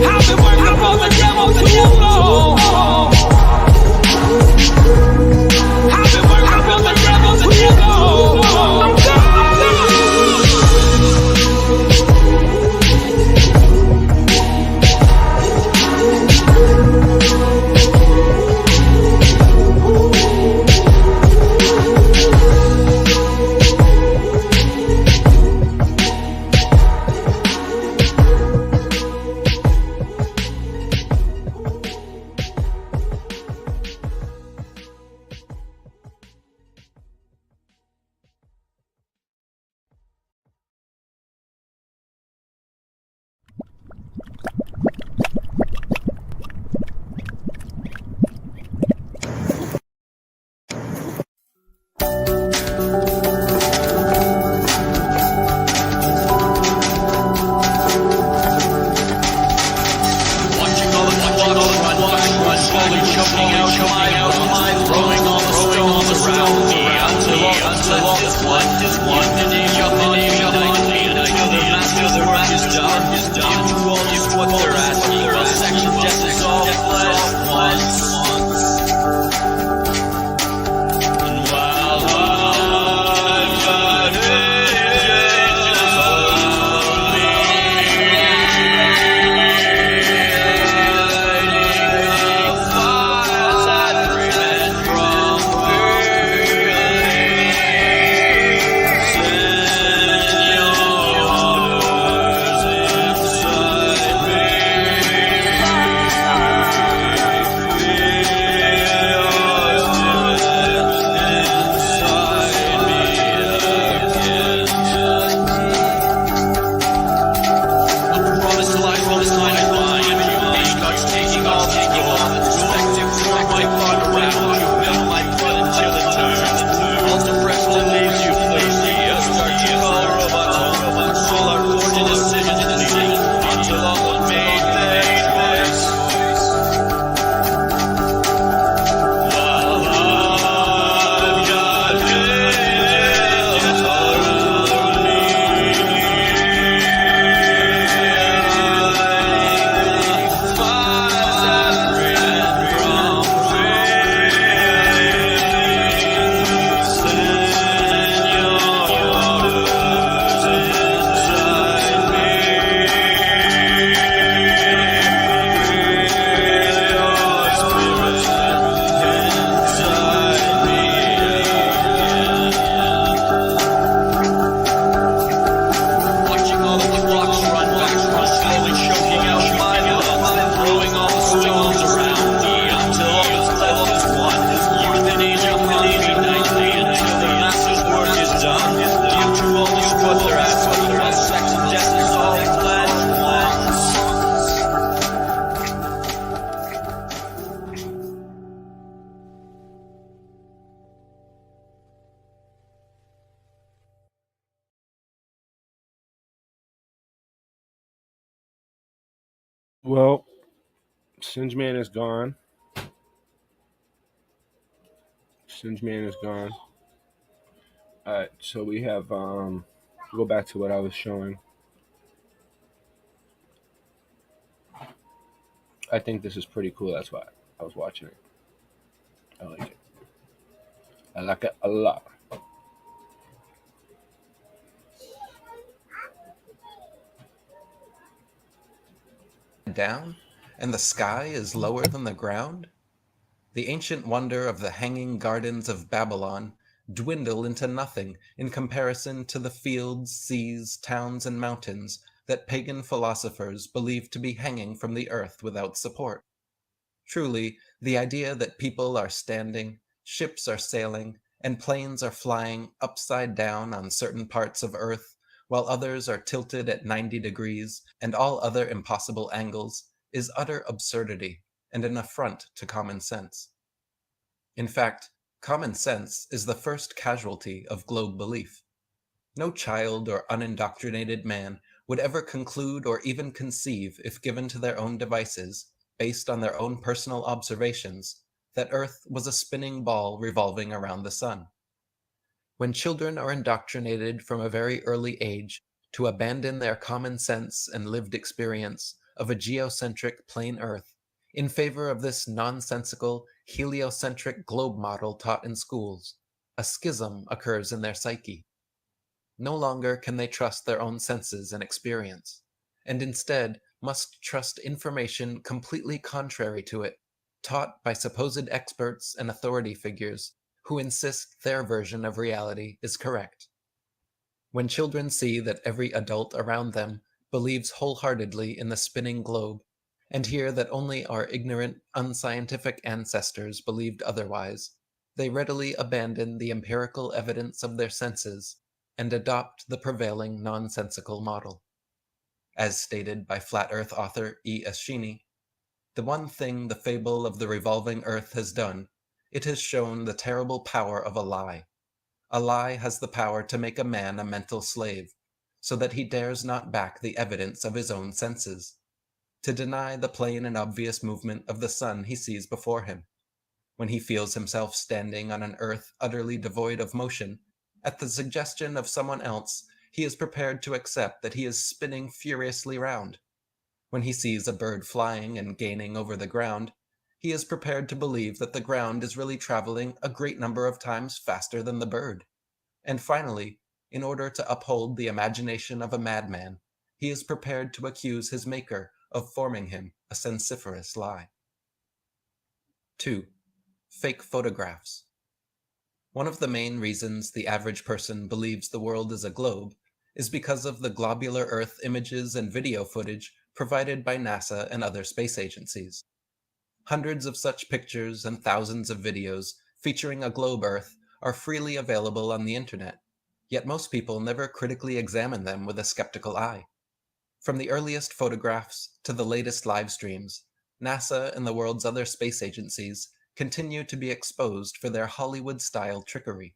I've been working for the devil too long. I've been working for the devil too long. Well, Singe Man is gone. Singe Man is gone. All right, so we have go back to what I was showing. I think this is pretty cool. That's why I was watching it. I like it. I like it a lot. upside down, and the sky is lower than the ground? The ancient wonder of the hanging gardens of Babylon dwindle into nothing in comparison to the fields, seas, towns, and mountains that pagan philosophers believed to be hanging from the earth without support. Truly, the idea that people are standing, ships are sailing, and planes are flying upside down on certain parts of Earth, while others are tilted at 90 degrees and all other impossible angles, is utter absurdity and an affront to common sense. In fact, common sense is the first casualty of globe belief. No child or unindoctrinated man would ever conclude or even conceive, if given to their own devices, based on their own personal observations, that Earth was a spinning ball revolving around the sun. When children are indoctrinated from a very early age to abandon their common sense and lived experience of a geocentric plain Earth in favor of this nonsensical, heliocentric globe model taught in schools, a schism occurs in their psyche. No longer can they trust their own senses and experience, and instead must trust information completely contrary to it, taught by supposed experts and authority figures who insist their version of reality is correct. When children see that every adult around them believes wholeheartedly in the spinning globe, and hear that only our ignorant, unscientific ancestors believed otherwise, they readily abandon the empirical evidence of their senses and adopt the prevailing nonsensical model. As stated by Flat Earth author E. Eschini, the one thing the fable of the revolving Earth has done, it has shown the terrible power of a lie. A lie has the power to make a man a mental slave, so that he dares not back the evidence of his own senses, to deny the plain and obvious movement of the sun he sees before him. When he feels himself standing on an earth utterly devoid of motion, at the suggestion of someone else, he is prepared to accept that he is spinning furiously round. When he sees a bird flying and gaining over the ground, he is prepared to believe that the ground is really traveling a great number of times faster than the bird. And finally, in order to uphold the imagination of a madman, he is prepared to accuse his maker of forming him a sensiferous lie. 2. Fake photographs. One of the main reasons the average person believes the world is a globe is because of the globular Earth images and video footage provided by NASA and other space agencies. Hundreds of such pictures and thousands of videos featuring a globe Earth are freely available on the internet, yet most people never critically examine them with a skeptical eye. From the earliest photographs to the latest live streams, NASA and the world's other space agencies continue to be exposed for their Hollywood-style trickery.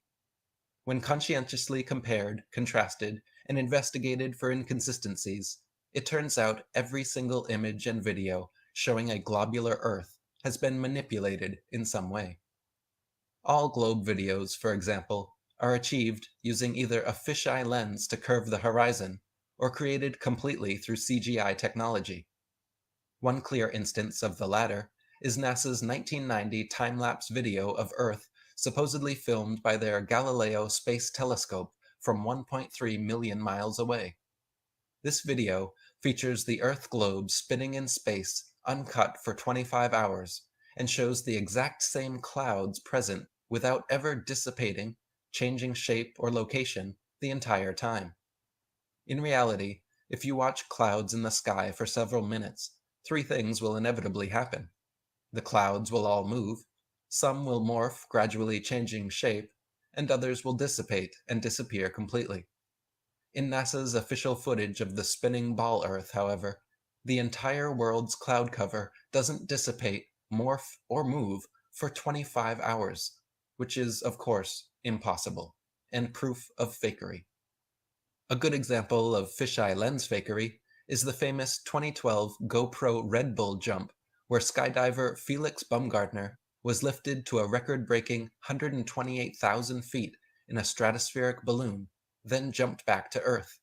When conscientiously compared, contrasted, and investigated for inconsistencies, it turns out every single image and video showing a globular Earth has been manipulated in some way. All globe videos, for example, are achieved using either a fisheye lens to curve the horizon or created completely through CGI technology. One clear instance of the latter is NASA's 1990 time-lapse video of Earth supposedly filmed by their Galileo Space Telescope from 1.3 million miles away. This video features the Earth globe spinning in space uncut for 25 hours and shows the exact same clouds present without ever dissipating, changing shape or location the entire time. In reality, if you watch clouds in the sky for several minutes, three things will inevitably happen. The clouds will all move, some will morph, gradually changing shape, and others will dissipate and disappear completely. In NASA's official footage of the spinning ball Earth, however, the entire world's cloud cover doesn't dissipate, morph, or move for 25 hours, which is, of course, impossible, and proof of fakery. A good example of fisheye lens fakery is the famous 2012 GoPro Red Bull jump, where skydiver Felix Baumgartner was lifted to a record-breaking 128,000 feet in a stratospheric balloon, then jumped back to Earth.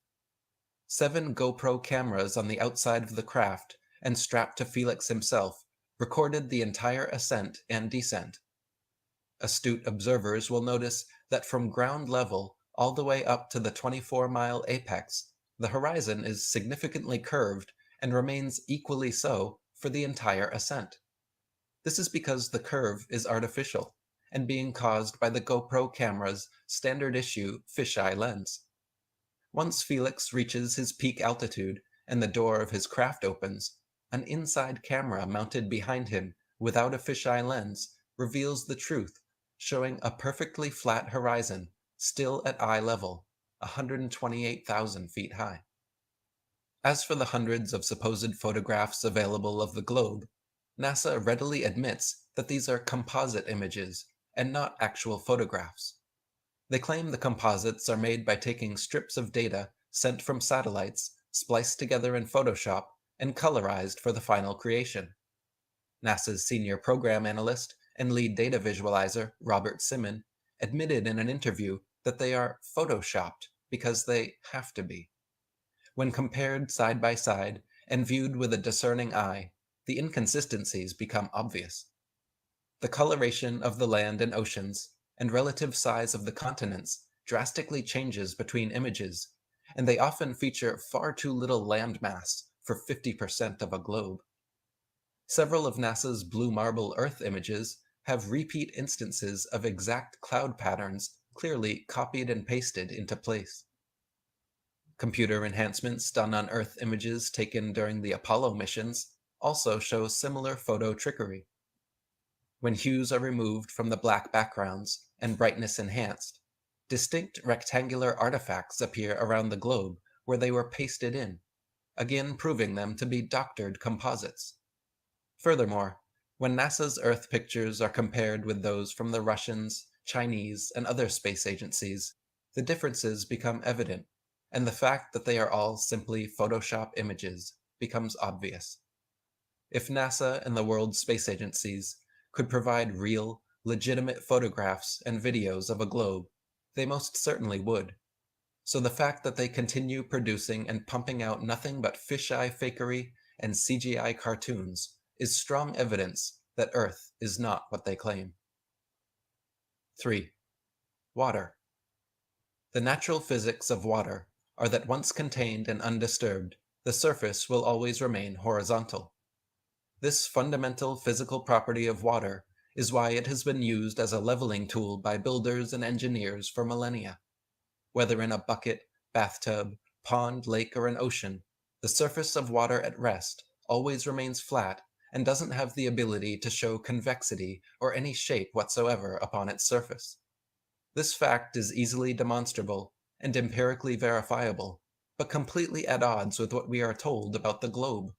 7 GoPro cameras on the outside of the craft and strapped to Felix himself recorded the entire ascent and descent. Astute observers will notice that from ground level all the way up to the 24-mile apex, the horizon is significantly curved and remains equally so for the entire ascent. This is because the curve is artificial and being caused by the GoPro camera's standard issue fisheye lens. Once Felix reaches his peak altitude and the door of his craft opens, an inside camera mounted behind him without a fisheye lens reveals the truth, showing a perfectly flat horizon still at eye level, 128,000 feet high. As for the hundreds of supposed photographs available of the globe, NASA readily admits that these are composite images and not actual photographs. They claim the composites are made by taking strips of data sent from satellites, spliced together in Photoshop, and colorized for the final creation. NASA's senior program analyst and lead data visualizer, Robert Simon, admitted in an interview that they are photoshopped because they have to be. When compared side by side and viewed with a discerning eye, the inconsistencies become obvious. The coloration of the land and oceans and relative size of the continents drastically changes between images, and they often feature far too little land mass for 50% of a globe. Several of NASA's blue marble Earth images have repeat instances of exact cloud patterns clearly copied and pasted into place. Computer enhancements done on Earth images taken during the Apollo missions also show similar photo trickery. When hues are removed from the black backgrounds and brightness enhanced, distinct rectangular artifacts appear around the globe where they were pasted in, again proving them to be doctored composites. Furthermore, when NASA's Earth pictures are compared with those from the Russians, Chinese, and other space agencies, the differences become evident, and the fact that they are all simply Photoshop images becomes obvious. If NASA and the world's space agencies could provide real, legitimate photographs and videos of a globe, they most certainly would. So the fact that they continue producing and pumping out nothing but fisheye fakery and CGI cartoons is strong evidence that Earth is not what they claim. 3. Water. The natural physics of water are that once contained and undisturbed, the surface will always remain horizontal. This fundamental physical property of water is why it has been used as a leveling tool by builders and engineers for millennia. Whether in a bucket, bathtub, pond, lake, or an ocean, the surface of water at rest always remains flat and doesn't have the ability to show convexity or any shape whatsoever upon its surface. This fact is easily demonstrable and empirically verifiable, but completely at odds with what we are told about the globe.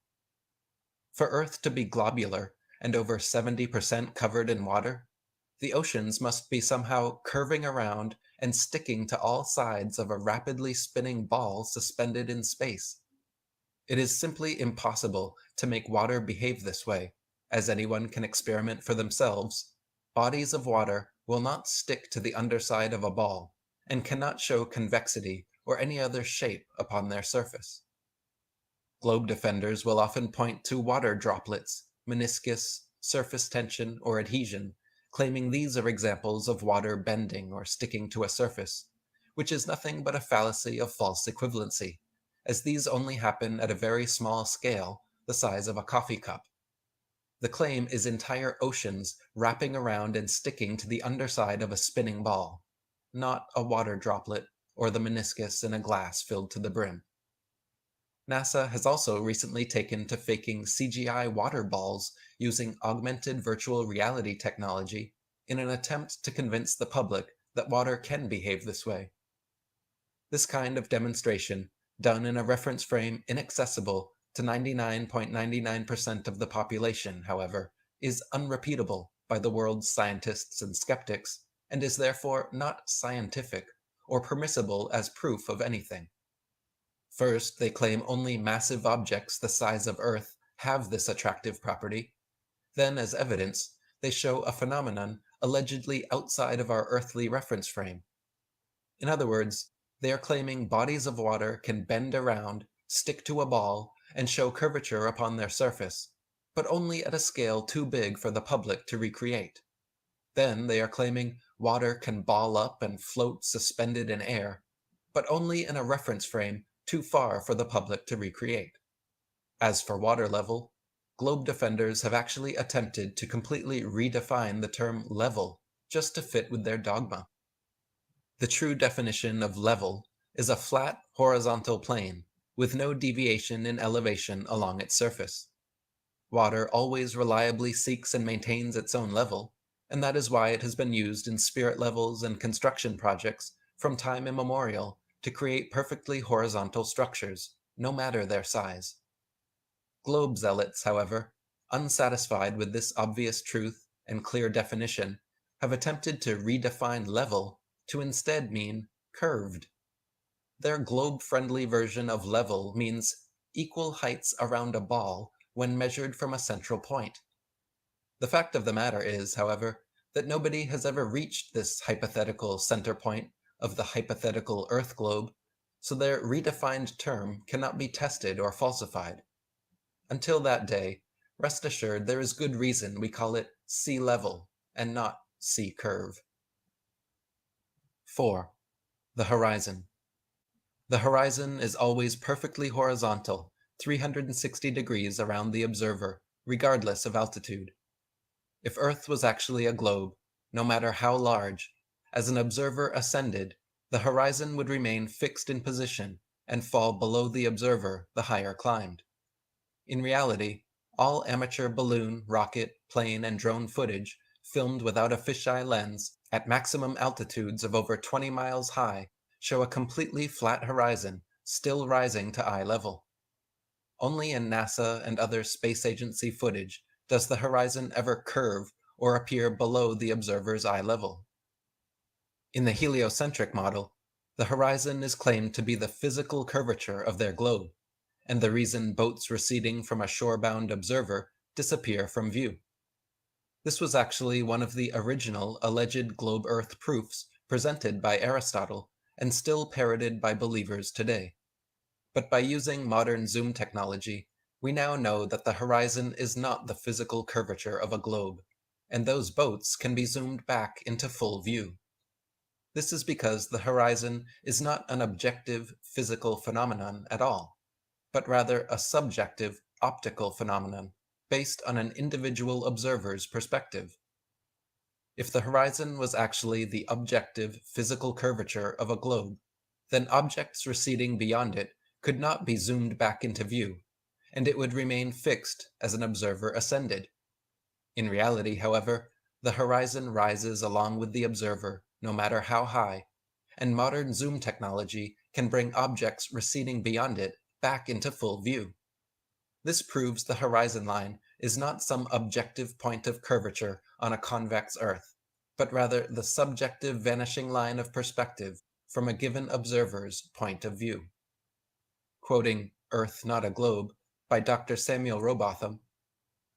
For Earth to be globular and over 70% covered in water, the oceans must be somehow curving around and sticking to all sides of a rapidly spinning ball suspended in space. It is simply impossible to make water behave this way. As anyone can experiment for themselves, bodies of water will not stick to the underside of a ball and cannot show convexity or any other shape upon their surface. Globe defenders will often point to water droplets, meniscus, surface tension, or adhesion, claiming these are examples of water bending or sticking to a surface, which is nothing but a fallacy of false equivalency, as these only happen at a very small scale, the size of a coffee cup. The claim is entire oceans wrapping around and sticking to the underside of a spinning ball, not a water droplet or the meniscus in a glass filled to the brim. NASA has also recently taken to faking CGI water balls using augmented virtual reality technology in an attempt to convince the public that water can behave this way. This kind of demonstration, done in a reference frame inaccessible to 99.99% of the population, however, is unrepeatable by the world's scientists and skeptics, and is therefore not scientific or permissible as proof of anything. First, they claim only massive objects the size of Earth have this attractive property. Then, as evidence, they show a phenomenon allegedly outside of our earthly reference frame. In other words, they are claiming bodies of water can bend around, stick to a ball, and show curvature upon their surface, but only at a scale too big for the public to recreate. Then they are claiming water can ball up and float suspended in air, but only in a reference frame too far for the public to recreate. As for water level, globe defenders have actually attempted to completely redefine the term level just to fit with their dogma. The true definition of level is a flat horizontal plane with no deviation in elevation along its surface. Water always reliably seeks and maintains its own level, and that is why it has been used in spirit levels and construction projects from time immemorial to create perfectly horizontal structures, no matter their size. Globe zealots, however, unsatisfied with this obvious truth and clear definition, have attempted to redefine level to instead mean curved. Their globe-friendly version of level means equal heights around a ball when measured from a central point. The fact of the matter is, however, that nobody has ever reached this hypothetical center point of the hypothetical Earth globe, so their redefined term cannot be tested or falsified. Until that day, rest assured there is good reason we call it sea level and not sea curve. 4. The horizon. The horizon is always perfectly horizontal, 360 degrees around the observer, regardless of altitude. If Earth was actually a globe, no matter how large, as an observer ascended, the horizon would remain fixed in position and fall below the observer the higher climbed. In reality, all amateur balloon, rocket, plane, and drone footage filmed without a fisheye lens at maximum altitudes of over 20 miles high show a completely flat horizon still rising to eye level. Only in NASA and other space agency footage does the horizon ever curve or appear below the observer's eye level. In the heliocentric model, the horizon is claimed to be the physical curvature of their globe, and the reason boats receding from a shore-bound observer disappear from view. This was actually one of the original alleged globe Earth proofs presented by Aristotle and still parroted by believers today. But by using modern zoom technology, we now know that the horizon is not the physical curvature of a globe, and those boats can be zoomed back into full view. This is because the horizon is not an objective physical phenomenon at all, but rather a subjective optical phenomenon based on an individual observer's perspective. If the horizon was actually the objective physical curvature of a globe, then objects receding beyond it could not be zoomed back into view, and it would remain fixed as an observer ascended. In reality, however, the horizon rises along with the observer, no matter how high, and modern zoom technology can bring objects receding beyond it back into full view. This proves the horizon line is not some objective point of curvature on a convex Earth, but rather the subjective vanishing line of perspective from a given observer's point of view. Quoting Earth Not a Globe by Dr. Samuel Robotham,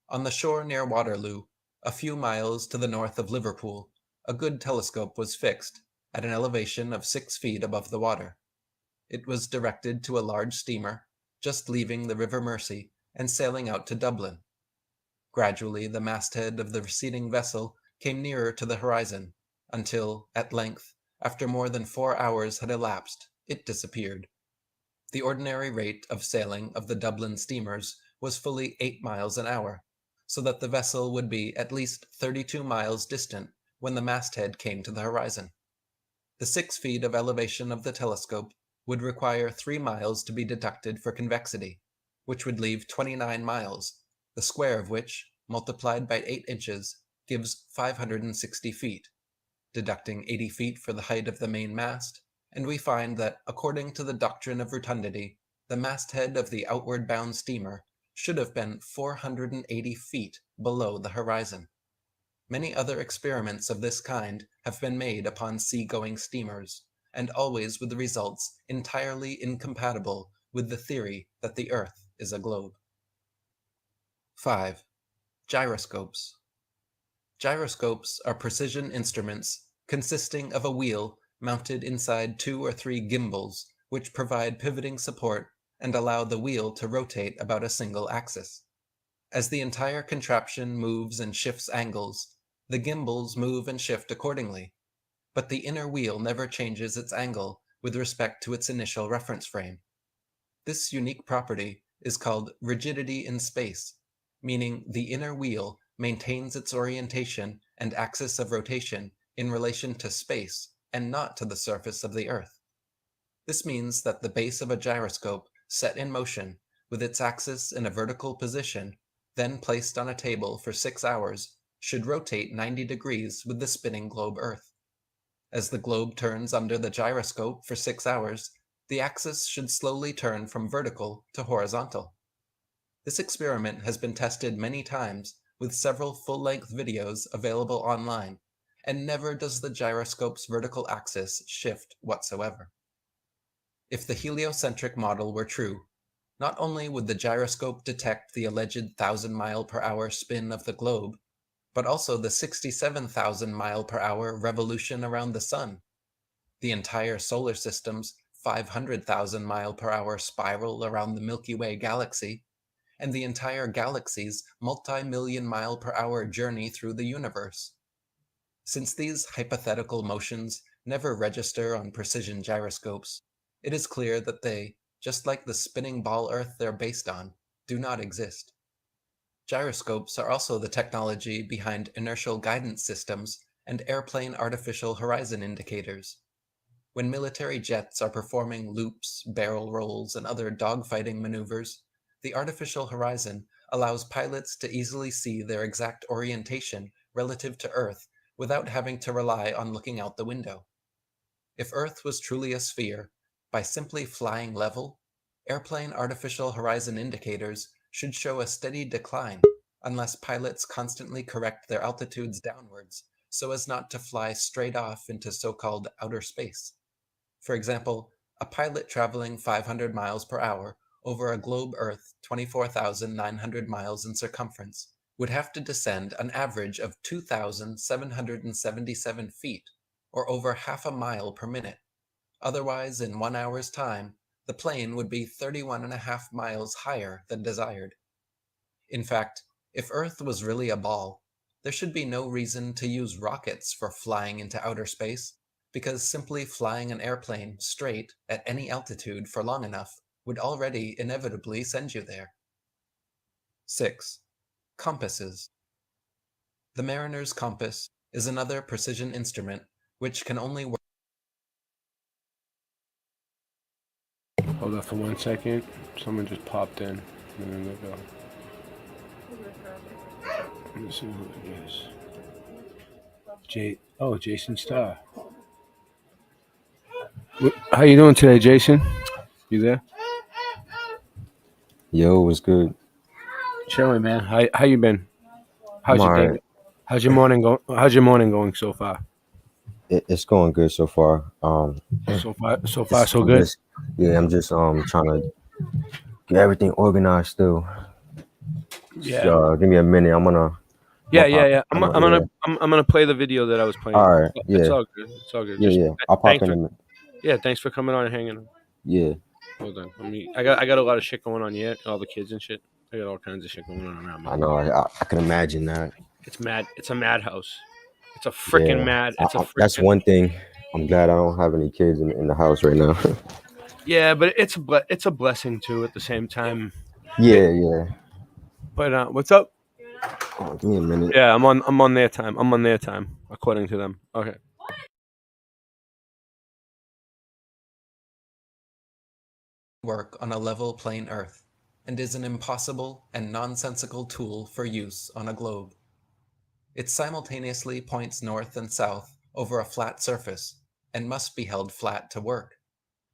on the shore near Waterloo, a few miles to the north of Liverpool, a good telescope was fixed at an elevation of 6 feet above the water. It was directed to a large steamer, just leaving the River Mersey and sailing out to Dublin. Gradually, the masthead of the receding vessel came nearer to the horizon, until, at length, after more than 4 hours had elapsed, it disappeared. The ordinary rate of sailing of the Dublin steamers was fully 8 miles an hour, so that the vessel would be at least 32 miles distant when the masthead came to the horizon. The 6 feet of elevation of the telescope would require 3 miles to be deducted for convexity, which would leave 29 miles, the square of which, multiplied by 8 inches, gives 560 feet, deducting 80 feet for the height of the main mast, and we find that, according to the doctrine of rotundity, the masthead of the outward-bound steamer should have been 480 feet below the horizon. Many other experiments of this kind have been made upon sea-going steamers, and always with results entirely incompatible with the theory that the Earth is a globe. 5. Gyroscopes. Gyroscopes are precision instruments consisting of a wheel mounted inside 2 or 3 gimbals, which provide pivoting support and allow the wheel to rotate about a single axis. As the entire contraption moves and shifts angles, the gimbals move and shift accordingly, but the inner wheel never changes its angle with respect to its initial reference frame. This unique property is called rigidity in space, meaning the inner wheel maintains its orientation and axis of rotation in relation to space and not to the surface of the Earth. This means that the base of a gyroscope set in motion with its axis in a vertical position, then placed on a table for 6 hours, should rotate 90 degrees with the spinning globe Earth. As the globe turns under the gyroscope for 6 hours, the axis should slowly turn from vertical to horizontal. This experiment has been tested many times with several full-length videos available online, and never does the gyroscope's vertical axis shift whatsoever. If the heliocentric model were true, not only would the gyroscope detect the alleged 1,000-mile-per-hour spin of the globe, but also the 67,000-mile-per-hour revolution around the Sun, the entire solar system's 500,000-mile-per-hour spiral around the Milky Way galaxy, and the entire galaxy's multi-million-mile-per-hour journey through the universe. Since these hypothetical motions never register on precision gyroscopes, it is clear that they, just like the spinning ball Earth they're based on, do not exist. Gyroscopes are also the technology behind inertial guidance systems and airplane artificial horizon indicators. When military jets are performing loops, barrel rolls, and other dogfighting maneuvers, the artificial horizon allows pilots to easily see their exact orientation relative to Earth without having to rely on looking out the window. If Earth was truly a sphere, by simply flying level, airplane artificial horizon indicators should show a steady decline unless pilots constantly correct their altitudes downwards so as not to fly straight off into so-called outer space. For example, a pilot traveling 500 miles per hour over a globe Earth 24,900 miles in circumference would have to descend an average of 2,777 feet, or over half a mile per minute. Otherwise, in 1 hour's time, the plane would be 31.5 miles higher than desired. In fact, if Earth was really a ball, there should be no reason to use rockets for flying into outer space, because simply flying an airplane straight at any altitude for long enough would already inevitably send you there. 6. Compasses. The mariner's compass is another precision instrument which can only work. Hold on for 1 second. Someone just popped in. And then they go. Let me see who it is. Jason Starr. How you doing today, Jason? You there? Yo, what's good? Chilling, man. How you been? How's your Alright. day? How's your morning going? How's your morning going so far? It's going good so far. So far, so good. I'm just trying to get everything organized still. Yeah. So, give me a minute. I'm gonna. Yeah. I'm gonna play the video that I was playing. All right. It's Yeah. all good. It's all good. Yeah. I'll pop in a minute. Yeah, thanks for coming on and hanging out. Yeah. Hold on. I got a lot of shit going on yet. All the kids and shit. I got all kinds of shit going on around me. I know. I can imagine that. It's mad. It's a madhouse. It's a freaking mad. That's one thing. I'm glad I don't have any kids in the house right now. Yeah, but it's a blessing too at the same time. Yeah. But what's up? Oh, give me a minute. Yeah, I'm on their time. I'm on their time, according to them. Okay. Work on a level plane Earth, and is an impossible and nonsensical tool for use on a globe. It simultaneously points north and south over a flat surface, and must be held flat to work,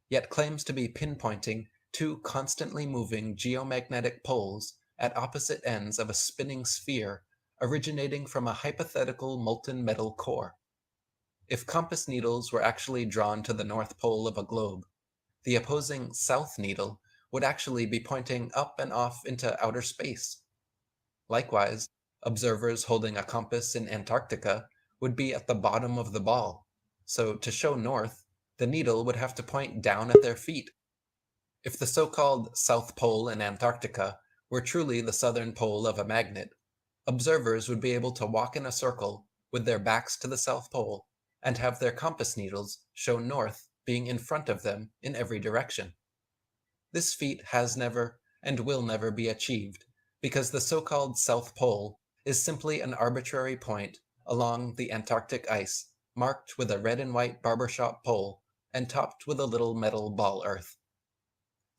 yet claims to be pinpointing two constantly moving geomagnetic poles at opposite ends of a spinning sphere originating from a hypothetical molten metal core. If compass needles were actually drawn to the North Pole of a globe, the opposing south needle would actually be pointing up and off into outer space. Likewise, observers holding a compass in Antarctica would be at the bottom of the ball, so to show north, the needle would have to point down at their feet. If the so-called South Pole in Antarctica were truly the southern pole of a magnet, observers would be able to walk in a circle with their backs to the South Pole and have their compass needles show north being in front of them in every direction. This feat has never and will never be achieved, because the so-called South Pole is simply an arbitrary point along the Antarctic ice, marked with a red and white barbershop pole and topped with a little metal ball Earth.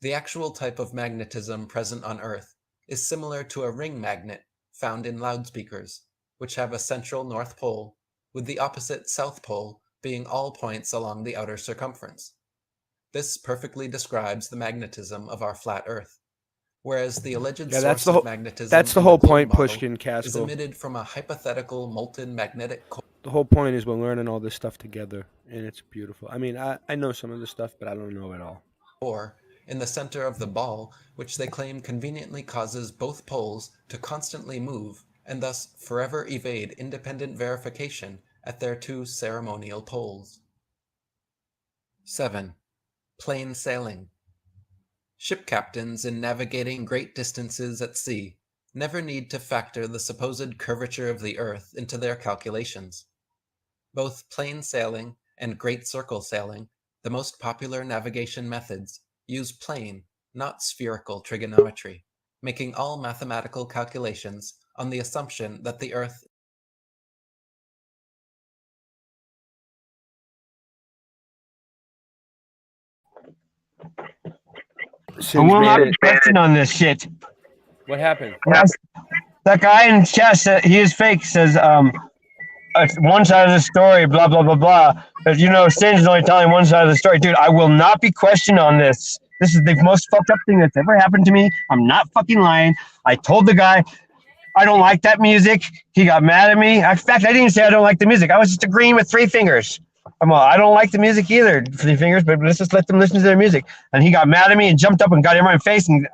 The actual type of magnetism present on Earth is similar to a ring magnet found in loudspeakers, which have a central North Pole, with the opposite South Pole being all points along the outer circumference. This perfectly describes the magnetism of our flat Earth, whereas the alleged source of magnetism that's the in whole globe point, model Pushkin is Castle. emitted from a hypothetical molten magnetic core. The whole point is we're learning all this stuff together, and it's beautiful. I mean, I know some of the stuff, but I don't know it all. Or in the center of the ball, which they claim conveniently causes both poles to constantly move and thus forever evade independent verification at their two ceremonial poles. 7. Plain sailing. Ship captains in navigating great distances at sea never need to factor the supposed curvature of the Earth into their calculations. Both plain sailing and great circle sailing, the most popular navigation methods, use plane, not spherical trigonometry, making all mathematical calculations on the assumption that the Earth I will not be question on this shit. What happened? That guy in chat said he is fake. Says it's one side of the story. Blah blah blah blah. But you know, Sin's only telling one side of the story, dude. I will not be questioned on this. This is the most fucked up thing that's ever happened to me. I'm not fucking lying. I told the guy I don't like that music. He got mad at me. In fact, I didn't say I don't like the music. I was just agreeing with Three Fingers. I don't like the music either, Three Fingers, but let's just let them listen to their music. And he got mad at me and jumped up and got in my face and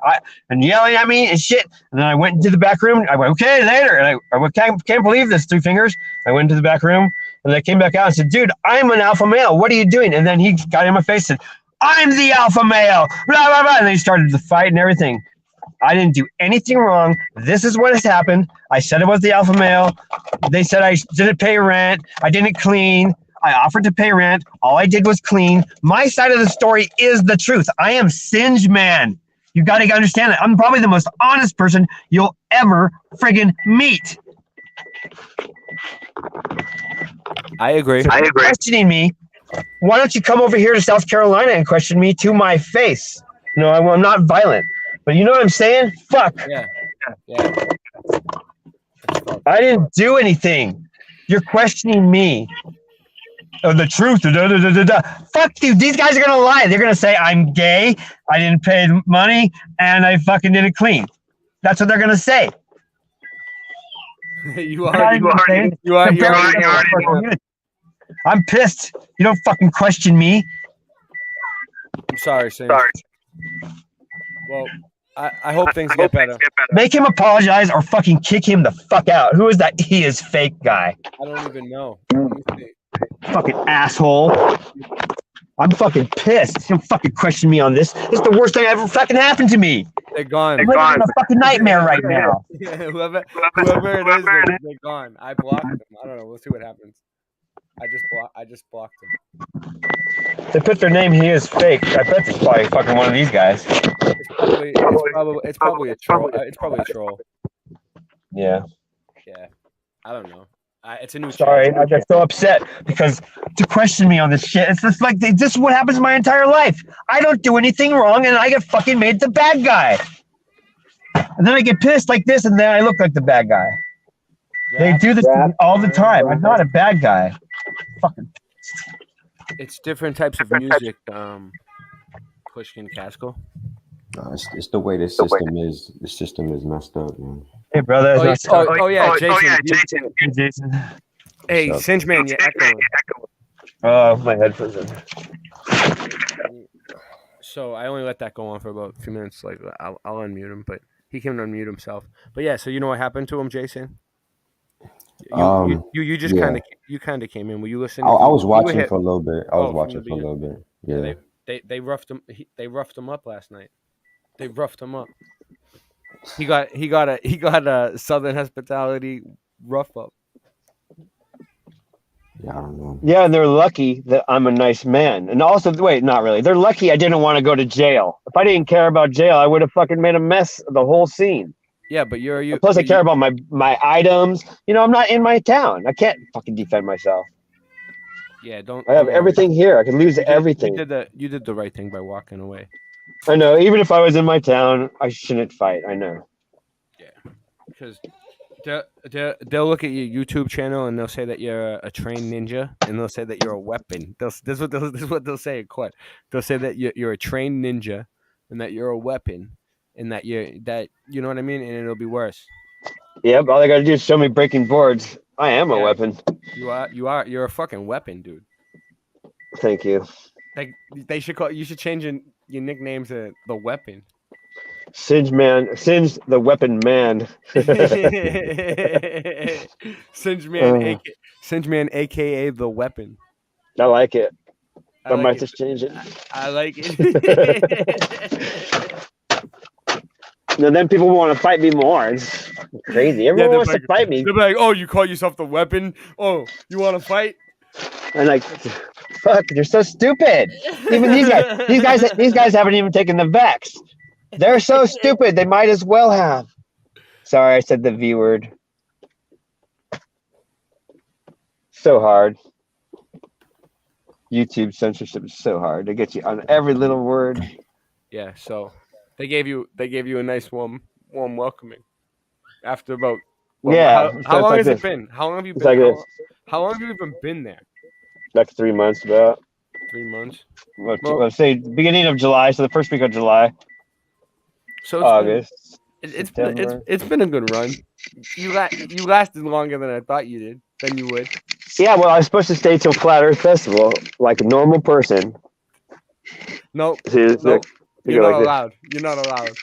yelling at me and shit. And then I went into the back room. I went, okay, later. And I can't believe this, Three Fingers. I went into the back room and I came back out and said, dude, I'm an alpha male. What are you doing? And then he got in my face and said, I'm the alpha male. Blah, blah, blah. And then he started to fight and everything. I didn't do anything wrong. This is what has happened. I said it was the alpha male. They said I didn't pay rent. I didn't clean. I offered to pay rent. All I did was clean. My side of the story is the truth. I am Singe Man. You got to understand that. I'm probably the most honest person you'll ever friggin' meet. I agree. So if you're questioning me, why don't you come over here to South Carolina and question me to my face? No, I'm not violent. But you know what I'm saying? Fuck. Yeah. I didn't do anything. You're questioning me. The truth. Fuck you. These guys are going to lie. They're going to say I'm gay, I didn't pay money, and I fucking didn't clean. That's what they're going to say. You already. I'm pissed. You don't fucking question me. I'm sorry, Singe. Well, I hope things get better. Make him apologize or fucking kick him the fuck out. Who is that he is fake guy? I don't even know. Fucking asshole. I'm fucking pissed. Don't fucking question me on this. This is the worst thing ever fucking happened to me. They're gone. I'm living in a fucking nightmare right now. Yeah, whoever it is, they're gone. I blocked them. I don't know. We'll see what happens. I just blocked them. They put their name. He is fake. I bet it's probably fucking one of these guys. It's probably a troll. It's probably a troll. Yeah. Yeah. I don't know. It's a new. Sorry, I got so upset because to question me on this shit. It's just like this is what happens my entire life. I don't do anything wrong, and I get fucking made the bad guy. And then I get pissed like this, and then I look like the bad guy. They do this to me all the time. I'm not a bad guy. Fucking. It's different types of music. Pushkin Castle. No, it's the way the system is. The system is messed up, man. Hey, brother. Jason. Hey, Singe Man, you're echoing. Oh, my headphones in. So I only let that go on for about a few minutes. Like I'll unmute him, but he can unmute himself. But yeah, so you know what happened to him, Jason? You just kind of came in. Were you listening? I was watching for a little bit. I was watching for a little bit. Yeah. They roughed him. They roughed him up last night. They roughed him up. He got a Southern Hospitality rough up. Yeah, I don't know. Yeah, and they're lucky that I'm a nice man. And also, wait, not really. They're lucky I didn't want to go to jail. If I didn't care about jail, I would have fucking made a mess of the whole scene. Yeah, but you. Plus, I care about my items. You know, I'm not in my town. I can't fucking defend myself. Yeah, don't. I have don't- everything here. I can lose you did- everything. You did the right thing by walking away. I know. Even if I was in my town, I shouldn't fight. I know. Because they'll look at your YouTube channel and they'll say that you're a trained ninja, and they'll say that you're a weapon. This is what they'll say in court. They'll say that you're a trained ninja, and that you're a weapon, and that you know what I mean, and it'll be worse. Yep. All they got to do is show me breaking boards. I am a weapon. You're a fucking weapon, dude. Thank you. Like you should change your nickname to the Weapon. Singe the weapon man. Singe man, Singe man, aka the Weapon. I like it. I I like might it. just change it. I like it. No, then people want to fight me more. It's crazy. Everyone they're wants like- to fight me. They'll be like, "Oh, you call yourself the Weapon? Oh, you want to fight?" And like, fuck, they're so stupid. Even these guys haven't even taken the Vex. They're so stupid. They might as well have. Sorry, I said the V word. So hard. YouTube censorship is so hard. They get you on every little word. Yeah. So they gave you a nice warm welcoming after about. Yeah, How so long it's like has this. it been? How long have you It's been? like How long have you even been there? Like 3 months, about. 3 months. Well, say beginning of July, so the first week of July. So August. It's September. been a good run. You lasted longer than I thought you did. Than you would. Yeah, well, I was supposed to stay till Flat Earth Festival, like a normal person. Nope. See, it's Nope. like- You're go not like this. allowed. You're not allowed.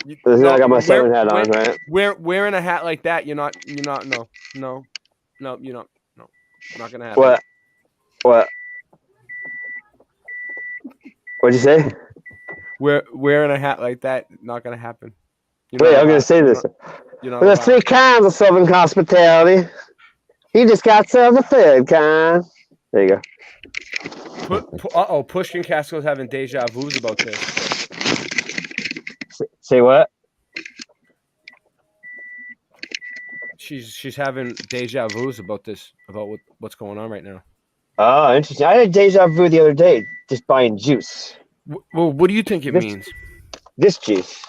This is I got my seven hat on, right? Wearing a hat like that, you're not. You're not. No. You're not. No. Not gonna happen. What? What? What'd you say? Wearing a hat like that, not gonna happen. You're Wait, not I'm gonna allowed. say this. You're not There's allowed. 3 kinds of Southern hospitality. He just got served the 3rd kind. There you go. Pushkin Casco's having deja vu's about this. Say what? She's having deja vu's about this, about what's going on right now. Oh, interesting. I had deja vu the other day, just buying juice. Well, what do you think it This- means? This juice.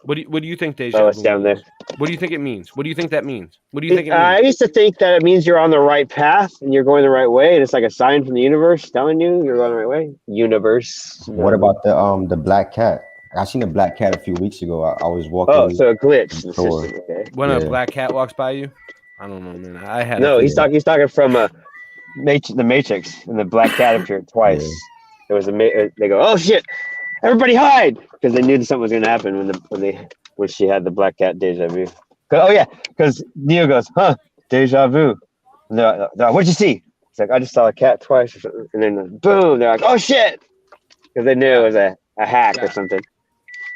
What do you think deja Oh, vu? it's down there. What do you think it means? What do you think that means? What do you think it I means? used to think that it means you're on the right path and you're going the right way, and it's like a sign from the universe telling you you're going the right way. Universe. What about the black cat? I seen a black cat a few weeks ago. I was walking. Oh, so a glitch in the store. system. Okay. When a Yeah. black cat walks by you? I don't know, man. I had No, a he's talking from the Matrix, and the black cat appeared twice. There was they go, oh shit, everybody hide, because they knew that something was gonna happen when she had the black cat deja vu. Oh yeah, because Neo goes, huh, deja vu. And they're like, what'd you see? It's like, I just saw a cat twice, or something. And then boom, they're like, oh shit, because they knew it was a hack or something.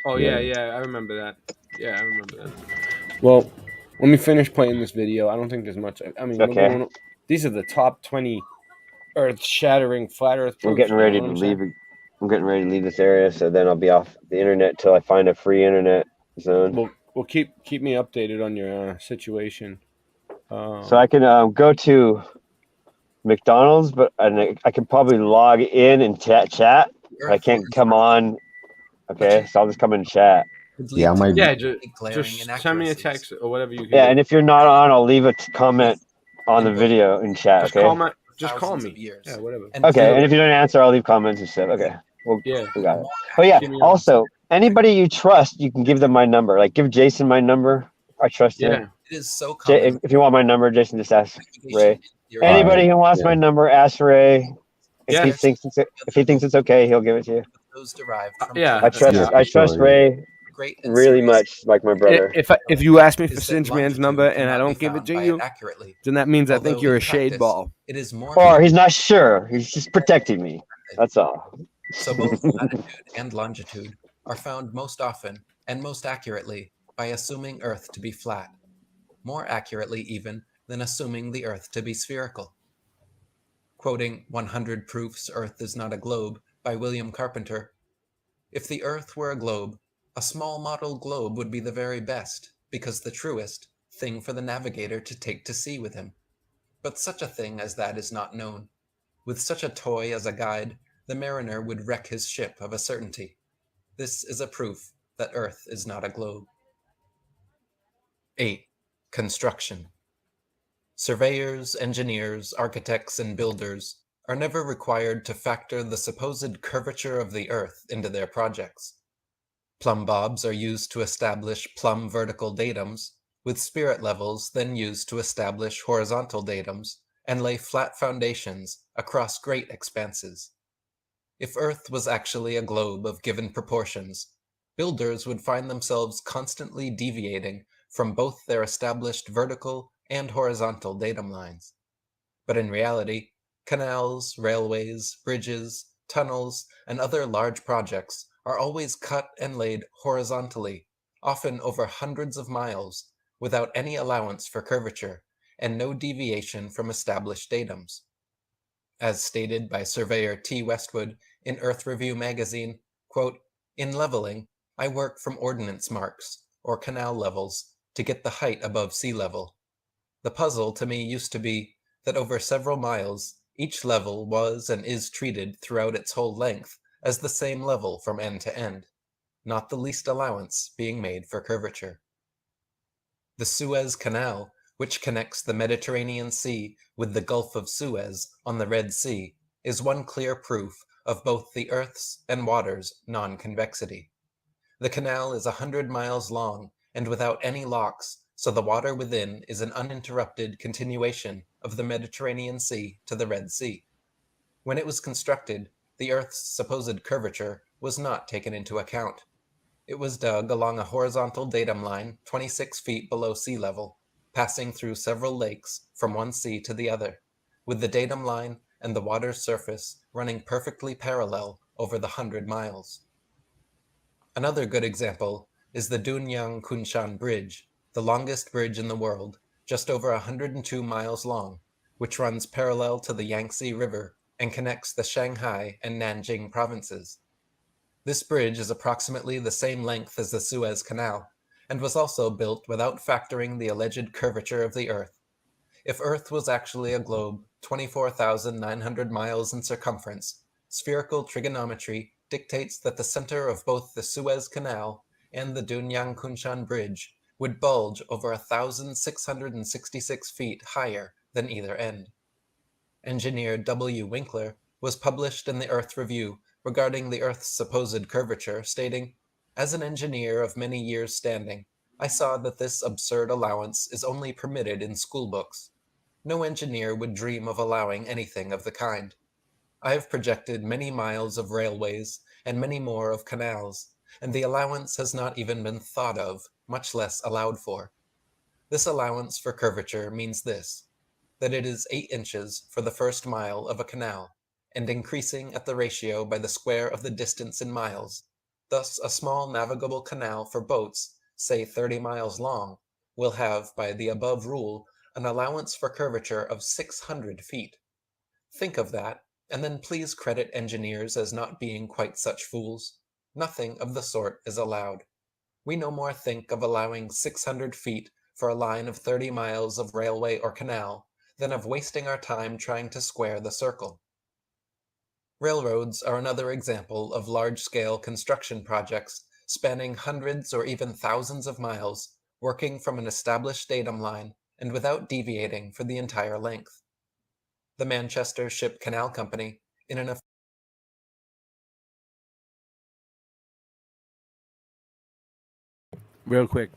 Oh yeah, I remember that. Yeah, I remember that. Well, let me finish playing this video. I don't think there's much. I mean, Okay. these are the top 20 earth-shattering flat Earth. I'm proofs, getting ready you to know what I'm leave. saying? I'm getting ready to leave this area, so then I'll be off the internet till I find a free internet zone. Well, keep me updated on your situation. So I can go to McDonald's, but I can probably log in and chat. I can't come on. Okay, so I'll just come in and chat. Yeah, I might. Yeah, just send me a text or whatever you can. Yeah, do. and if you're not on, I'll leave a comment on the video in chat. Just Okay. call me. Yeah, whatever. Okay, and if you don't answer, I'll leave comments and stuff. Okay. Well, Yeah. we got it. Oh yeah. Give me a- Also, anybody you trust, you can give them my number. Like, give Jason my number. I trust him. It is so common. If you want my number, Jason, just ask Ray. You're Anybody who wants my number, ask Ray. If he Yes. thinks it's okay, he'll give it to you. Those derived from I trust Ray really much, like my brother. If you ask me for Singe Man's number and I don't give it to you, then that means I think you're a shade ball. It is more Or he's not sure. He's just protecting me. That's all. So both latitude and longitude are found most often and most accurately by assuming Earth to be flat. More accurately even than assuming the Earth to be spherical. Quoting 100 Proofs Earth is Not a Globe by William Carpenter, "If the Earth were a globe, a small model globe would be the very best, because the truest, thing for the navigator to take to sea with him. But such a thing as that is not known. With such a toy as a guide, the mariner would wreck his ship of a certainty. This is a proof that Earth is not a globe." 8. Construction. Surveyors, engineers, architects, and builders are never required to factor the supposed curvature of the Earth into their projects. Plumb bobs are used to establish plumb vertical datums, with spirit levels then used to establish horizontal datums and lay flat foundations across great expanses. If Earth was actually a globe of given proportions, builders would find themselves constantly deviating from both their established vertical and horizontal datum lines. But in reality, canals, railways, bridges, tunnels, and other large projects are always cut and laid horizontally, often over hundreds of miles, without any allowance for curvature and no deviation from established datums. As stated by surveyor T. Westwood in Earth Review magazine, quote, "In leveling, I work from ordnance marks, or canal levels, to get the height above sea level. The puzzle to me used to be that over several miles, each level was and is treated throughout its whole length as the same level from end to end, not the least allowance being made for curvature." The Suez Canal, which connects the Mediterranean Sea with the Gulf of Suez on the Red Sea, is one clear proof of both the Earth's and water's non-convexity. The canal is 100 miles long and without any locks, so the water within is an uninterrupted continuation of the Mediterranean Sea to the Red Sea. When it was constructed, the Earth's supposed curvature was not taken into account. It was dug along a horizontal datum line 26 feet below sea level, passing through several lakes from one sea to the other, with the datum line and the water's surface running perfectly parallel over the 100 miles. Another good example is the Dunyang Kunshan Bridge, the longest bridge in the world, just over 102 miles long, which runs parallel to the Yangtze River and connects the Shanghai and Nanjing provinces. This bridge is approximately the same length as the Suez Canal, and was also built without factoring the alleged curvature of the Earth. If Earth was actually a globe 24,900 miles in circumference, spherical trigonometry dictates that the center of both the Suez Canal and the Dunyang Kunshan Bridge would bulge over 1,666 feet higher than either end. Engineer W. Winkler was published in the Earth Review regarding the Earth's supposed curvature, stating, "As an engineer of many years' standing, I saw that this absurd allowance is only permitted in school books. No engineer would dream of allowing anything of the kind. I have projected many miles of railways and many more of canals, and the allowance has not even been thought of, much less allowed for. This allowance for curvature means this, that it is 8 inches for the first mile of a canal, and increasing at the ratio by the square of the distance in miles. Thus, a small navigable canal for boats, say 30 miles long, will have, by the above rule, an allowance for curvature of 600 feet. Think of that, and then please credit engineers as not being quite such fools. Nothing of the sort is allowed. We no more think of allowing 600 feet for a line of 30 miles of railway or canal than of wasting our time trying to square the circle." Railroads are another example of large-scale construction projects spanning hundreds or even thousands of miles, working from an established datum line and without deviating for the entire length. The Manchester Ship Canal Company, in an Real quick,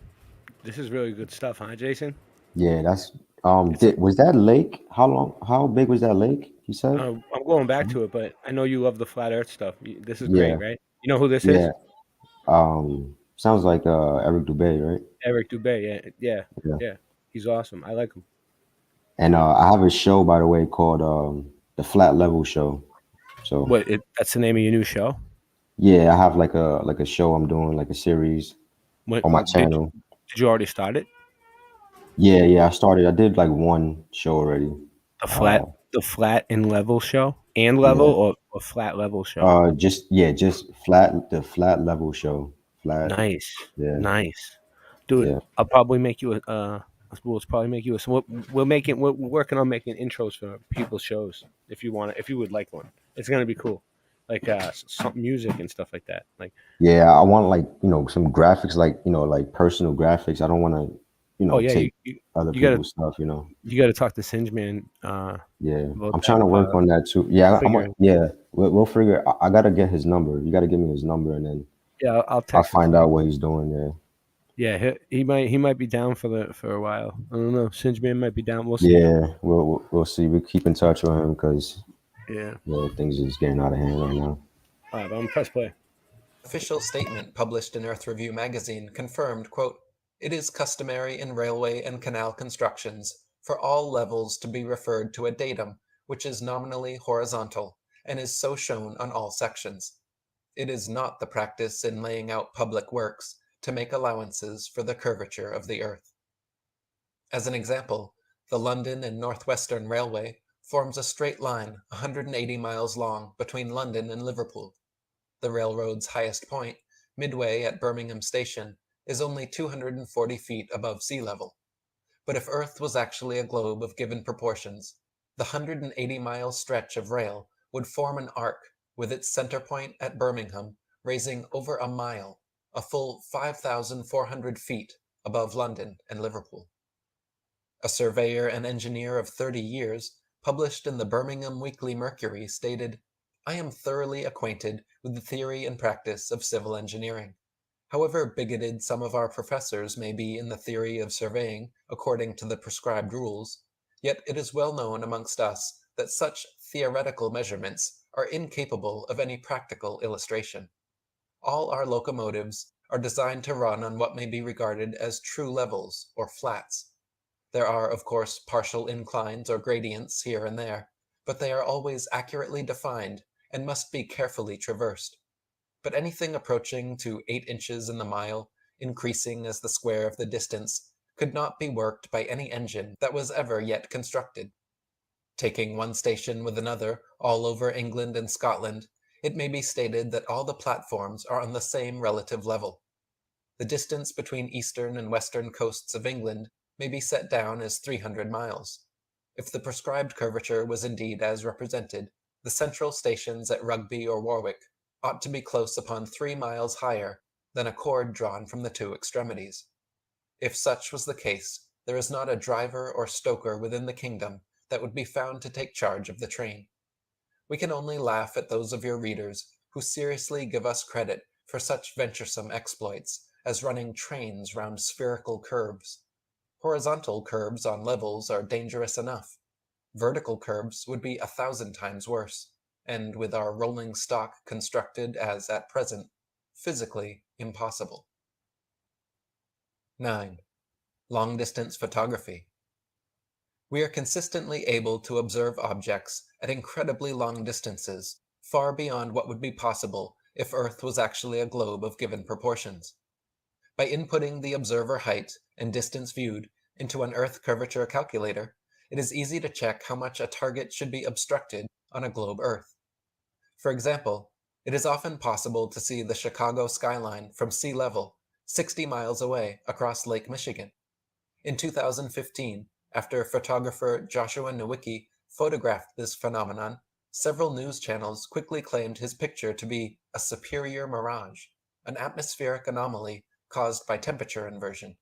this is really good stuff, huh, Jason? Yeah, that's was that lake? How big was that lake? You said? I'm going back to it, but I know you love the flat Earth stuff. This is Yeah. great, right? You know who this Yeah. is? Sounds like Eric Dubé, right? Eric Dubé. Yeah. He's awesome. I like him. And I have a show, by the way, called the Flat Level Show. So That's the name of your new show? yeah, I have like a show I'm doing, like a series on my channel. Did you already start it? Yeah. I did like one show already. The flat and level show, and level, Yeah. or flat level show. Just the flat level show. Flat. Nice, Yeah. nice, dude. Yeah. I'll probably make you a. We'll probably make you a. So we're working on making intros for people's shows. If you want, if you would like one, it's gonna be cool. Like some music and stuff like that. Like Yeah, I want like, some graphics, like, like personal graphics. I don't want to, oh yeah, take other you gotta people's stuff, you gotta talk to Singe Man. Yeah. About I'm trying to work on that too. Yeah, we'll figure. I gotta get his number. You gotta give me his number, and then Yeah, I'll I'll text him. find out what he's doing. Yeah. Yeah, he might be down for a while. I don't know. Singe Man might be down. We'll see. Yeah, we'll see. We keep in touch with him because Yeah. things are just getting out of hand right now. All right, I'm press play. Official statement published in Earth Review magazine confirmed, quote, "It is customary in railway and canal constructions for all levels to be referred to a datum which is nominally horizontal and is so shown on all sections. It is not the practice in laying out public works to make allowances for the curvature of the earth." As an example, the London and Northwestern Railway forms a straight line 180 miles long between London and Liverpool. The railroad's highest point, midway at Birmingham Station, is only 240 feet above sea level. But if Earth was actually a globe of given proportions, the 180-mile stretch of rail would form an arc with its center point at Birmingham raising over a mile, a full 5,400 feet above London and Liverpool. A surveyor and engineer of 30 years, published in the Birmingham Weekly Mercury, stated, "I am thoroughly acquainted with the theory and practice of civil engineering. However bigoted some of our professors may be in the theory of surveying according to the prescribed rules, yet it is well known amongst us that such theoretical measurements are incapable of any practical illustration. All our locomotives are designed to run on what may be regarded as true levels or flats. There are, of course, partial inclines or gradients here and there, but they are always accurately defined and must be carefully traversed. But anything approaching to 8 inches in the mile, increasing as the square of the distance, could not be worked by any engine that was ever yet constructed. Taking one station with another all over England and Scotland, it may be stated that all the platforms are on the same relative level. The distance between eastern and western coasts of England may be set down as 300 miles. If the prescribed curvature was indeed as represented, the central stations at Rugby or Warwick ought to be close upon 3 miles higher than a cord drawn from the two extremities. If such was the case, there is not a driver or stoker within the kingdom that would be found to take charge of the train. We can only laugh at those of your readers who seriously give us credit for such venturesome exploits as running trains round spherical curves. Horizontal curves on levels are dangerous enough. Vertical curves would be 1,000 times worse, and with our rolling stock constructed as at present, physically impossible. 9. Long-distance photography. We are consistently able to observe objects at incredibly long distances, far beyond what would be possible if Earth was actually a globe of given proportions. By inputting the observer height and distance viewed into an Earth curvature calculator, it is easy to check how much a target should be obstructed on a globe Earth. For example, it is often possible to see the Chicago skyline from sea level 60 miles away across Lake Michigan. In 2015, after photographer Joshua Nowicki photographed this phenomenon, several news channels quickly claimed his picture to be a superior mirage, an atmospheric anomaly caused by temperature inversion.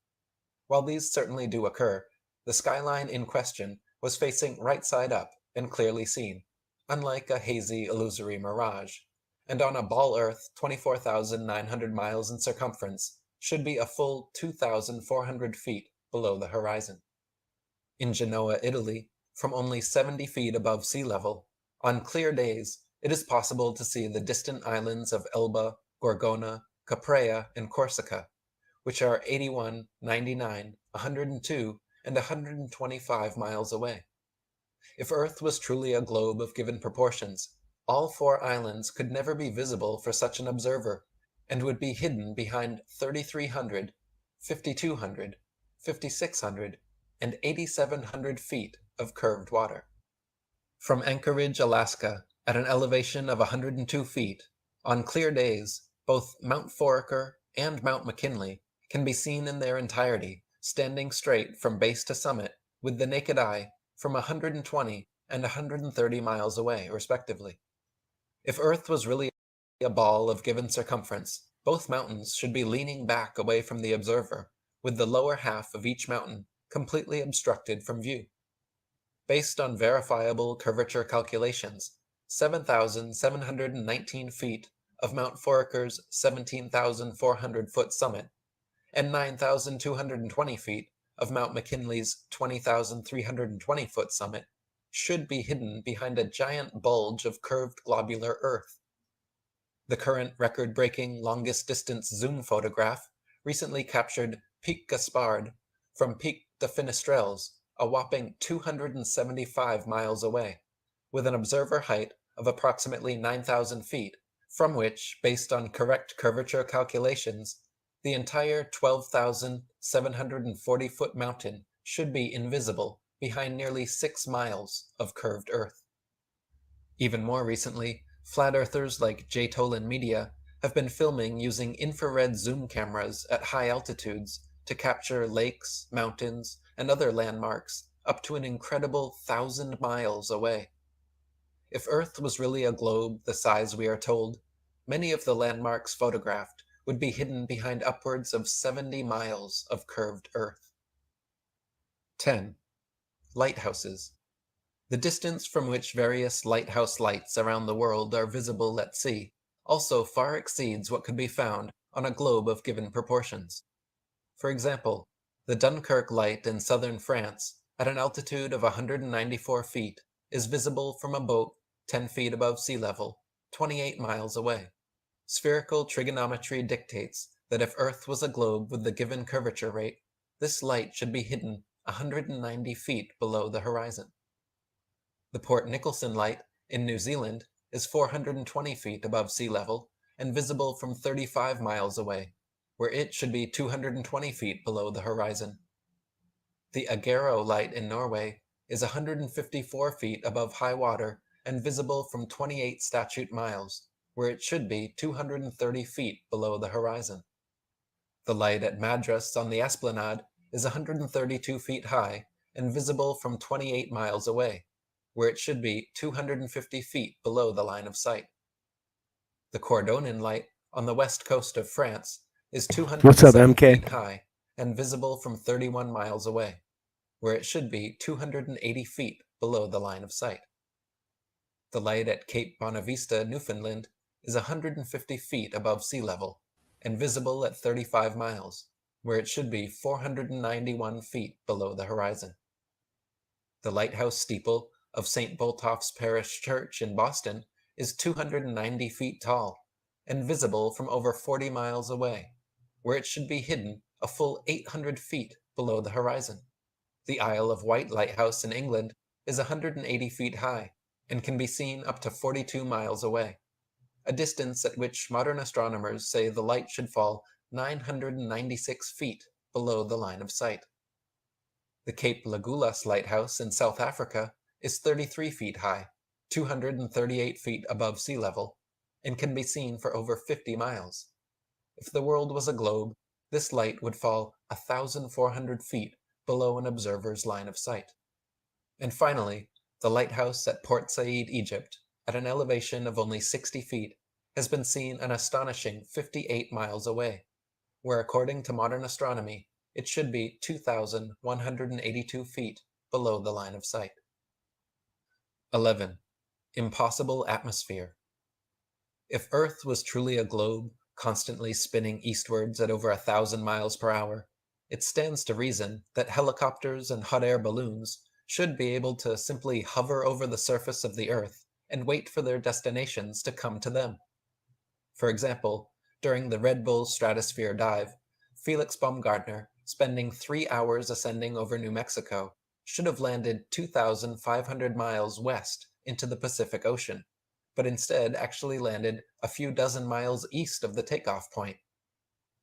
While these certainly do occur, the skyline in question was facing right side up and clearly seen, unlike a hazy, illusory mirage, and on a ball Earth 24,900 miles in circumference should be a full 2,400 feet below the horizon. In Genoa, Italy, from only 70 feet above sea level, on clear days, it is possible to see the distant islands of Elba, Gorgona, Caprea, and Corsica, which are 81, 99, 102, and 125 miles away. If Earth was truly a globe of given proportions, all 4 islands could never be visible for such an observer, and would be hidden behind 3,300, 5,200, 5,600, and 8,700 feet of curved water. From Anchorage, Alaska, at an elevation of 102 feet, on clear days, both Mount Foraker and Mount McKinley can be seen in their entirety, standing straight from base to summit with the naked eye from 120 and 130 miles away, respectively. If Earth was really a ball of given circumference, both mountains should be leaning back away from the observer, with the lower half of each mountain completely obstructed from view. Based on verifiable curvature calculations, 7,719 feet of Mount Foraker's 17,400-foot summit and 9,220 feet of Mount McKinley's 20,320-foot summit should be hidden behind a giant bulge of curved globular earth. The current record-breaking longest-distance zoom photograph recently captured Pic Gaspard from Pic de Finestrelles, a whopping 275 miles away, with an observer height of approximately 9,000 feet, from which, based on correct curvature calculations, the entire 12,740-foot mountain should be invisible behind nearly 6 miles of curved earth. Even more recently, flat earthers like J. Tolan Media have been filming using infrared zoom cameras at high altitudes to capture lakes, mountains, and other landmarks up to an incredible 1,000 miles away. If Earth was really a globe the size we are told, many of the landmarks photographed would be hidden behind upwards of 70 miles of curved Earth. 10. Lighthouses. The distance from which various lighthouse lights around the world are visible at sea also far exceeds what could be found on a globe of given proportions. For example, the Dunkirk light in southern France, at an altitude of 194 feet, is visible from a boat 10 feet above sea level, 28 miles away. Spherical trigonometry dictates that if Earth was a globe with the given curvature rate, this light should be hidden 190 feet below the horizon. The Port Nicholson light in New Zealand is 420 feet above sea level and visible from 35 miles away, where it should be 220 feet below the horizon. The Agero light in Norway is 154 feet above high water and visible from 28 statute miles, where it should be 230 feet below the horizon. The light at Madras on the Esplanade is 132 feet high and visible from 28 miles away, where it should be 250 feet below the line of sight. The Cordonin light on the west coast of France is 207 feet high and visible from 31 miles away, where it should be 280 feet below the line of sight. The light at Cape Bonavista, Newfoundland, is 150 feet above sea level and visible at 35 miles, where it should be 491 feet below the horizon. The lighthouse steeple of St. Botolph's Parish Church in Boston is 290 feet tall and visible from over 40 miles away, where it should be hidden a full 800 feet below the horizon. The Isle of Wight Lighthouse in England is 180 feet high and can be seen up to 42 miles away, a distance at which modern astronomers say the light should fall 996 feet below the line of sight. The Cape Legulas Lighthouse in South Africa is 33 feet high, 238 feet above sea level, and can be seen for over 50 miles. If the world was a globe, this light would fall 1,400 feet below an observer's line of sight. And finally, the lighthouse at Port Said, Egypt, at an elevation of only 60 feet, has been seen an astonishing 58 miles away, where according to modern astronomy, it should be 2,182 feet below the line of sight. 11. Impossible atmosphere. If Earth was truly a globe, constantly spinning eastwards at over 1,000 miles per hour, it stands to reason that helicopters and hot air balloons should be able to simply hover over the surface of the Earth and wait for their destinations to come to them. For example, during the Red Bull Stratosphere dive, Felix Baumgartner, spending 3 hours ascending over New Mexico, should have landed 2,500 miles west into the Pacific Ocean, but instead actually landed a few dozen miles east of the takeoff point.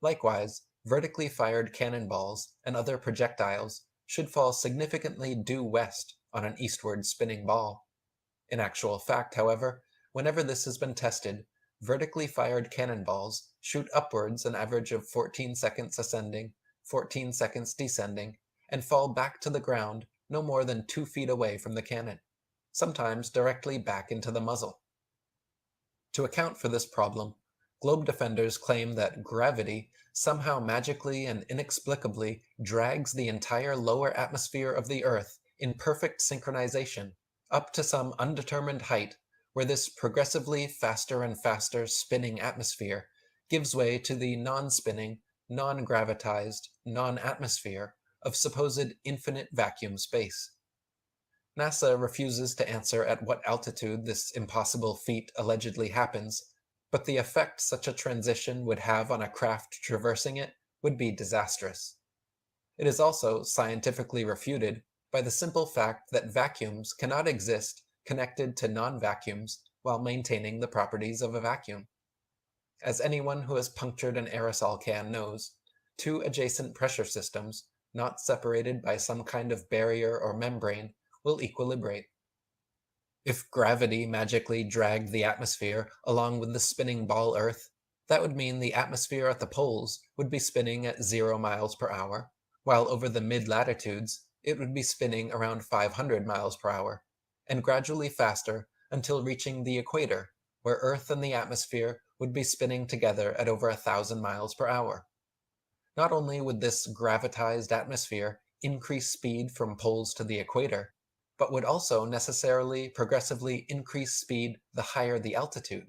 Likewise, vertically fired cannonballs and other projectiles should fall significantly due west on an eastward spinning ball. In actual fact, however, whenever this has been tested, vertically fired cannonballs shoot upwards an average of 14 seconds ascending, 14 seconds descending, and fall back to the ground no more than 2 feet away from the cannon, sometimes directly back into the muzzle. To account for this problem, globe defenders claim that gravity somehow magically and inexplicably drags the entire lower atmosphere of the Earth in perfect synchronization up to some undetermined height where this progressively faster and faster spinning atmosphere gives way to the non-spinning, non-gravitized, non-atmosphere of supposed infinite vacuum space. NASA refuses to answer at what altitude this impossible feat allegedly happens, but the effect such a transition would have on a craft traversing it would be disastrous. It is also scientifically refuted by the simple fact that vacuums cannot exist connected to non-vacuums while maintaining the properties of a vacuum. As anyone who has punctured an aerosol can knows, two adjacent pressure systems, not separated by some kind of barrier or membrane, will equilibrate. If gravity magically dragged the atmosphere along with the spinning ball Earth, that would mean the atmosphere at the poles would be spinning at 0 miles per hour, while over the mid-latitudes it would be spinning around 500 miles per hour, and gradually faster until reaching the equator, where Earth and the atmosphere would be spinning together at over 1,000 miles per hour. Not only would this gravitized atmosphere increase speed from poles to the equator, but would also necessarily progressively increase speed the higher the altitude.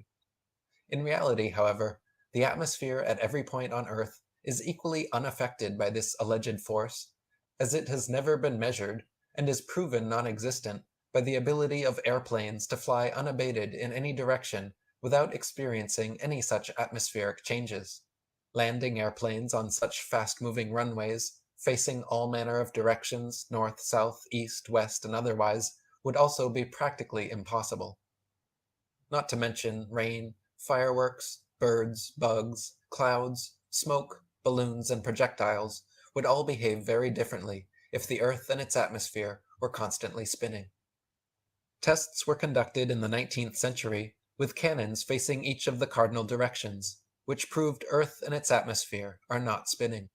In reality, however, the atmosphere at every point on Earth is equally unaffected by this alleged force, as it has never been measured and is proven non-existent by the ability of airplanes to fly unabated in any direction without experiencing any such atmospheric changes. Landing airplanes on such fast-moving runways, facing all manner of directions, north, south, east, west, and otherwise, would also be practically impossible. Not to mention rain, fireworks, birds, bugs, clouds, smoke, balloons, and projectiles would all behave very differently if the Earth and its atmosphere were constantly spinning. Tests were conducted in the 19th century with cannons facing each of the cardinal directions, which proved Earth and its atmosphere are not spinning.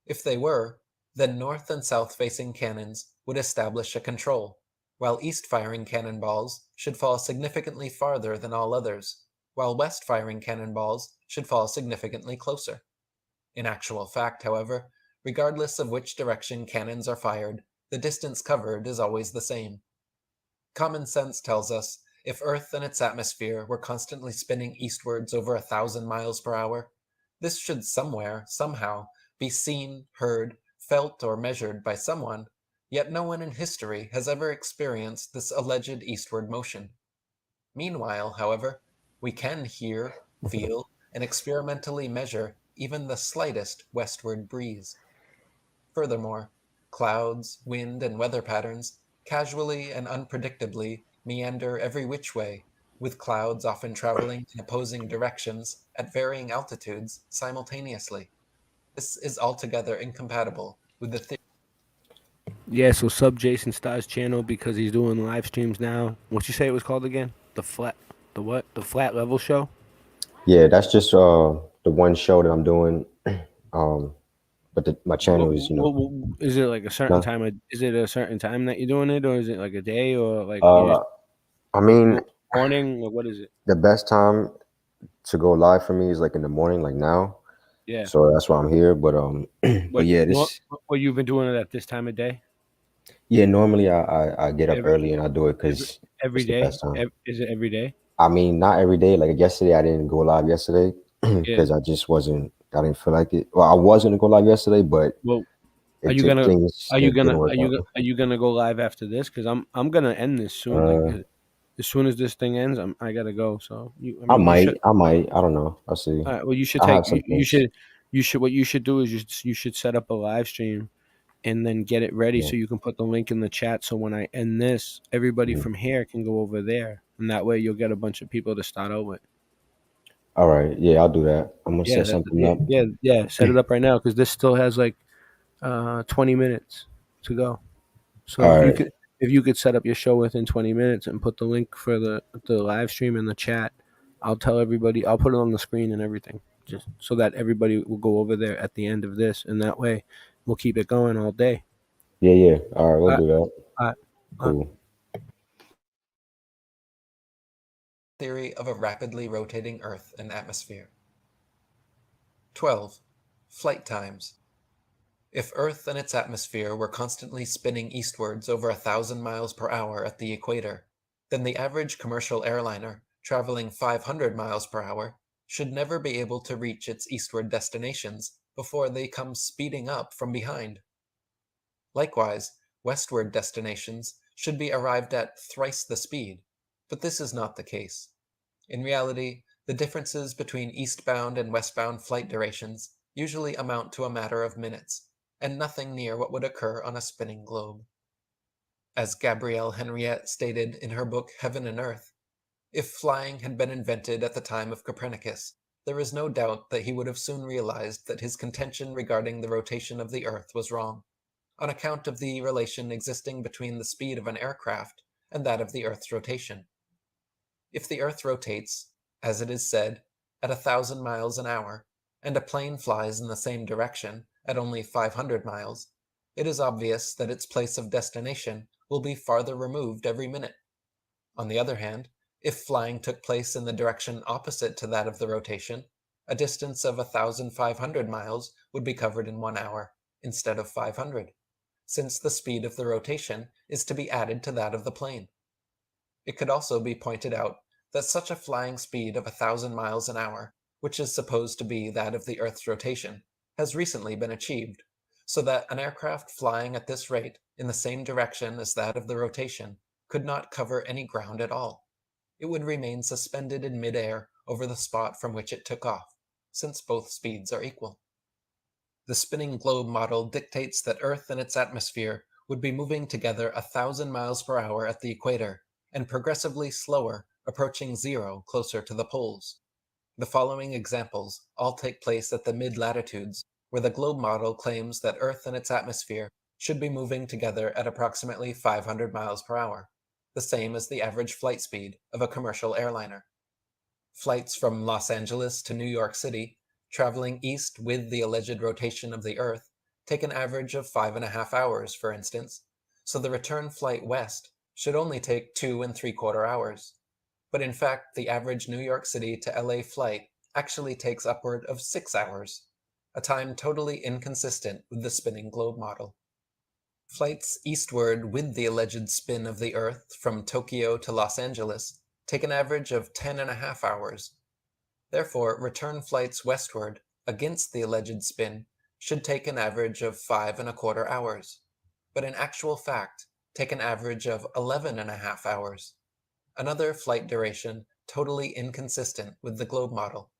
If they were, then north and south-facing cannons would establish a control, while east-firing cannonballs should fall significantly farther than all others, while west-firing cannonballs should fall significantly closer. In actual fact, however, regardless of which direction cannons are fired, the distance covered is always the same. Common sense tells us if Earth and its atmosphere were constantly spinning eastwards over 1,000 miles per hour, this should somewhere, somehow, be seen, heard, felt, or measured by someone, yet no one in history has ever experienced this alleged eastward motion. Meanwhile, however, we can hear, feel, and experimentally measure even the slightest westward breeze. Furthermore, clouds, wind, and weather patterns casually and unpredictably meander every which way, with clouds often traveling in opposing directions at varying altitudes simultaneously. This is altogether incompatible with the theory. Yeah, so sub Jason Starr's channel because he's doing live streams now. What you say it was called again? The flat level show? Yeah, that's just the one show that I'm doing. But my channel is, is it like a certain No. time? Is it a certain time that you're doing it, or is it like a day, or like I mean, morning, or what is it? the best time to go live for me is like in the morning, like now. Yeah. So that's why I'm here. But but yeah, this. Well, you've been doing it at this time of day? Yeah, normally I get up early and I do it because Every day? Is it every day? I mean, not every day. Like yesterday, I didn't go live yesterday because I just wasn't. I didn't feel like it. Well, I was gonna go live yesterday, but Are you gonna go live after this? Because I'm gonna end this soon. Like, as soon as this thing ends, I gotta go. So I might. I don't know. I'll see. All right. Well, you should what you should do is you should set up a live stream and then get it ready so you can put the link in the chat. So when I end this, everybody from here can go over there, and that way you'll get a bunch of people to start over. All right. Yeah, I'll do that. I'm gonna set something up. Yeah. Set it up right now because this still has like 20 minutes. to go. So All if you right. could set up your show within 20 minutes and put the link for the live stream in the chat, I'll tell everybody. I'll put it on the screen and everything, just so that everybody will go over there at the end of this, and that way we'll keep it going all day. Yeah. All right, we'll do that. Cool. Theory of a rapidly rotating Earth and atmosphere. 12. Flight times. If Earth and its atmosphere were constantly spinning eastwards over 1,000 miles per hour at the equator, then the average commercial airliner, traveling 500 miles per hour, should never be able to reach its eastward destinations before they come speeding up from behind. Likewise, westward destinations should be arrived at thrice the speed, but this is not the case. In reality, the differences between eastbound and westbound flight durations usually amount to a matter of minutes, and nothing near what would occur on a spinning globe. As Gabrielle Henriette stated in her book Heaven and Earth, if flying had been invented at the time of Copernicus, there is no doubt that he would have soon realized that his contention regarding the rotation of the Earth was wrong, on account of the relation existing between the speed of an aircraft and that of the Earth's rotation. If the Earth rotates, as it is said, at 1,000 miles an hour, and a plane flies in the same direction at only 500 miles, it is obvious that its place of destination will be farther removed every minute. On the other hand, if flying took place in the direction opposite to that of the rotation, a distance of 1,500 miles would be covered in 1 hour, instead of 500, since the speed of the rotation is to be added to that of the plane. It could also be pointed out that such a flying speed of 1,000 miles an hour, which is supposed to be that of the Earth's rotation, has recently been achieved, so that an aircraft flying at this rate in the same direction as that of the rotation could not cover any ground at all. It would remain suspended in midair over the spot from which it took off, since both speeds are equal. The spinning globe model dictates that Earth and its atmosphere would be moving together 1,000 miles per hour at the equator, and progressively slower, approaching zero closer to the poles. The following examples all take place at the mid-latitudes, where the globe model claims that Earth and its atmosphere should be moving together at approximately 500 miles per hour, the same as the average flight speed of a commercial airliner. Flights from Los Angeles to New York City, traveling east with the alleged rotation of the Earth, take an average of 5.5 hours, for instance, so the return flight west should only take 2 3/4 hours. But in fact, the average New York City to LA flight actually takes upward of 6 hours, a time totally inconsistent with the spinning globe model. Flights eastward with the alleged spin of the Earth from Tokyo to Los Angeles take an average of 10.5 hours. Therefore, return flights westward against the alleged spin should take an average of 5.25 hours, but in actual fact take an average of 11.5 hours. Another flight duration totally inconsistent with the globe model.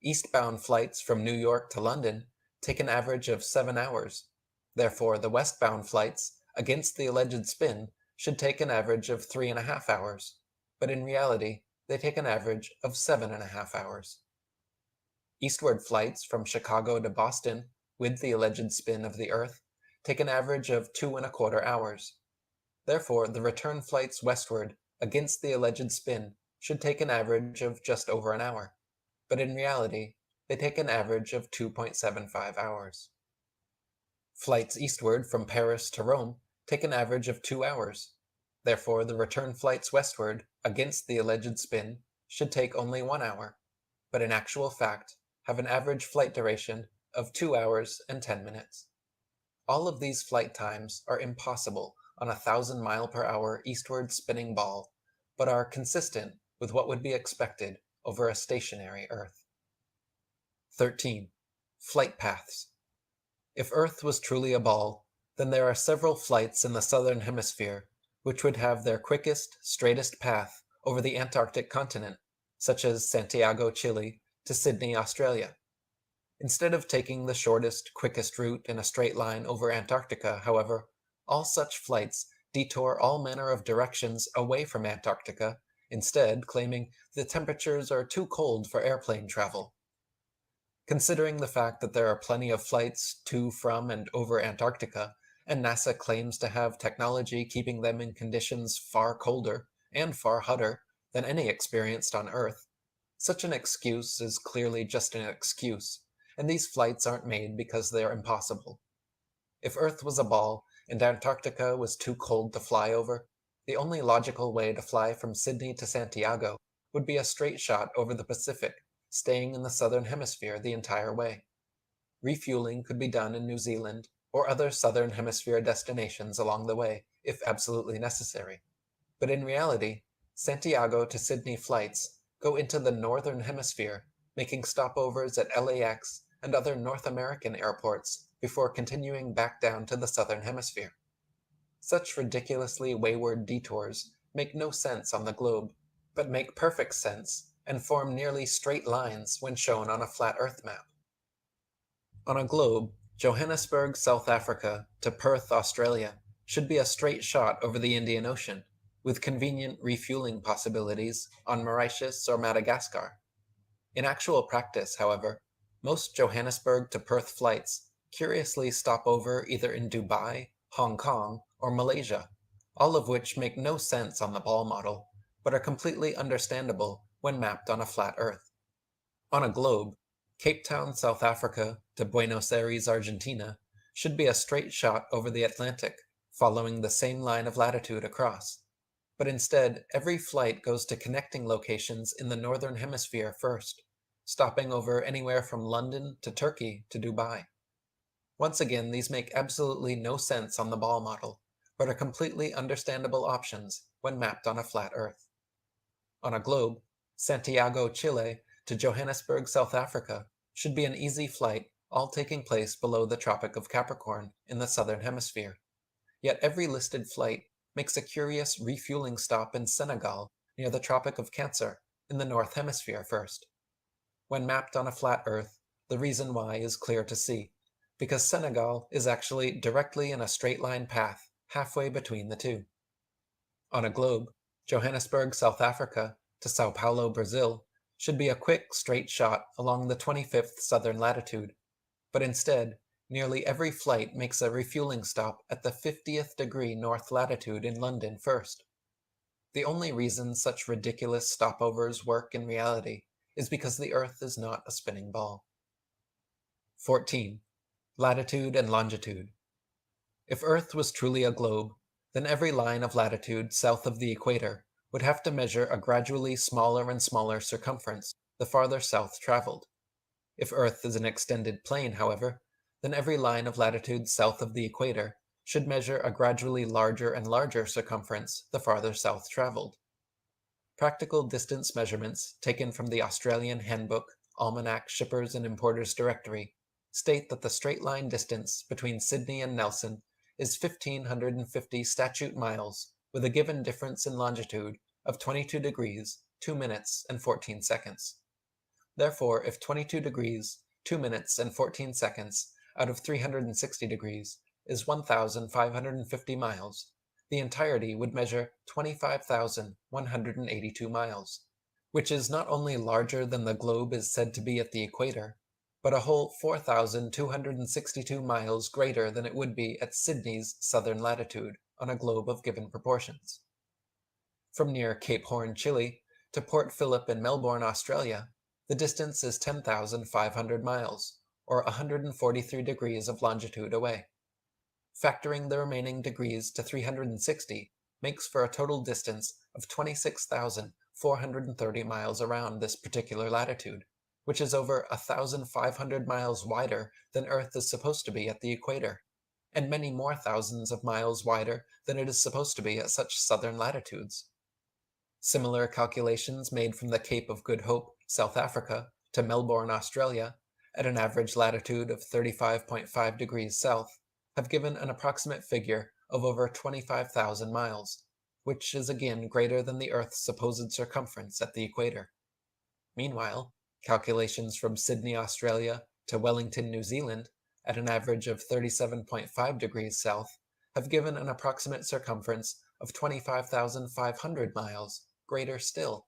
Eastbound flights from New York to London take an average of 7 hours. Therefore, the westbound flights against the alleged spin should take an average of 3.5 hours, but in reality, they take an average of 7.5 hours. Eastward flights from Chicago to Boston with the alleged spin of the Earth take an average of 2.25 hours. Therefore, the return flights westward against the alleged spin should take an average of just over an hour, but in reality, they take an average of 2.75 hours. Flights eastward from Paris to Rome take an average of 2 hours. Therefore, the return flights westward against the alleged spin should take only 1 hour, but in actual fact have an average flight duration of 2 hours and 10 minutes. All of these flight times are impossible on a 1,000-mile-per-hour eastward spinning ball, but are consistent with what would be expected over a stationary Earth. 13. Flight paths. If Earth was truly a ball, then there are several flights in the southern hemisphere which would have their quickest, straightest path over the Antarctic continent, such as Santiago, Chile, to Sydney, Australia. Instead of taking the shortest, quickest route in a straight line over Antarctica, however, all such flights detour all manner of directions away from Antarctica, instead claiming the temperatures are too cold for airplane travel. Considering the fact that there are plenty of flights to, from, and over Antarctica, and NASA claims to have technology keeping them in conditions far colder and far hotter than any experienced on Earth, such an excuse is clearly just an excuse, and these flights aren't made because they're impossible. If Earth was a ball and Antarctica was too cold to fly over, the only logical way to fly from Sydney to Santiago would be a straight shot over the Pacific, staying in the southern hemisphere the entire way. Refueling could be done in New Zealand or other southern hemisphere destinations along the way, if absolutely necessary. But in reality, Santiago to Sydney flights go into the northern hemisphere, making stopovers at LAX and other North American airports before continuing back down to the southern hemisphere. Such ridiculously wayward detours make no sense on the globe, but make perfect sense and form nearly straight lines when shown on a flat Earth map. On a globe, Johannesburg, South Africa to Perth, Australia should be a straight shot over the Indian Ocean, with convenient refueling possibilities on Mauritius or Madagascar. In actual practice, however, most Johannesburg to Perth flights curiously stop over either in Dubai, Hong Kong, or Malaysia, all of which make no sense on the ball model, but are completely understandable when mapped on a flat Earth. On a globe, Cape Town, South Africa to Buenos Aires, Argentina should be a straight shot over the Atlantic, following the same line of latitude across. But instead, every flight goes to connecting locations in the northern hemisphere first, stopping over anywhere from London to Turkey to Dubai. Once again, these make absolutely no sense on the ball model, but are completely understandable options when mapped on a flat Earth. On a globe, Santiago, Chile to Johannesburg, South Africa should be an easy flight, all taking place below the Tropic of Capricorn in the southern hemisphere. Yet every listed flight makes a curious refueling stop in Senegal near the Tropic of Cancer in the North Hemisphere first. When mapped on a flat Earth, the reason why is clear to see, because Senegal is actually directly in a straight line path halfway between the two. On a globe, Johannesburg, South Africa to Sao Paulo, Brazil should be a quick straight shot along the 25th southern latitude, but instead, nearly every flight makes a refueling stop at the 50th degree north latitude in London first. The only reason such ridiculous stopovers work in reality is because the Earth is not a spinning ball. 14. Latitude and longitude. If Earth was truly a globe, then every line of latitude south of the equator would have to measure a gradually smaller and smaller circumference the farther south traveled. If Earth is an extended plane, however, then every line of latitude south of the equator should measure a gradually larger and larger circumference the farther south traveled. Practical distance measurements taken from the Australian Handbook, Almanac Shippers and Importers Directory state that the straight line distance between Sydney and Nelson is 1,550 statute miles with a given difference in longitude of 22 degrees, 2 minutes, and 14 seconds. Therefore, if 22 degrees, 2 minutes, and 14 seconds out of 360 degrees is 1,550 miles, the entirety would measure 25,182 miles, which is not only larger than the globe is said to be at the equator, but a whole 4,262 miles greater than it would be at Sydney's southern latitude on a globe of given proportions. From near Cape Horn, Chile, to Port Phillip in Melbourne, Australia, the distance is 10,500 miles, or 143 degrees of longitude away. Factoring the remaining degrees to 360 makes for a total distance of 26,430 miles around this particular latitude, which is over 1,500 miles wider than Earth is supposed to be at the equator, and many more thousands of miles wider than it is supposed to be at such southern latitudes. Similar calculations made from the Cape of Good Hope, South Africa, to Melbourne, Australia, at an average latitude of 35.5 degrees south, have given an approximate figure of over 25,000 miles, which is again greater than the Earth's supposed circumference at the equator. Meanwhile, calculations from Sydney, Australia, to Wellington, New Zealand, at an average of 37.5 degrees south, have given an approximate circumference of 25,500 miles, greater still.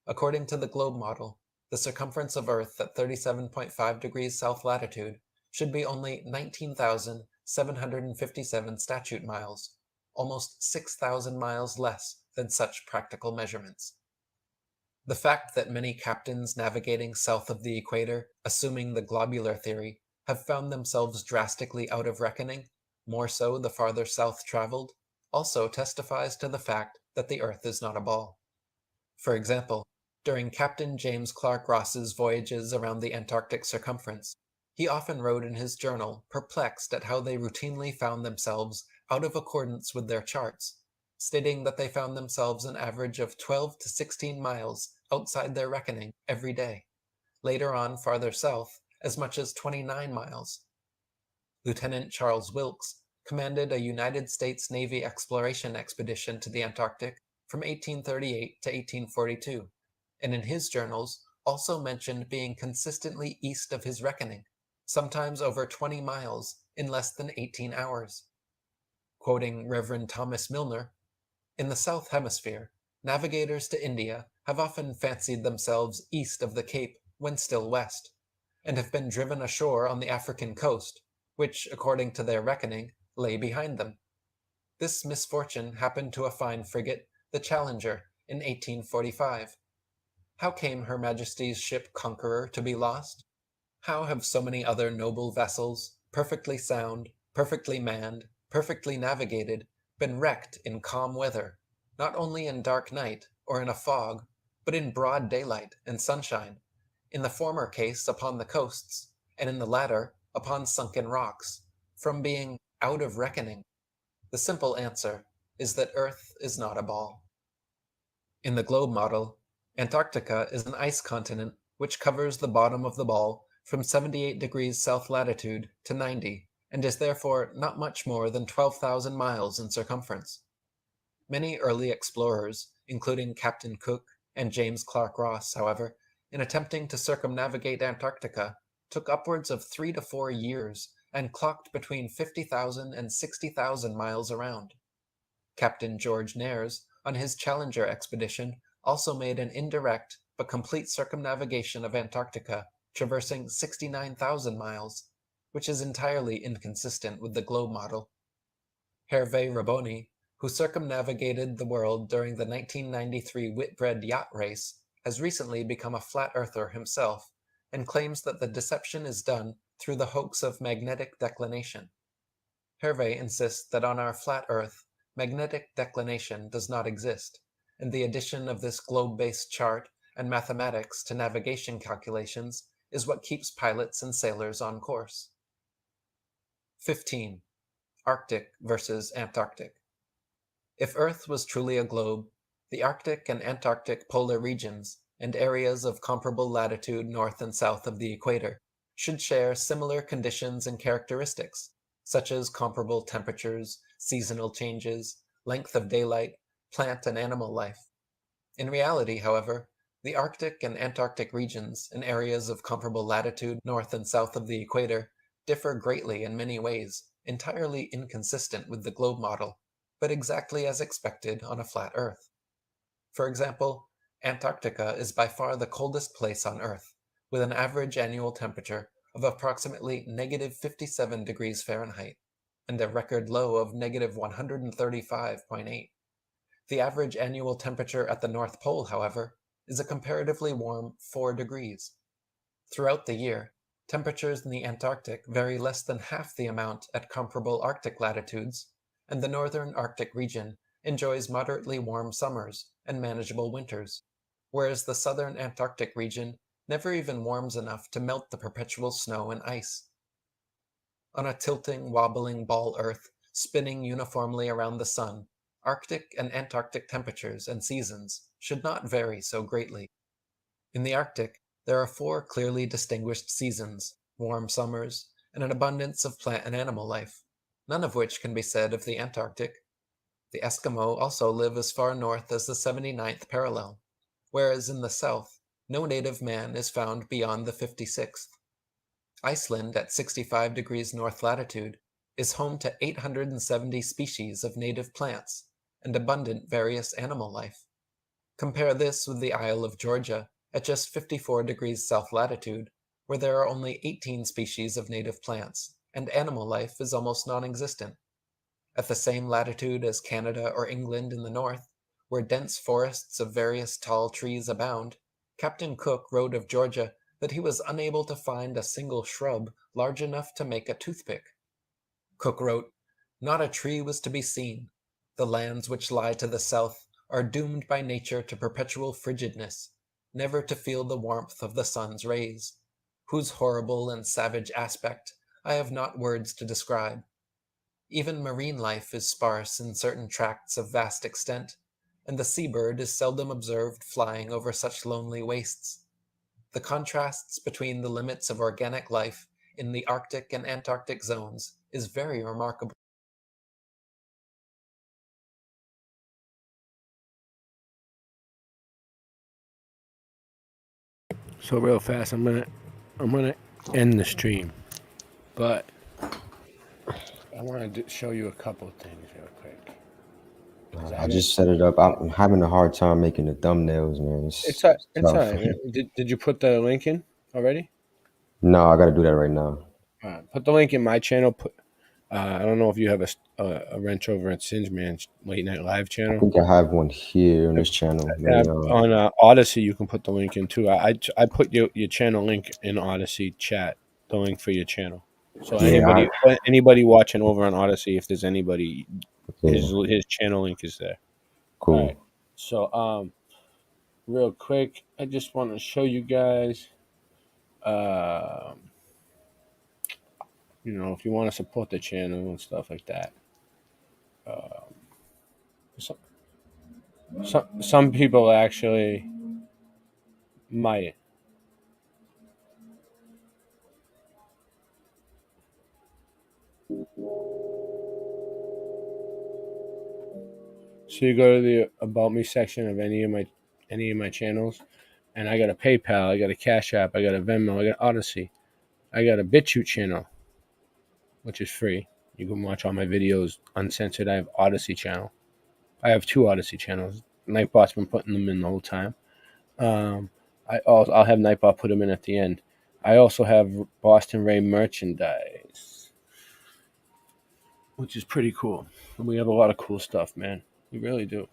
According to the globe model, the circumference of Earth at 37.5 degrees south latitude should be only 757 statute miles, almost 6,000 miles less than such practical measurements. The fact that many captains navigating south of the equator, assuming the globular theory, have found themselves drastically out of reckoning, more so the farther south traveled, also testifies to the fact that the Earth is not a ball. For example, during Captain James Clark Ross's voyages around the Antarctic circumference, he often wrote in his journal perplexed at how they routinely found themselves out of accordance with their charts, stating that they found themselves an average of 12 to 16 miles outside their reckoning every day. Later on, farther south, as much as 29 miles. Lieutenant Charles Wilkes commanded a United States Navy exploration expedition to the Antarctic from 1838 to 1842, and in his journals also mentioned being consistently east of his reckoning, sometimes over 20 miles in less than 18 hours. Quoting Reverend Thomas Milner, "In the South Hemisphere, navigators to India have often fancied themselves east of the Cape when still west, and have been driven ashore on the African coast, which, according to their reckoning, lay behind them. This misfortune happened to a fine frigate, the Challenger, in 1845. How came Her Majesty's ship Conqueror to be lost? How have so many other noble vessels, perfectly sound, perfectly manned, perfectly navigated, been wrecked in calm weather, not only in dark night or in a fog, but in broad daylight and sunshine, in the former case upon the coasts, and in the latter upon sunken rocks, from being out of reckoning? The simple answer is that Earth is not a ball." In the globe model, Antarctica is an ice continent which covers the bottom of the ball from 78 degrees south latitude to 90, and is therefore not much more than 12,000 miles in circumference. Many early explorers, including Captain Cook and James Clark Ross, however, in attempting to circumnavigate Antarctica, took upwards of 3 to 4 years and clocked between 50,000 and 60,000 miles around. Captain George Nares, on his Challenger expedition, also made an indirect but complete circumnavigation of Antarctica, traversing 69,000 miles, which is entirely inconsistent with the globe model. Hervé Raboni, who circumnavigated the world during the 1993 Whitbread yacht race, has recently become a flat earther himself, and claims that the deception is done through the hoax of magnetic declination. Hervé insists that on our flat Earth, magnetic declination does not exist, and the addition of this globe-based chart and mathematics to navigation calculations is what keeps pilots and sailors on course. 15. Arctic versus Antarctic. If Earth was truly a globe, the Arctic and Antarctic polar regions and areas of comparable latitude north and south of the equator should share similar conditions and characteristics, such as comparable temperatures, seasonal changes, length of daylight, plant and animal life. In reality, however, the Arctic and Antarctic regions and areas of comparable latitude north and south of the equator differ greatly in many ways, entirely inconsistent with the globe model, but exactly as expected on a flat Earth. For example, Antarctica is by far the coldest place on Earth, with an average annual temperature of approximately -57 degrees Fahrenheit, and a record low of -135.8. The average annual temperature at the North Pole, however, is a comparatively warm 4 degrees. Throughout the year, temperatures in the Antarctic vary less than half the amount at comparable Arctic latitudes, and the northern Arctic region enjoys moderately warm summers and manageable winters, whereas the southern Antarctic region never even warms enough to melt the perpetual snow and ice. On a tilting, wobbling ball Earth, spinning uniformly around the sun, Arctic and Antarctic temperatures and seasons should not vary so greatly. In the Arctic, there are 4 clearly distinguished seasons, warm summers, and an abundance of plant and animal life, none of which can be said of the Antarctic. The Eskimo also live as far north as the 79th parallel, whereas in the south, no native man is found beyond the 56th. Iceland, at 65 degrees north latitude, is home to 870 species of native plants and abundant various animal life. Compare this with the Isle of Georgia, at just 54 degrees south latitude, where there are only 18 species of native plants and animal life is almost non-existent. At the same latitude as Canada or England in the north, where dense forests of various tall trees abound, Captain Cook wrote of Georgia that he was unable to find a single shrub large enough to make a toothpick. Cook wrote, "Not a tree was to be seen. The lands which lie to the south are doomed by nature to perpetual frigidness, never to feel the warmth of the sun's rays, whose horrible and savage aspect I have not words to describe. Even marine life is sparse in certain tracts of vast extent, and the seabird is seldom observed flying over such lonely wastes. The contrasts between the limits of organic life in the Arctic and Antarctic zones is very remarkable." So real fast, I'm gonna end the stream, but I want to show you a couple of things real quick. I just set it up. I'm having a hard time making the thumbnails, man. It's all tough. right. Man. Did you put the link in already? No, I got to do that right now. All right, put the link in my channel. I don't know if you have a wrench over at Singe Man's Late Night Live I channel. think I have one here on this channel. Maybe, On Odyssey, you can put the link in too. I put your channel link in Odyssey chat. The link for your channel. So anybody watching over on Odyssey, if there's anybody, his channel link is there. Cool. All right. So real quick, I just want to show you guys. You know, if you want to support the channel and stuff like that. Some people actually might. So you go to the About Me section of any of my channels, and I got a PayPal, I got a Cash App, I got a Venmo, I got Odyssey, I got a BitChute channel, which is free. You can watch all my videos uncensored. I have Odyssey channel. I have 2 Odyssey channels. Nightbot's been putting them in the whole time. I'll have Nightbot put them in at the end. I also have Boston Ray merchandise, which is pretty cool. And we have a lot of cool stuff, man. We really do.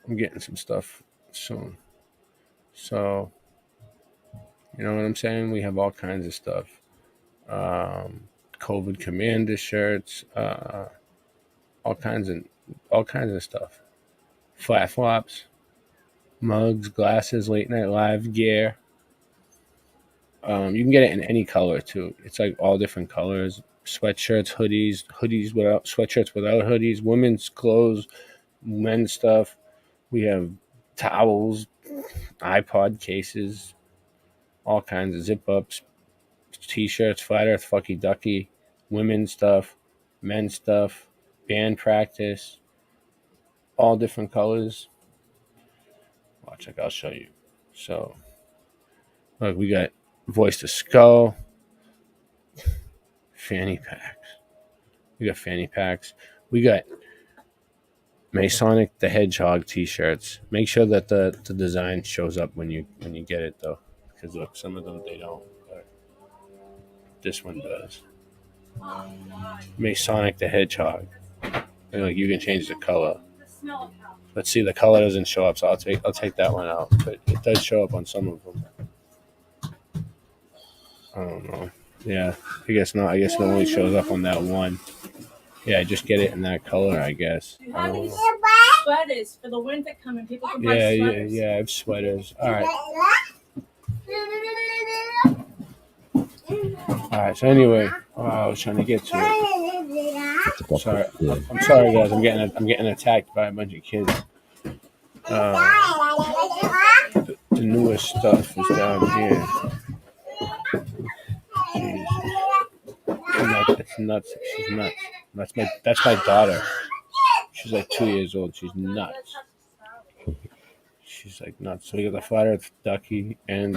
I'm getting some stuff soon. So, you know what I'm saying? We have all kinds of stuff. COVID Commander shirts, all kinds of stuff. Flat flops, mugs, glasses, Late Night Live gear. You can get it in any color too. It's like all different colors. Sweatshirts, hoodies without sweatshirts, without hoodies, women's clothes, men's stuff. We have towels, iPod cases, all kinds of zip ups, t-shirts, Flat Earth Fucky Ducky, women's stuff, men's stuff, band practice, all different colors. Watch, like I'll show you. So, look, we got Voice to Skull, fanny packs. We got fanny packs. We got Masonic the Hedgehog t-shirts. Make sure that the design shows up when you get it though, because look, some of them they don't. But this one does. Masonic the Hedgehog. And like you can change the color. Let's see, the color doesn't show up, so I'll take that one out. But it does show up on some of them. I don't know. Yeah, I guess not. I guess it only shows up on that one. Yeah, just get it in that color, I guess. I don't know. Sweaters for the winter coming. People can buy sweaters. Yeah, I have sweaters. All right. All right. So anyway, I was trying to get to it. Sorry, I'm sorry, guys. I'm getting attacked by a bunch of kids. The newest stuff is down here. Jesus. It's nuts. She's nuts. That's my daughter. She's like 2 years old. She's nuts. She's like nuts. So we got the Flat Earth Ducky and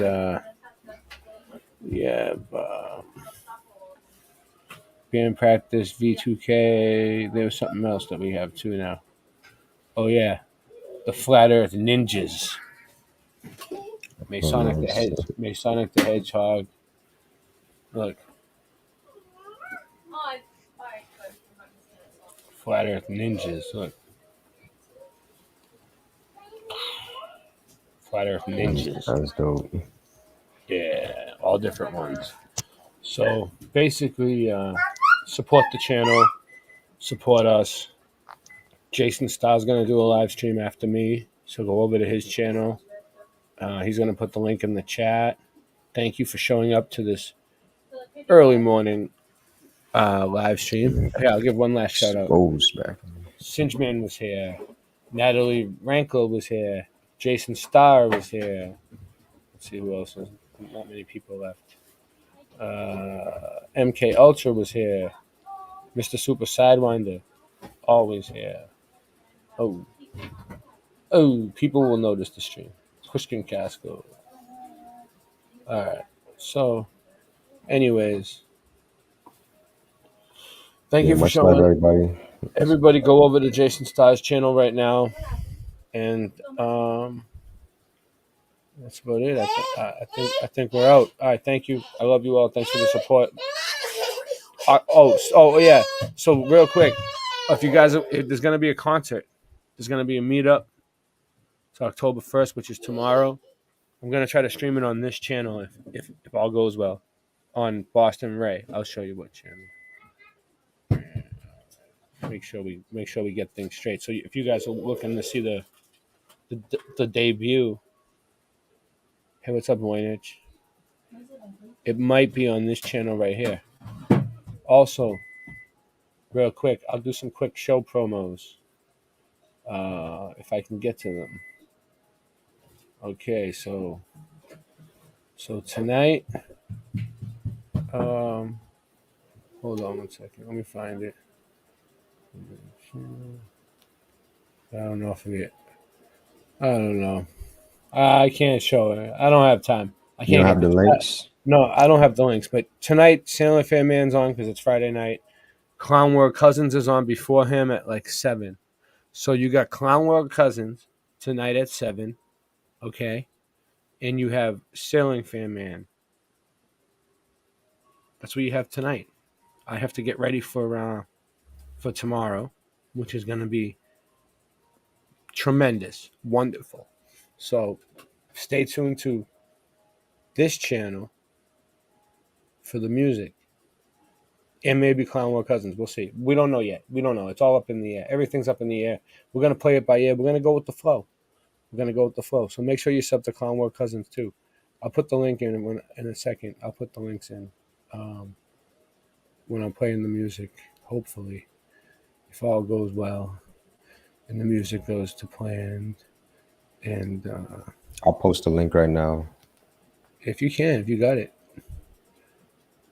band practice, V2K. There's something else that we have too now. Oh yeah, the Flat Earth Ninjas. Masonic the Hedgehog. Look, Flat Earth Ninjas. Look. Flat Earth Ninjas. That's dope. Yeah, all different ones. So basically, support the channel, support us. Jason Starr's going to do a live stream after me, so go over to his channel. He's going to put the link in the chat. Thank you for showing up to this early morning live stream. Yeah, I'll give one last shout out. Singeman was here. Natalie Rankle was here. Jason Starr was here. Let's see who else is. Not many people left. MK Ultra was here. Mr. Super Sidewinder, always here. Oh, people will notice the stream. Pushkin Casco. All right. So, anyways, thank you for showing up, everybody. Everybody, go over to Jason Starr's channel right now, and that's about it. I think we're out. All right. Thank you. I love you all. Thanks for the support. Oh yeah. So real quick, if there's gonna be a concert, there's gonna be a meetup. It's October 1st, which is tomorrow. I'm gonna try to stream it on this channel if all goes well, on Boston Ray. I'll show you what channel. Make sure we get things straight. So if you guys are looking to see the debut, hey, what's up, Voynich? It might be on this channel right here. Also, real quick, I'll do some quick show promos if I can get to them. Okay, so tonight, hold on one second. Let me find it. I don't know I don't know. I can't show it. I don't have time. I can't. You don't have the links? No, I don't have the links. But tonight, Sailor Fan Man's on because it's Friday night. Clown World Cousins is on before him at like 7. So you got Clown World Cousins tonight at 7. Okay? And you have Sailing Fan Man. That's what you have tonight. I have to get ready for tomorrow, which is going to be tremendous, wonderful. So stay tuned to this channel for the music. And maybe Clown World Cousins. We'll see. We don't know yet. We don't know. It's all up in the air. Everything's up in the air. We're going to play it by ear. We're going to go with the flow. So make sure you sub to Clown World Cousins too. I'll put the link in a second. I'll put the links in when I'm playing the music, hopefully, if all goes well and the music goes to plan. And I'll post the link right now. If you got it.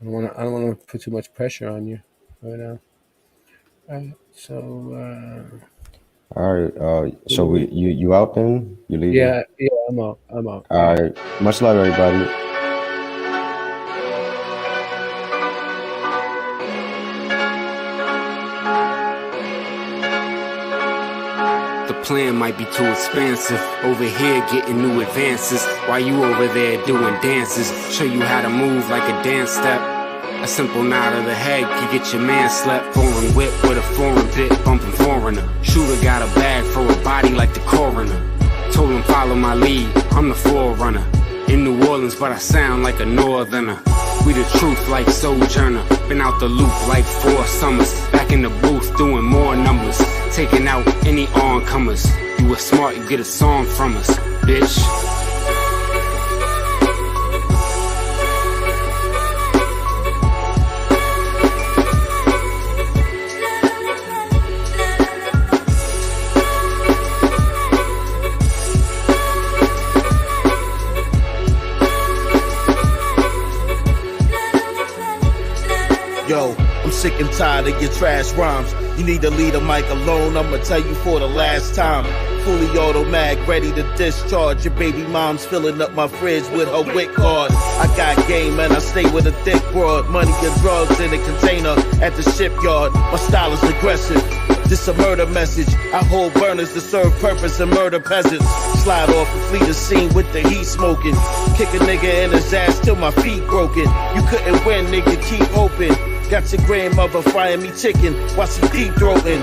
I don't want to put too much pressure on you right now. All right. So. All right. So you out then? You leaving? Yeah. I'm out. All right. Much love, everybody. Plan might be too expensive. Over here getting new advances, while you over there doing dances. Show you how to move like a dance step. A simple nod of the head could get your man slept. Foreign whip with a foreign bit, bumping foreigner. Shooter got a bag for a body like the coroner. Told him follow my lead, I'm the forerunner. In New Orleans, but I sound like a northerner. We the truth like Sojourner. Been out the loop like 4 summers. Back in the booth doing more numbers. Taking out any oncomers. You were smart, you get a song from us, bitch. Yo, I'm sick and tired of your trash rhymes. You need to leave the mic alone, I'ma tell you for the last time. Fully automatic, ready to discharge. Your baby mom's filling up my fridge with her WIC card. I got game and I stay with a thick broad. Money and drugs in a container at the shipyard. My style is aggressive. This a murder message. I hold burners to serve purpose and murder peasants. Slide off and flee the scene with the heat smoking. Kick a nigga in his ass till my feet broken. You couldn't win, nigga, keep hoping. Got your grandmother frying me chicken while she deep throating.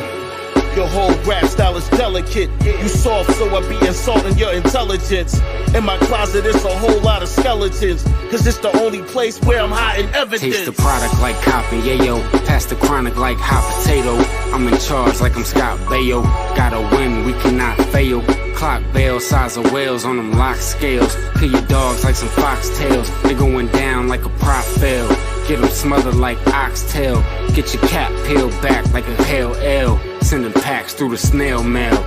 Your whole rap style is delicate. You soft, so I be insulting your intelligence. In my closet, it's a whole lot of skeletons. Cause it's the only place where I'm hiding evidence. Taste the product like copy, yayo. Pass the chronic like hot potato. I'm in charge like I'm Scott Baio. Gotta win, we cannot fail. Clock bell, size of whales on them lock scales. Kill your dogs like some foxtails. They going down like a prop fail. Get them smothered like oxtail. Get your cap peeled back like a hell L. Sending packs through the snail mail.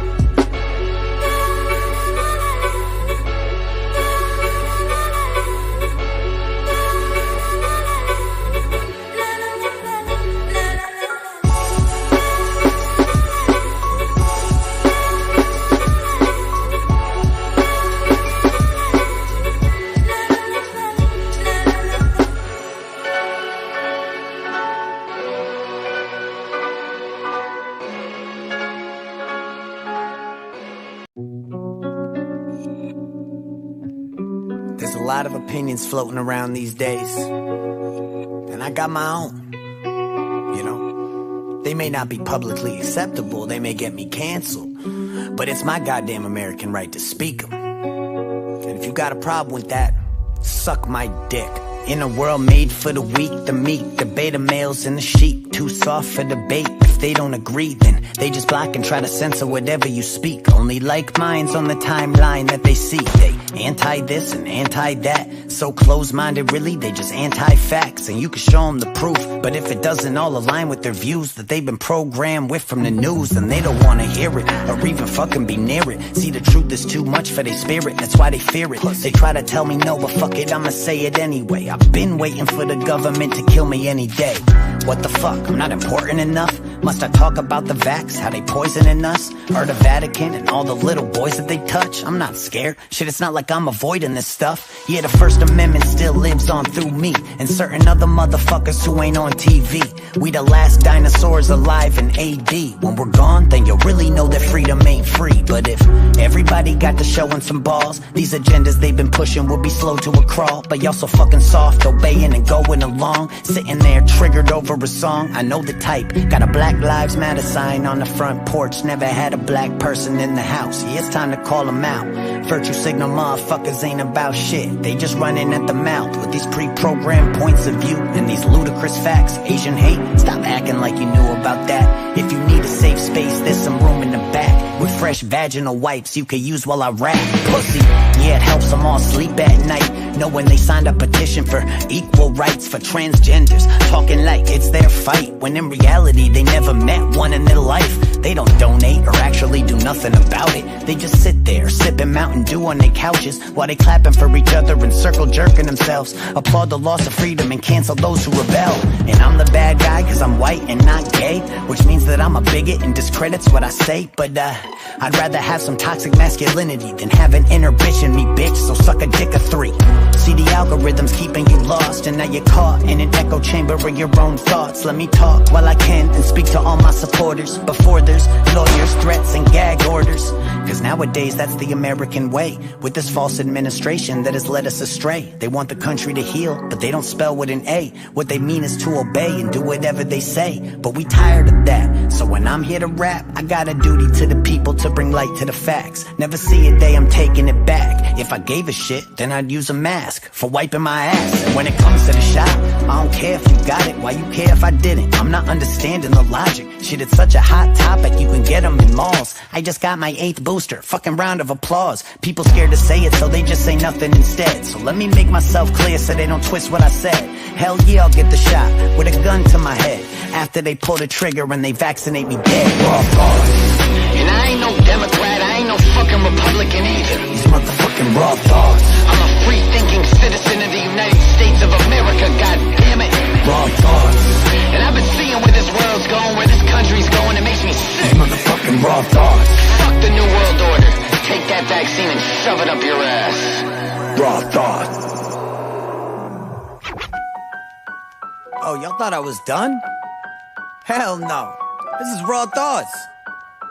There's a lot of opinions floating around these days, and I got my own. You know, they may not be publicly acceptable, they may get me canceled, but it's my goddamn American right to speak them. And if you got a problem with that, suck my dick. In a world made for the weak, the meek, the beta males and the sheep, too soft for debate. If they don't agree, then they just block and try to censor whatever you speak. Only like minds on the timeline that they see. They anti this and anti that, so close-minded really, they just anti-facts. And you can show them the proof, but if it doesn't all align with their views that they've been programmed with from the news, then they don't want to hear it, or even fucking be near it. See, the truth is too much for their spirit, that's why they fear it. They try to tell me no, but fuck it, I'ma say it anyway. I've been waiting for the government to kill me any day. What the fuck, I'm not important enough? Must I talk about the vax, how they poisoning us? Or the Vatican and all the little boys that they touch? I'm not scared, shit, it's not like I'm avoiding this stuff. Yeah, the First Amendment still lives on through me and certain other motherfuckers who ain't on TV. We the last dinosaurs alive in AD. When we're gone, then you'll really know that freedom ain't free. But if everybody got to showing some balls, these agendas they've been pushing will be slow to a crawl. But y'all so fucking soft, obeying and going along, sitting there triggered over a song. I know the type, got a Black Lives Matter sign on the front porch, never had a black person in the house. Yeah, it's time to call them out. Virtue signal motherfuckers ain't about shit, they just running at the mouth with these pre-programmed points of view and these ludicrous facts. Asian hate, stop acting like you knew about that. If you need a safe space, there's some room in the back with fresh vaginal wipes you can use while I rap. Pussy, yeah, it helps them all sleep at night, knowing they signed a petition for equal rights for transgenders, talking like it's their fight, when in reality they never met one in their life. They don't donate or actually do nothing about it, they just sit there sipping Mountain Dew on their couches while they clapping for each other and circle jerking themselves. Applaud the loss of freedom and cancel those who rebel. And I'm the bad guy cause I'm white and not gay, which means that I'm a bigot and discredits what I say. But I'd rather have some toxic masculinity than have an inner bitch in me, bitch, so suck a dick of 3. See, the algorithm's keeping you lost, and now you're caught in an echo chamber of your own thoughts. Let me talk while I can and speak to all my supporters before there's lawyers, threats, and gag orders. Cause nowadays that's the American way, with this false administration that has led us astray. They want the country to heal, but they don't spell with an A. What they mean is to obey and do whatever they say, but we tired of that. So when I'm here to rap, I got a duty to the people to bring light to the facts. Never see a day I'm taking it back. If I gave a shit, then I'd use a mask for wiping my ass. And when it comes to the shot, I don't care if you got it, why you care if I didn't? I'm not understanding the logic. Shit, it's such a hot topic, you can get them in malls. I just got my 8th booster, fucking round of applause. People scared to say it, so they just say nothing instead. So let me make myself clear so they don't twist what I said. Hell yeah, I'll get the shot with a gun to my head after they pull the trigger and they vaccinate me dead. And I ain't no Democrat, I ain't no fucking Republican either. These motherfucking raw thoughts. I'm a free-thinking citizen of the United States of America, goddammit. Raw thoughts. And I've been seeing where this world's going, where this country's going, it makes me sick. These motherfucking raw thoughts. Fuck the New World Order. Take that vaccine and shove it up your ass. Raw thoughts. Oh, y'all thought I was done? Hell no. This is Raw Thoughts.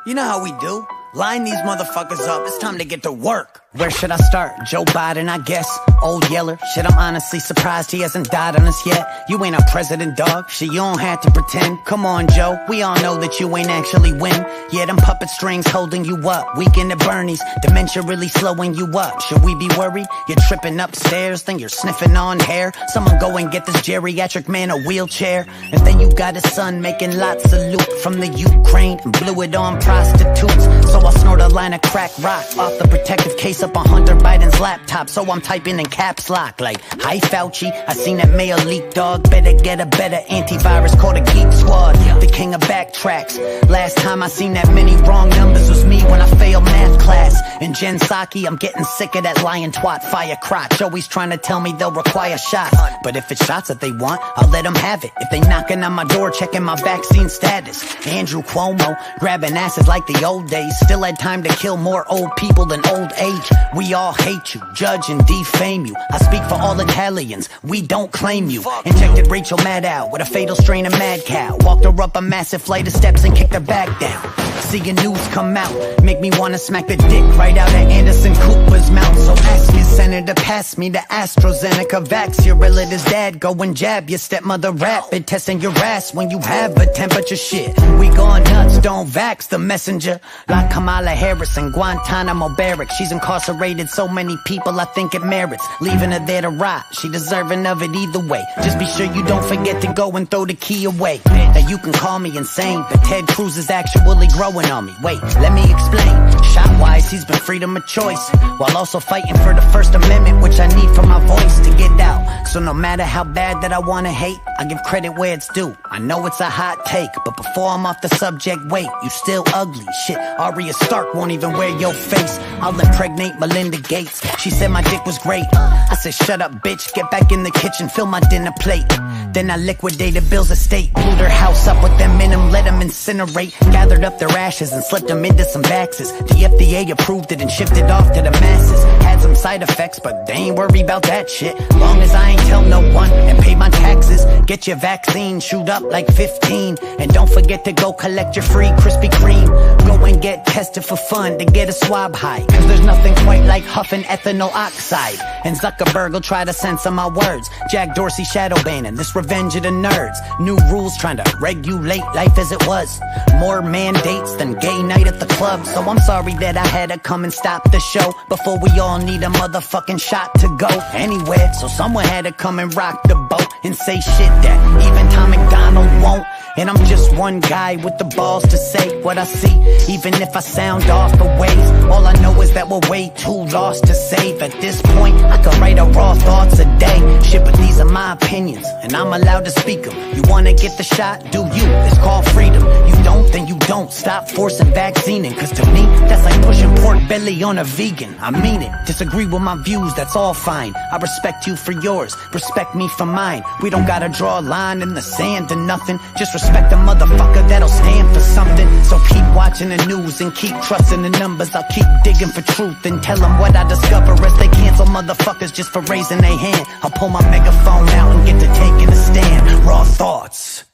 You know how we do. Line these motherfuckers up. It's time to get to work. Where should I start? Joe Biden, I guess. Old Yeller. Shit, I'm honestly surprised he hasn't died on us yet. You ain't a president, dog. Shit, you don't have to pretend. Come on, Joe. We all know that you ain't actually win. Yeah, them puppet strings holding you up. Weekend at Bernie's. Dementia really slowing you up. Should we be worried? You're tripping upstairs, then you're sniffing on hair. Someone go and get this geriatric man a wheelchair. And then you got his son making lots of loot from the Ukraine and blew it on prostitutes. So I'll snort a line of crack rock off the protective case up on Hunter Biden's laptop. So I'm typing in caps lock like, hi Fauci, I seen that mail leak, dog. Better get a better antivirus called a Geek Squad. The king of backtracks. Last time I seen that many wrong numbers was me when I failed math class. And Jen Psaki, I'm getting sick of that lion twat fire crotch. Always trying to tell me they'll require shots. But if it's shots that they want, I'll let them have it. If they knocking on my door checking my vaccine status. Andrew Cuomo, grabbing asses like the old days. Still had time to kill more old people than old age. We all hate you, judge and defame you. I speak for all Italians, we don't claim you. Injected Rachel Maddow with a fatal strain of mad cow. Walked her up a massive flight of steps and kicked her back down. Seeing news come out, make me wanna smack the dick right out of Anderson Cooper's mouth. So ask your senator, pass me the AstraZeneca vax. Your relative's dad, go and jab your stepmother rapid. Testing your ass when you have a temperature. Shit, we going nuts, don't vax the messenger. Like Kamala Harris in Guantanamo barracks. She's incarcerated so many people, I think it merits leaving her there to rot. She deserving of it either way. Just be sure you don't forget to go and throw the key away. Now you can call me insane, but Ted Cruz is actually growing on me. Wait, let me explain. Shot-wise, he's been freedom of choice, while also fighting for the First Amendment, which I need for my voice to get out. So no matter how bad that I wanna hate, I give credit where it's due. I know it's a hot take, but before I'm off the subject, wait, you still ugly. Shit, Arya Stark won't even wear your face. I'll impregnate Melinda Gates. She said my dick was great. I said shut up bitch, get back in the kitchen, fill my dinner plate. Then I liquidated Bill's estate, blew their house up with them in them, let them incinerate. Gathered up their ashes and slipped them into some vaxes. The FDA approved it and shipped it off to the masses. Had some side effects, but they ain't worried about that shit. Long as I ain't tell no one and pay my taxes. Get your vaccine, shoot up like 15. And don't forget to go collect your free Krispy Kreme. Go and get tested for fun to get a swab high. Cause there's nothing quite like huffing ethanol oxide. And Zuckerberg will try to censor my words. Jack Dorsey shadow banning, this revenge of the nerds. New rules trying to regulate life as it was. More mandates than gay night at the club. So I'm sorry that I had to come and stop the show before we all need a motherfucking shot to go anywhere. So someone had to come and rock the boat and say shit that even Tom McDonald won't. And I'm just one guy with the balls to say what I see, even if I sound off the ways. All I know is that we're way too lost to save. At this point, I could write a raw thoughts a day. Shit, but these are my opinions, and I'm allowed to speak them. You wanna get the shot? Do you? It's called freedom. You don't, then you don't. Stop forcing vaccinating, cause to me, that's like pushing pork belly on a vegan. I mean it. Disagree with my views, that's all fine. I respect you for yours, respect me for mine. We don't gotta draw a line in the sand or nothing. Just respect the motherfucker that'll stand for something. So keep watching the news and keep trusting the numbers. I'll keep digging for truth and tell them what I discover as they cancel motherfuckers just for raising their hand. I'll pull my megaphone out and get to taking a stand. Raw thoughts.